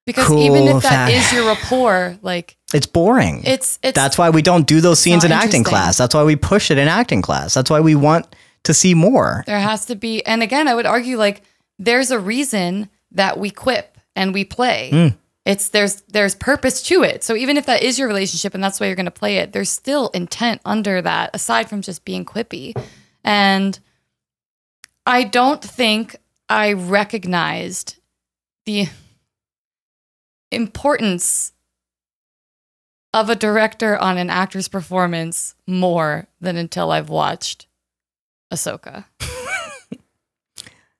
because cool even if that fact. is your rapport, like it's boring. It's that's why we don't do those scenes in acting class. That's why we push it in acting class. That's why we want to see more. There has to be, and again, I would argue like there's a reason that we quip and we play. There's purpose to it. So even if that is your relationship and that's why you're going to play it, there's still intent under that aside from just being quippy. And I don't think I recognized the importance of a director on an actor's performance more than until I've watched Ahsoka.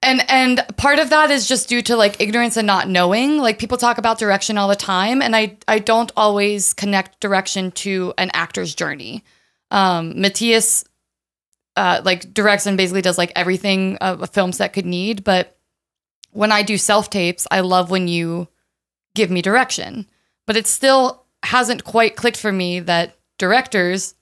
And part of that is just due to like ignorance and not knowing. Like people talk about direction all the time, and I don't always connect direction to an actor's journey. Mattias like directs and basically does like everything a film set could need. But when I do self-tapes, I love when you give me direction. But it still hasn't quite clicked for me that directors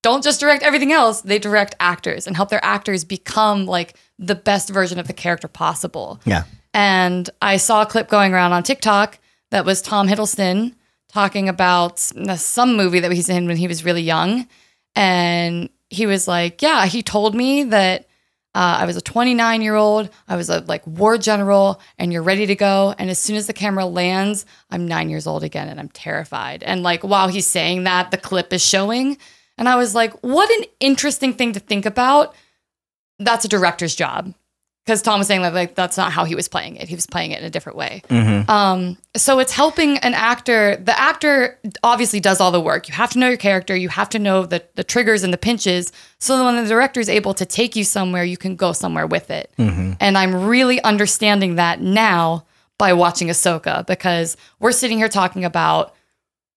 don't just direct everything else. They direct actors and help their actors become like the best version of the character possible. Yeah. And I saw a clip going around on TikTok that was Tom Hiddleston talking about some movie that he's in when he was really young. And he was like, yeah, he told me that I was a 29-year-old. I was a like war general and you're ready to go. And as soon as the camera lands, I'm 9 years old again and I'm terrified. And like, while he's saying that, the clip is showing. And I was like, what an interesting thing to think about. That's a director's job. Because Tom was saying that like that's not how he was playing it. He was playing it in a different way. So it's helping an actor. The actor obviously does all the work. You have to know your character. You have to know the triggers and the pinches. So that when the director is able to take you somewhere, you can go somewhere with it. And I'm really understanding that now by watching Ahsoka. Because we're sitting here talking about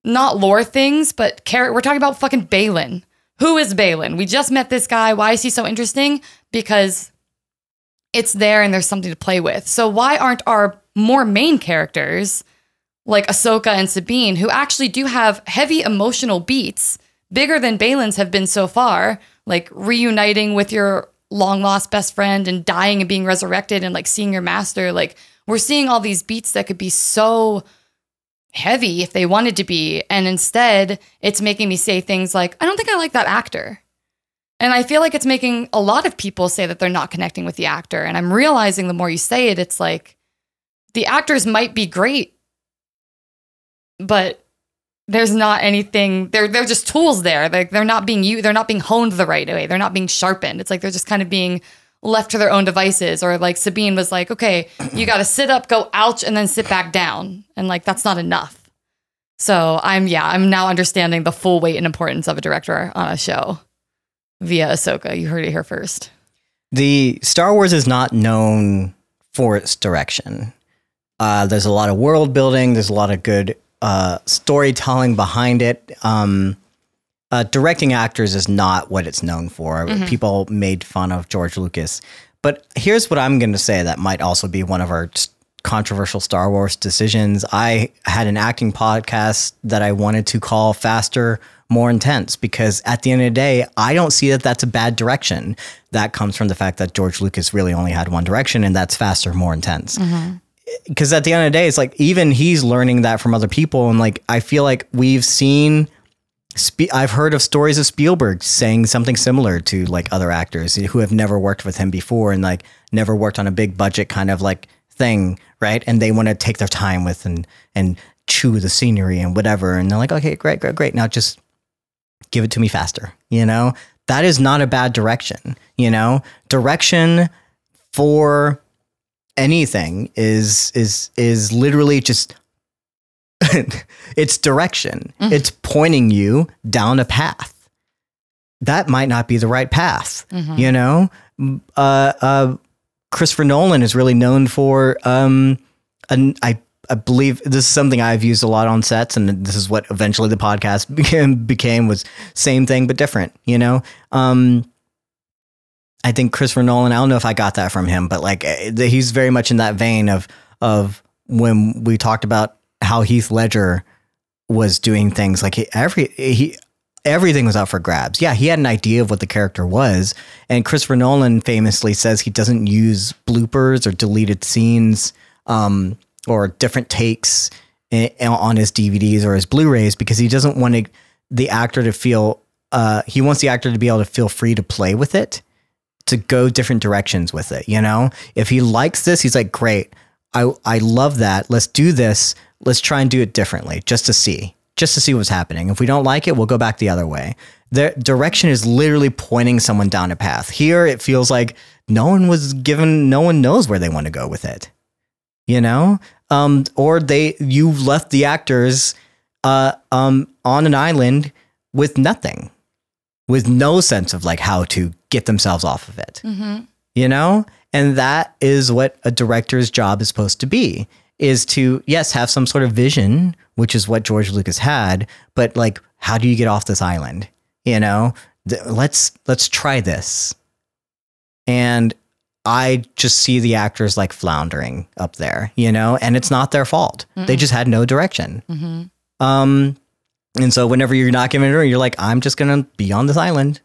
not lore things, but we're talking about fucking Baylan. Who is Baylan? We just met this guy. Why is he so interesting? Because it's there and there's something to play with. So why aren't our more main characters like Ahsoka and Sabine, who actually do have heavy emotional beats, bigger than Baylan's have been so far, like reuniting with your long lost best friend and dying and being resurrected and like seeing your master. Like we're seeing all these beats that could be so heavy if they wanted to be. And instead it's making me say things like, I don't think I like that actor. And I feel like it's making a lot of people say that they're not connecting with the actor. And I'm realizing the more you say it, it's like the actors might be great, but there's not anything, they're just tools there. They're not being used, they're not being honed the right way. They're not being sharpened. It's like they're just kind of being left to their own devices. Or like Sabine was like, okay, you got to sit up, go ouch, and then sit back down. And like, that's not enough. So I'm now understanding the full weight and importance of a director on a show via Ahsoka. You heard it here first. The Star Wars is not known for its direction. There's a lot of world building. There's a lot of good storytelling behind it. Directing actors is not what it's known for. People made fun of George Lucas. But here's what I'm going to say that might also be one of our controversial Star Wars decisions. I had an acting podcast that I wanted to call Faster, More Intense, because at the end of the day, I don't see that that's a bad direction. That comes from the fact that George Lucas really only had one direction, and that's faster, more intense. because at the end of the day, it's like even he's learning that from other people. And like, I feel like we've seen, I've heard of stories of Spielberg saying something similar to like other actors who have never worked with him before and like never worked on a big budget kind of like thing. Right. And they want to take their time with and chew the scenery and whatever. And they're like, okay, great. Now just give it to me faster. You know, that is not a bad direction. You know, direction for anything is literally just it's direction. It's pointing you down a path that might not be the right path. You know, Christopher Nolan is really known for I believe this is something I've used a lot on sets, and this is what eventually the podcast became was same thing but different. You know, I think Christopher Nolan, I don't know if I got that from him, but like he's very much in that vein of when we talked about how Heath Ledger was doing things like everything was out for grabs. Yeah, he had an idea of what the character was. And Christopher Nolan famously says he doesn't use bloopers or deleted scenes or different takes on his DVDs or his Blu-rays because he doesn't want the actor to feel, he wants the actor to be able to feel free to play with it, to go different directions with it. You know, if he likes this, he's like, great, I love that. Let's do this. Let's try and do it differently just to see what's happening. If we don't like it, we'll go back the other way. The direction is literally pointing someone down a path. Here, it feels like no one knows where they want to go with it, you know? Or you left the actors, on an island with nothing, with no sense of like how to get themselves off of it, you know? And that is what a director's job is supposed to be. Is to, yes, have some sort of vision, which is what George Lucas had, but like, how do you get off this island? You know, let's try this. And I just see the actors like floundering up there, you know, and it's not their fault. They just had no direction. And so whenever you're not giving it, you're like, I'm just going to be on this island.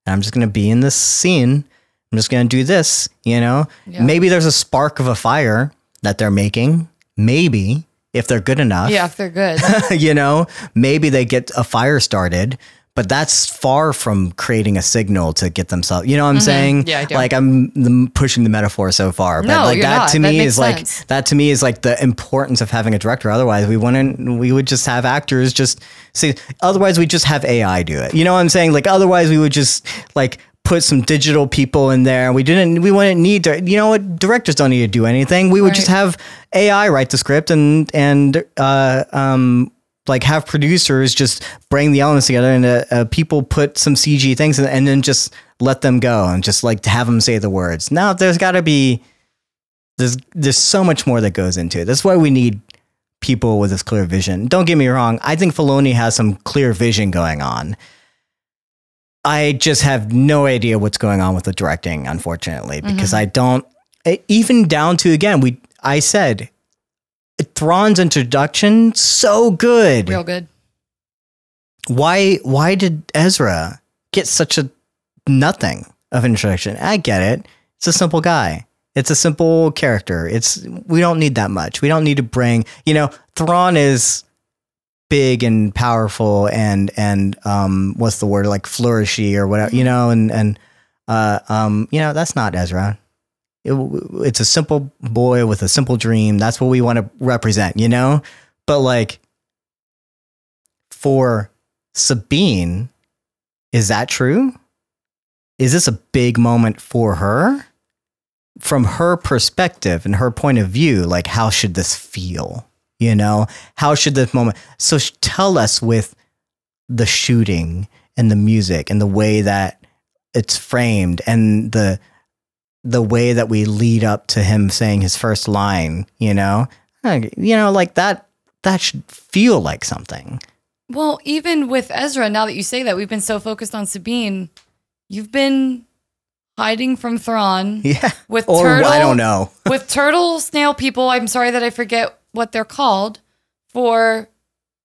And I'm just going to be in this scene. I'm just going to do this, you know, maybe there's a spark of a fire that they're making. Maybe if they're good enough. Yeah, if they're good. You know, maybe they get a fire started, but that's far from creating a signal to get themselves, you know what I'm saying? Yeah, I do. Like I'm pushing the metaphor so far, but no, like you're that not. to me is sense. like, that to me is like the importance of having a director. Otherwise we would just have actors just see, otherwise we just have AI do it. You know what I'm saying? Like, otherwise we would just like put some digital people in there. We wouldn't need to, you know what? Directors don't need to do anything. We would just have AI write the script and like have producers just bring the elements together and people put some CG things and then just let them go and just like to have them say the words. Now there's got to be, there's so much more that goes into it. That's why we need people with this clear vision. Don't get me wrong. I think Filoni has some clear vision going on. I just have no idea what's going on with the directing, unfortunately, because I don't, even down to, again, I said Thrawn's introduction, so good. Real good. Why did Ezra get such a nothing of an introduction? I get it. It's a simple guy. It's a simple character. We don't need that much. We don't need to bring, you know, Thrawn is big and powerful and what's the word, like flourishy or whatever, you know, and you know, that's not Ezra. It's a simple boy with a simple dream. That's what we want to represent, you know? But like for Sabine, is that true? Is this a big moment for her? From her perspective and her point of view, like how should this feel? You know, how should this moment? So tell us with the shooting and the music and the way that it's framed and the way that we lead up to him saying his first line, you know, like that should feel like something. Well, even with Ezra, now that you say that, we've been so focused on Sabine, you've been hiding from Thrawn. Yeah. With or turtle, I don't know. With turtle snail people. I'm sorry that I forget what they're called, for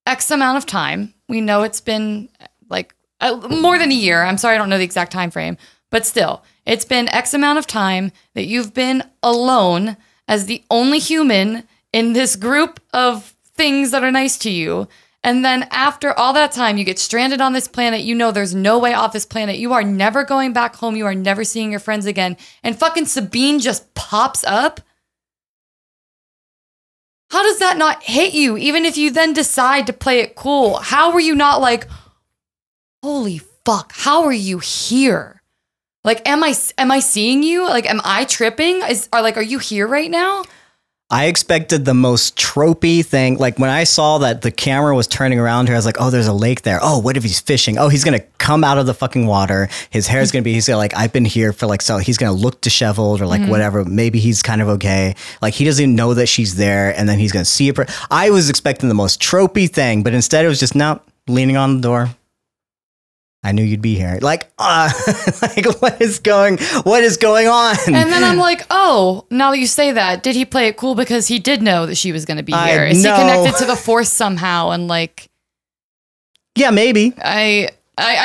X amount of time. We know it's been like more than a year. I'm sorry, I don't know the exact time frame, but still, it's been X amount of time that you've been alone as the only human in this group of things that are nice to you. And then after all that time, you get stranded on this planet. You know there's no way off this planet. You are never going back home. You are never seeing your friends again. And fucking Sabine just pops up. How does that not hit you? Even if you then decide to play it cool, how were you not like, holy fuck, how are you here? Like, am I seeing you? Like, am I tripping? Are you here right now? I expected the most tropey thing. Like when I saw that the camera was turning around here, I was like, oh, there's a lake there. Oh, what if he's fishing? Oh, he's going to come out of the fucking water. His hair is going to be, he's gonna, like, I've been here for like, so he's going to look disheveled or like whatever. Maybe he's kind of okay. Like he doesn't even know that she's there. And then he's going to see it. I was expecting the most tropey thing, but instead it was just leaning on the door. I knew you'd be here. Like, like what is going on? And then I'm like, oh, now that you say that, did he play it cool because he did know that she was going to be here? Is he connected to the Force somehow? And like, yeah, maybe. I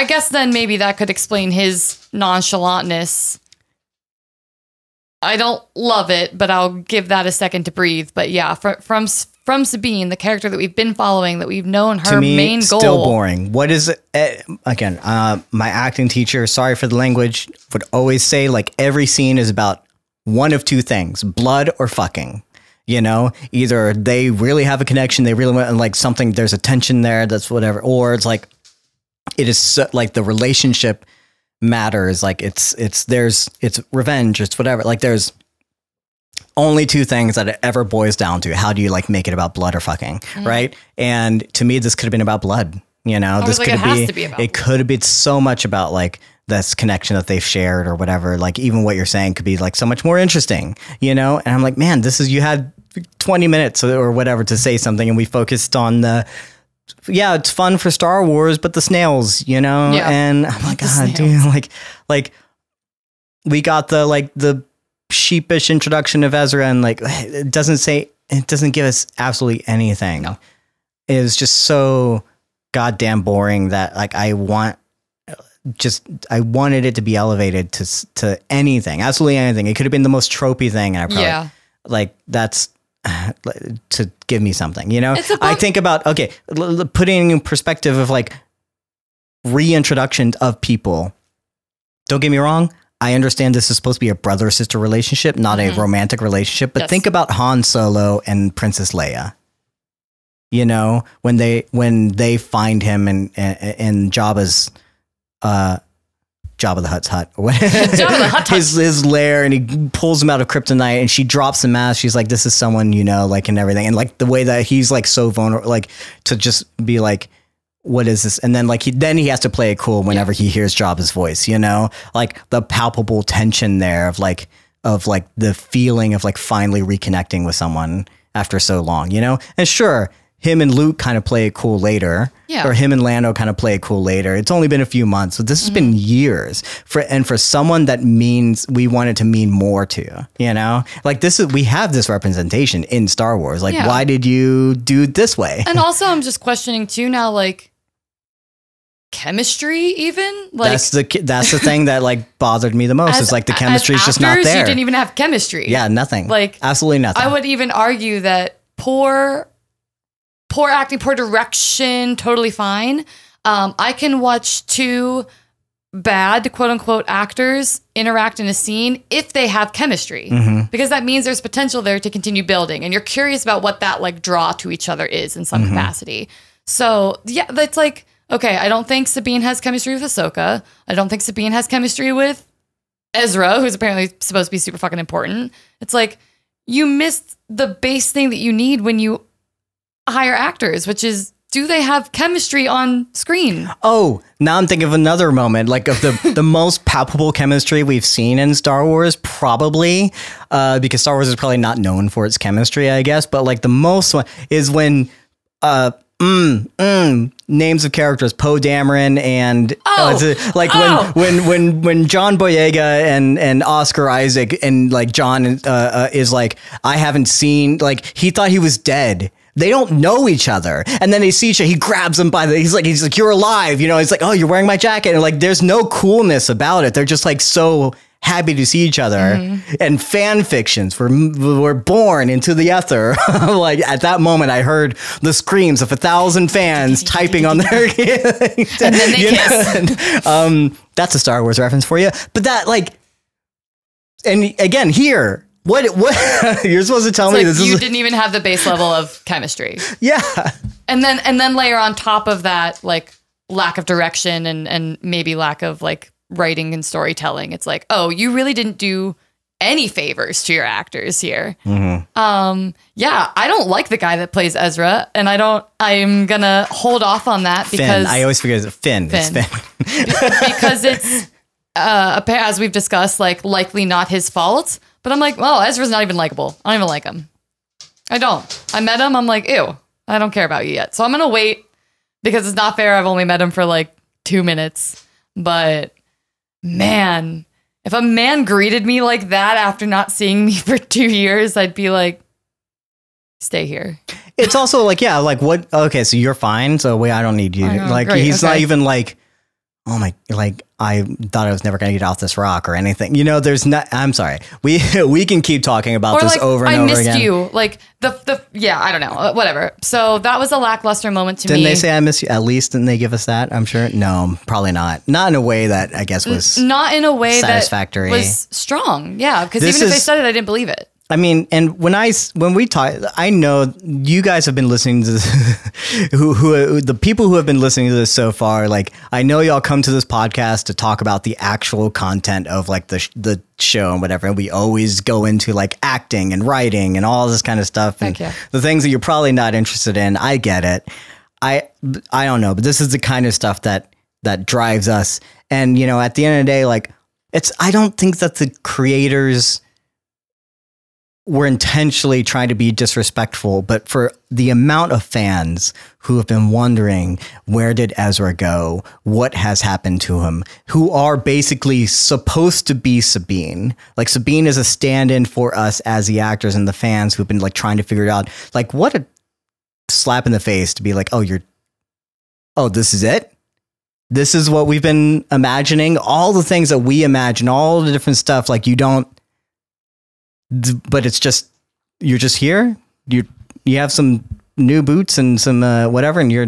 guess then maybe that could explain his nonchalantness. I don't love it, but I'll give that a second to breathe. But yeah, from Sabine, the character that we've been following, that we've known her main goal. Still boring. What is it? Again, my acting teacher, sorry for the language, would always say like every scene is about one of two things: blood or fucking. You know, either they really have a connection, they really want like something. There's a tension there. That's whatever, or it's like it is so, like the relationship matters. Like it's revenge. It's whatever. Like there's only two things that it ever boils down to. How do you like make it about blood or fucking, right? And to me, this could have been about blood. You know, this could have it could have been so much about like this connection that they've shared or whatever. Like even what you're saying could be like so much more interesting, you know? And I'm like, man, you had 20 minutes or whatever to say something. And we focused on it's fun for Star Wars, but the snails, you know? Yeah. And I'm like, God, dude, like we got the sheepish introduction of Ezra, and like it doesn't give us absolutely anything. No. It is just so goddamn boring that like I wanted it to be elevated to anything, absolutely anything. It could have been the most tropey thing, and I probably like that's to give me something, you know. I think about putting in perspective of like reintroduction of people. Don't get me wrong. I understand this is supposed to be a brother-sister relationship, not a romantic relationship. But think about Han Solo and Princess Leia. You know, when they find him in Jabba's Jabba the Hutt's hut, his lair, and he pulls him out of kryptonite, and she drops the mask. She's like, "This is someone you know," like, and everything, and like the way that he's like so vulnerable, like to just be like, what is this? And then like he has to play it cool whenever he hears Jabba's voice, you know, like the palpable tension there of like the feeling of like finally reconnecting with someone after so long, you know. And sure, him and Luke kind of play it cool later, or him and Lando kind of play it cool later. It's only been a few months, but this has been years for someone that means we want it to mean more to, you know, like we have this representation in Star Wars. Like, why did you do it this way? And also I'm just questioning too now, like chemistry even, like that's the thing that like bothered me the most. Is like the chemistry is just not there. You didn't even have chemistry. Yeah, nothing. Like absolutely nothing. I would even argue that poor acting, poor direction, totally fine. I can watch two bad quote unquote actors interact in a scene if they have chemistry, because that means there's potential there to continue building, and you're curious about what that like draw to each other is in some capacity. So yeah, that's like, okay, I don't think Sabine has chemistry with Ahsoka. I don't think Sabine has chemistry with Ezra, who's apparently supposed to be super fucking important. It's like you missed the base thing that you need when you hire actors, which is, do they have chemistry on screen? Oh, now I'm thinking of another moment, like of the most palpable chemistry we've seen in Star Wars, probably, because Star Wars is probably not known for its chemistry, I guess. But like the most one is when names of characters, Poe Dameron and when John Boyega and Oscar Isaac and like John is like, I haven't seen, like he thought he was dead. They don't know each other. And then they see each other. He grabs them he's like, you're alive. You know, it's like, oh, you're wearing my jacket. And like, there's no coolness about it. They're just like so happy to see each other, and fan fictions were born into the ether. Like at that moment, I heard the screams of 1,000 fans typing on their. And then they kiss. That's a Star Wars reference for you. But that and again here. What you're supposed to tell me? This you didn't even have the base level of chemistry. Yeah, and then layer on top of that like lack of direction and maybe lack of like writing and storytelling. It's like, oh, you really didn't do any favors to your actors here. Yeah, I don't like the guy that plays Ezra, and I'm gonna hold off on that because Finn. I always forget it's Finn. It's Finn. Because it's as we've discussed, like likely not his fault. But I'm like, well, Ezra's not even likable. I don't even like him. I don't. I met him. I'm like, ew, I don't care about you yet. So I'm going to wait because it's not fair. I've only met him for like 2 minutes. But man, if a man greeted me like that after not seeing me for 2 years, I'd be like, stay here. It's also like, yeah, like what? Okay, so you're fine. So wait, I don't need you. Like great, he's not even like, oh my, like I thought I was never going to get off this rock or anything. You know, there's not, I'm sorry. We can keep talking about this over and over again. I missed you. Like yeah, I don't know, whatever. So that was a lackluster moment to me. Didn't they say I miss you? At least didn't they give us that? I'm sure. No, probably not. Not in a way that I guess was not in a way satisfactory. That was strong. Yeah. Because even if they said it, I didn't believe it. I mean, and when we talk, I know you guys have been listening to this, who the people who have been listening to this so far, like I know y'all come to this podcast to talk about the actual content of like the show and whatever. And we always go into like acting and writing and all this kind of stuff and the things that you're probably not interested in. I get it. I don't know, but this is the kind of stuff that drives us. And, you know, at the end of the day, like I don't think that the creators were intentionally trying to be disrespectful, but for the amount of fans who have been wondering, where did Ezra go? What has happened to him? Who are basically supposed to be Sabine. Like Sabine is a stand-in for us as the actors and the fans who've been like trying to figure it out. Like what a slap in the face to be like, oh, this is it? This is what we've been imagining? All the things that we imagine, all the different stuff, like you don't, but it's just, you're just here. You have some new boots and some whatever, and you're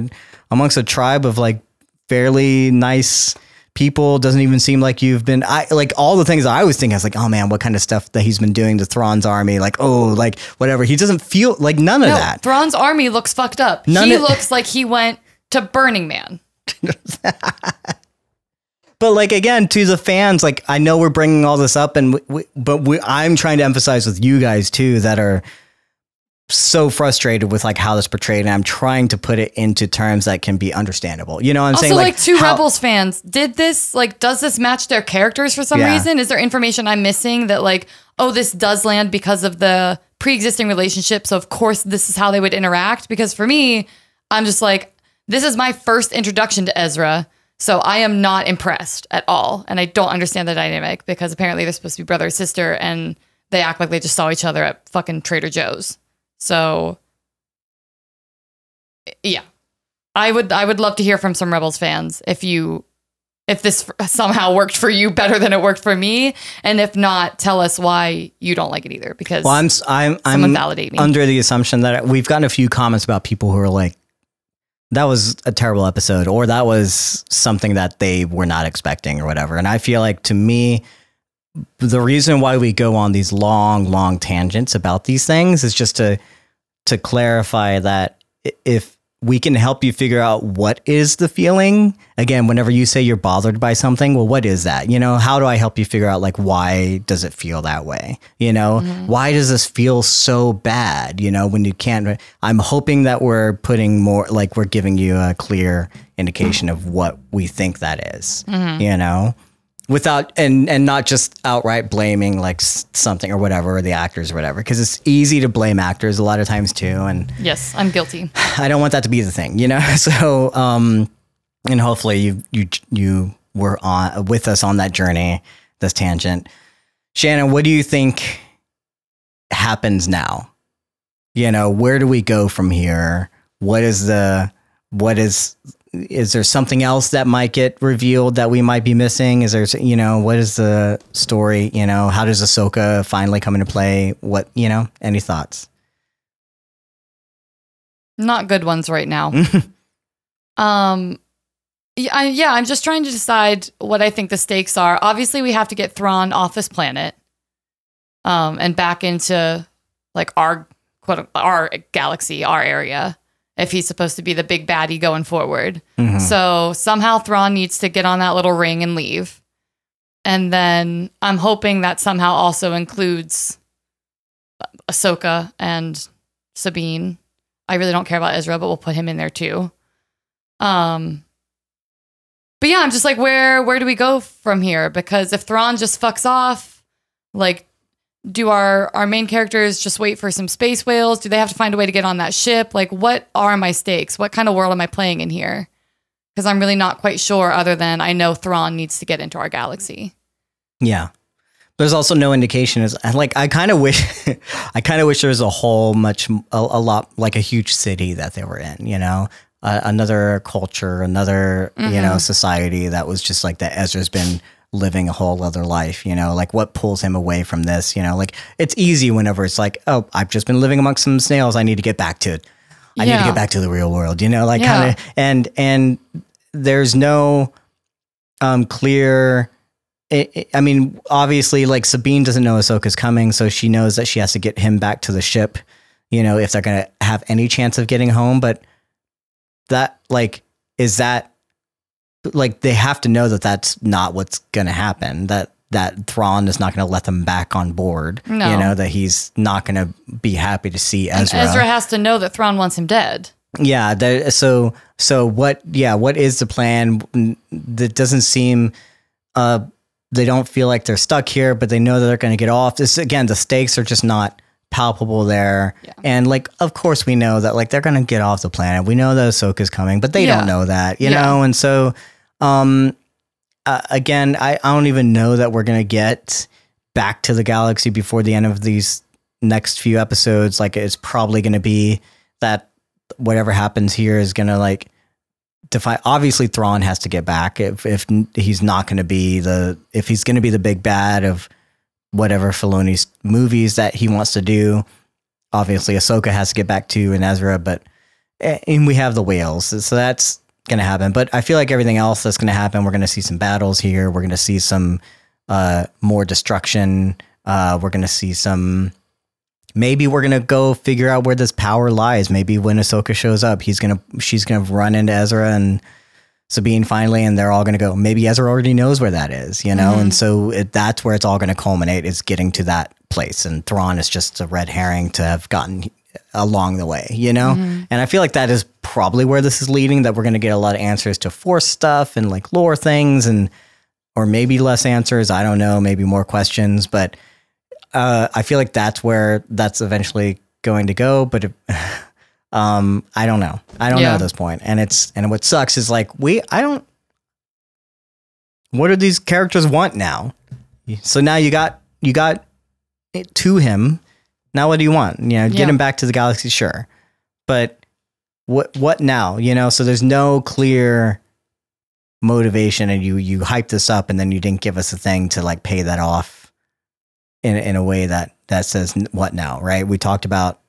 amongst a tribe of like fairly nice people. Doesn't even seem like you've been. Like all the things I was thinking, I was like, oh man, what kind of stuff that he's been doing to Thrawn's army? Like, oh, like whatever. He doesn't feel like none of that. Thrawn's army looks fucked up. He looks like he went to Burning Man. But like, again, to the fans, like, I know we're bringing all this up I'm trying to emphasize with you guys too, that are so frustrated with like how this portrayed. And I'm trying to put it into terms that can be understandable. You know what I'm saying? Also, like two Rebels fans, does this match their characters for some reason? Is there information I'm missing that like, oh, this does land because of the pre-existing relationship. So of course this is how they would interact. Because for me, I'm just like, this is my first introduction to Ezra. So I am not impressed at all. And I don't understand the dynamic because apparently they're supposed to be brother and sister and they act like they just saw each other at fucking Trader Joe's. So yeah, I would love to hear from some Rebels fans if this somehow worked for you better than it worked for me. And if not, tell us why you don't like it either, because I'm validate me. Under the assumption that we've gotten a few comments about people who are like, that was a terrible episode, or that was something that they were not expecting or whatever. And I feel like, to me, the reason why we go on these long tangents about these things is just to clarify that if we can help you figure out what is the feeling. Again, whenever you say you're bothered by something, well, what is that? You know, how do I help you figure out, like, why does it feel that way? You know, why does this feel so bad? You know, when you can't, I'm hoping that we're putting more, like, we're giving you a clear indication of what we think that is, you know, without, and not just outright blaming like something or whatever, or the actors or whatever, because it's easy to blame actors a lot of times too. And yes, I'm guilty. I don't want that to be the thing, you know? So, and hopefully you were with us on that journey, this tangent. Shannon, what do you think happens now? You know, where do we go from here? What is is there something else that might get revealed that we might be missing? Is there, you know, what is the story? You know, how does Ahsoka finally come into play? What, you know, any thoughts? Not good ones right now. I'm just trying to decide what I think the stakes are. Obviously, we have to get Thrawn off this planet, and back into like our galaxy, our area, if he's supposed to be the big baddie going forward. So somehow Thrawn needs to get on that little ring and leave. And then I'm hoping that somehow also includes Ahsoka and Sabine. I really don't care about Ezra, but we'll put him in there too. But yeah, I'm just like, where do we go from here? Because if Thrawn just fucks off, like, do our main characters just wait for some space whales? Do they have to find a way to get on that ship? Like, what are my stakes? What kind of world am I playing in here? Because I'm really not quite sure, other than I know Thrawn needs to get into our galaxy. Yeah. There's also no indication. Is like, I kind of wish there was a lot, like a huge city that they were in, you know, another culture, another, you know, society that was just like that Ezra's been living a whole other life, you know, like what pulls him away from this, you know, like it's easy whenever it's like, oh, I've just been living amongst some snails. I need to get back to it. I need to get back to the real world, you know, like kind of, and there's no clear, I mean, obviously, like Sabine doesn't know Ahsoka's coming, so she knows that she has to get him back to the ship, you know, if they're going to have any chance of getting home. But that, like, is that, like, they have to know that that's not what's going to happen, that Thrawn is not going to let them back on board, you know, that he's not going to be happy to see Ezra. And Ezra has to know that Thrawn wants him dead. Yeah. So what is the plan? That doesn't seem, they don't feel like they're stuck here, but they know that they're going to get off. This, again, the stakes are just not palpable there. Yeah. And like, of course we know that like they're going to get off the planet. We know that Ahsoka's coming, but they don't know that, you know? And so, again, I don't even know that we're going to get back to the galaxy before the end of these next few episodes. Like, it's probably going to be that whatever happens here is going to like define. Obviously Thrawn has to get back if he's not going to be if he's going to be the big bad of whatever Filoni's movies that he wants to do. Obviously Ahsoka has to get back to, and Ezra, and we have the whales. So that's going to happen. But I feel like everything else that's going to happen, we're going to see some battles here. We're going to see some more destruction. We're going to see some, maybe we're going to go figure out where this power lies. Maybe when Ahsoka shows up, she's going to run into Ezra and Sabine finally, and they're all going to go, maybe Ezra already knows where that is, you know? And so that's where it's all going to culminate, is getting to that place. And Thrawn is just a red herring to have gotten along the way, you know? And I feel like that is probably where this is leading, that we're going to get a lot of answers to Force stuff and like lore things, or maybe less answers. I don't know, maybe more questions, but I feel like that's where that's eventually going to go. But I don't know. I don't know at this point. And what sucks is like, what do these characters want now? So now you got it to him. Now what do you want? You know, get him back to the galaxy, sure. But what now? You know, so there's no clear motivation, and you hype this up and then you didn't give us a thing to like pay that off in a way that says what now, right? We talked about,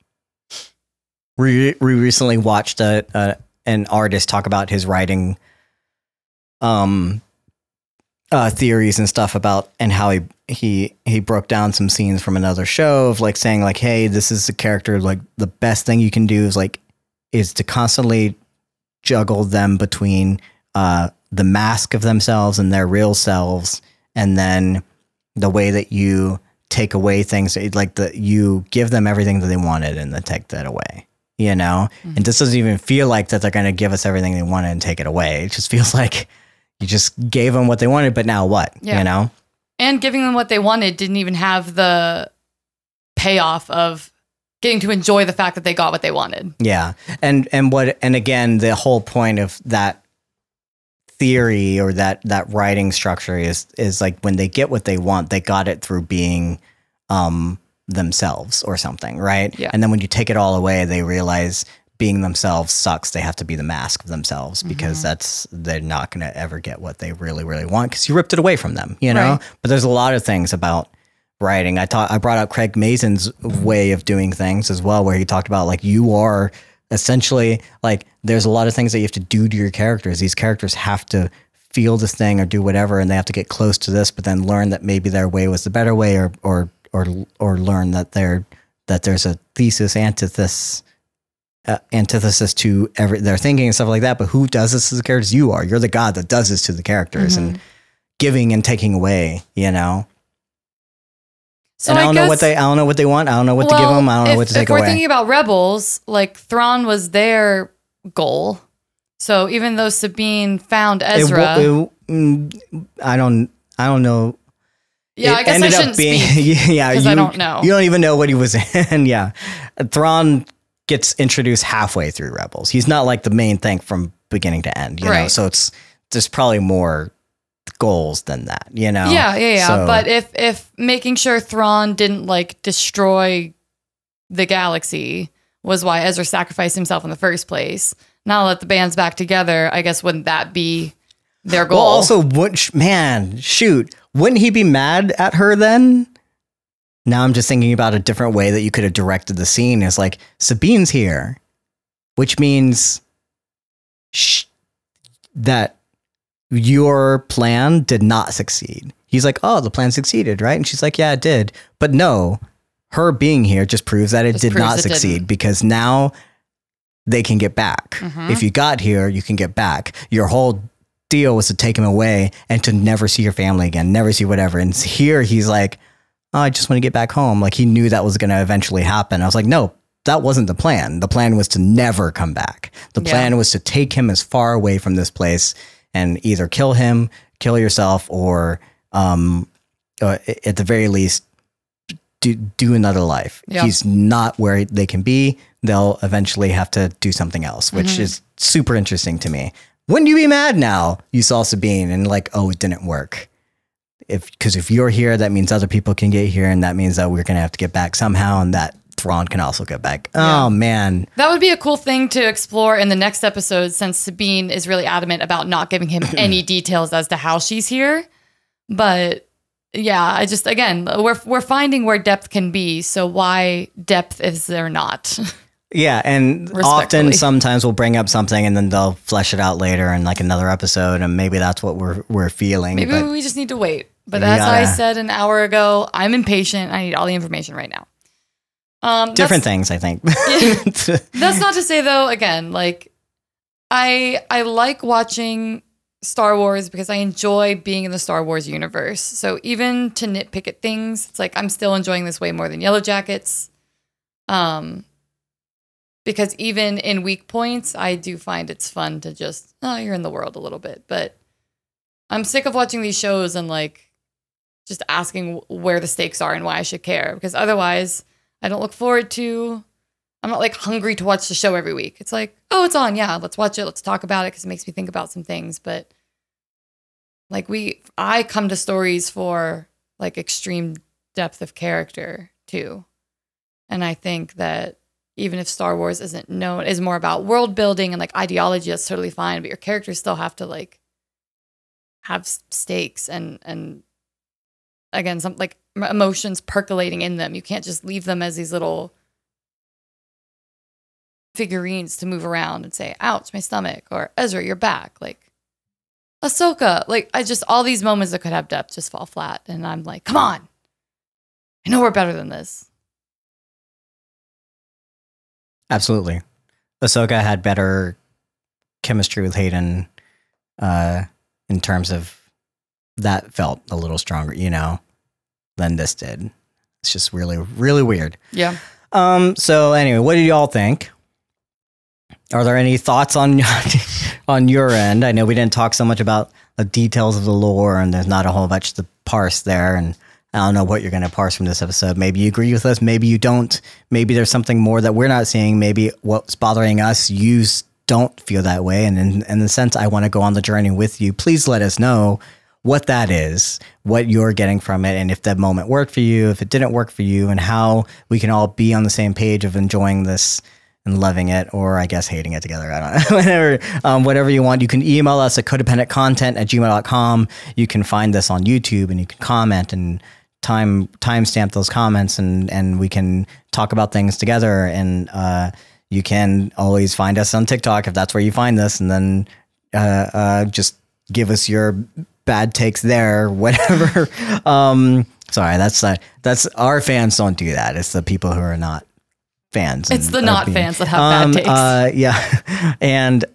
we recently watched an artist talk about his writing theories and stuff about, and how he broke down some scenes from another show of like saying like, hey, this is a character, like the best thing you can do is to constantly juggle them between the mask of themselves and their real selves, and then the way that you take away things, like you give them everything that they wanted and then take that away, you know? And this doesn't even feel like that they're going to give us everything they wanted and take it away. It just feels like you just gave them what they wanted, but now what, you know? And giving them what they wanted didn't even have the payoff of getting to enjoy the fact that they got what they wanted. Yeah. And again, the whole point of that theory or that writing structure is like, when they get what they want, they got it through being themselves or something, right? Yeah. And then when you take it all away, they realize being themselves sucks. They have to be the mask of themselves because they're not going to ever get what they really, really want because you ripped it away from them, you know? Right. But there's a lot of things about writing. I brought out Craig Mazin's way of doing things as well, where he talked about like you are essentially like there's a lot of things that you have to do to your characters. These characters have to feel this thing or do whatever, and they have to get close to this, but then learn that maybe their way was the better way, or learn that there's a antithesis to their thinking and stuff like that. But who does this to the characters? You are. You're the god that does this to the characters and giving and taking away, you know? So and I don't know what they want. I don't know what to give them. I don't know what to take away. If we're thinking about Rebels, like Thrawn was their goal. So even though Sabine found Ezra, I don't know. Yeah, I guess I shouldn't speak. Yeah, because I don't know. You don't even know what he was in. Yeah, Thrawn gets introduced halfway through Rebels. He's not like the main thing from beginning to end. You know, so there's probably more goals than that. You know. Yeah. So, but if making sure Thrawn didn't like destroy the galaxy was why Ezra sacrificed himself in the first place. Now let the band's back together. I guess wouldn't that be their goal? Well, also, wouldn't he be mad at her then? Now I'm just thinking about a different way that you could have directed the scene. Is like Sabine's here, which means that your plan did not succeed. He's like, oh, the plan succeeded, right? And she's like, yeah, it did. But no, her being here just proves that it did not succeed because now they can get back. If you got here, you can get back. Your whole deal was to take him away and to never see your family again, never see whatever. And here he's like, oh, I just want to get back home. Like he knew that was going to eventually happen. I was like, no, that wasn't the plan. The plan was to never come back. The plan was to take him as far away from this place and either kill him, kill yourself, or at the very least, do another life. He's not where they can be. They'll eventually have to do something else, which is super interesting to me. Wouldn't you be mad now you saw Sabine and like, oh, it didn't work? Because if you're here, that means other people can get here, and that means that we're going to have to get back somehow, and that Thrawn can also get back. Yeah. Oh, man. That would be a cool thing to explore in the next episode, since Sabine is really adamant about not giving him any details as to how she's here. But yeah, again, we're finding where depth can be. So why depth is there not? Yeah, and often sometimes we'll bring up something and then they'll flesh it out later in like another episode, and maybe that's what we're feeling. Maybe we just need to wait. But as I said an hour ago, I'm impatient. I need all the information right now. Different things, I think. That's not to say though, again, like I like watching Star Wars because I enjoy being in the Star Wars universe. So even to nitpick at things, it's like I'm still enjoying this way more than Yellow Jackets. Because even in weak points, I do find it's fun to just, you're in the world a little bit. But I'm sick of watching these shows and like just asking where the stakes are and why I should care. Because otherwise, I don't look forward to, I'm not like hungry to watch the show every week. It's like, oh, it's on. Yeah, let's watch it. Let's talk about it because it makes me think about some things. But like I come to stories for like extreme depth of character too. And I think that even if Star Wars is more about world building and like ideology, that's totally fine. But your characters still have to like have stakes and again, some like emotions percolating in them. You can't just leave them as these little figurines to move around and say, ouch, my stomach, or Ezra, you're back. Like Ahsoka, like all these moments that could have depth just fall flat. And I'm like, come on. I know we're better than this. Absolutely. Ahsoka had better chemistry with Hayden in terms of that felt a little stronger, than this did. It's just really, really weird. Yeah. So anyway, what did y'all think? Are there any thoughts on your end? I know we didn't talk so much about the details of the lore, and there's not a whole bunch to parse there, and I don't know what you're going to parse from this episode. Maybe you agree with us. Maybe you don't. Maybe there's something more that we're not seeing. Maybe what's bothering us, you don't feel that way. And in the sense, I want to go on the journey with you. Please let us know what that is, what you're getting from it, and if that moment worked for you, if it didn't work for you, and how we can all be on the same page of enjoying this and loving it, or I guess hating it together. I don't know. Whatever you want. You can email us at codependentcontent@gmail.com. You can find this on YouTube, and you can comment and timestamp those comments, and we can talk about things together. And you can always find us on TikTok if that's where you find this, and then just give us your bad takes there, whatever. Sorry, that's our fans don't do that. It's the people who are not fans. It's the not fans that have bad takes. Yeah. And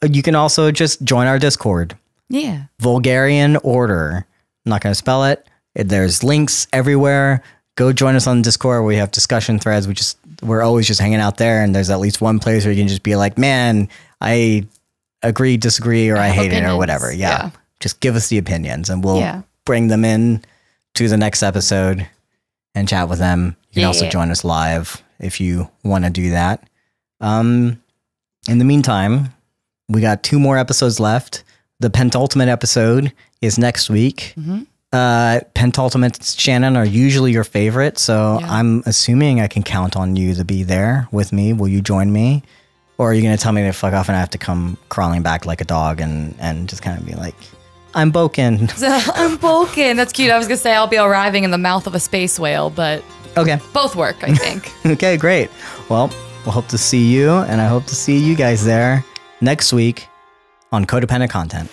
you can also just join our Discord. Yeah. Vulgarian Order. I'm not going to spell it. There's links everywhere. Go join us on Discord. We have discussion threads. We're always just hanging out there. And there's at least one place where you can just be like, man, I agree, disagree, or I hate opinions. It or whatever. Yeah. Just give us the opinions and we'll bring them in to the next episode and chat with them. You can also join us live if you want to do that. In the meantime, we got 2 more episodes left. The penultimate episode is next week. Penultimate Shannon are usually your favorite, so I'm assuming I can count on you to be there with me. Will you join me? Or are you going to tell me to fuck off and I have to come crawling back like a dog and just kind of be like, I'm Bokken. I'm Bokken. That's cute. I was going to say I'll be arriving in the mouth of a space whale, but okay, both work, I think. Okay, great. Well, we'll hope to see you, and I hope to see you guys there next week on Codependent Content.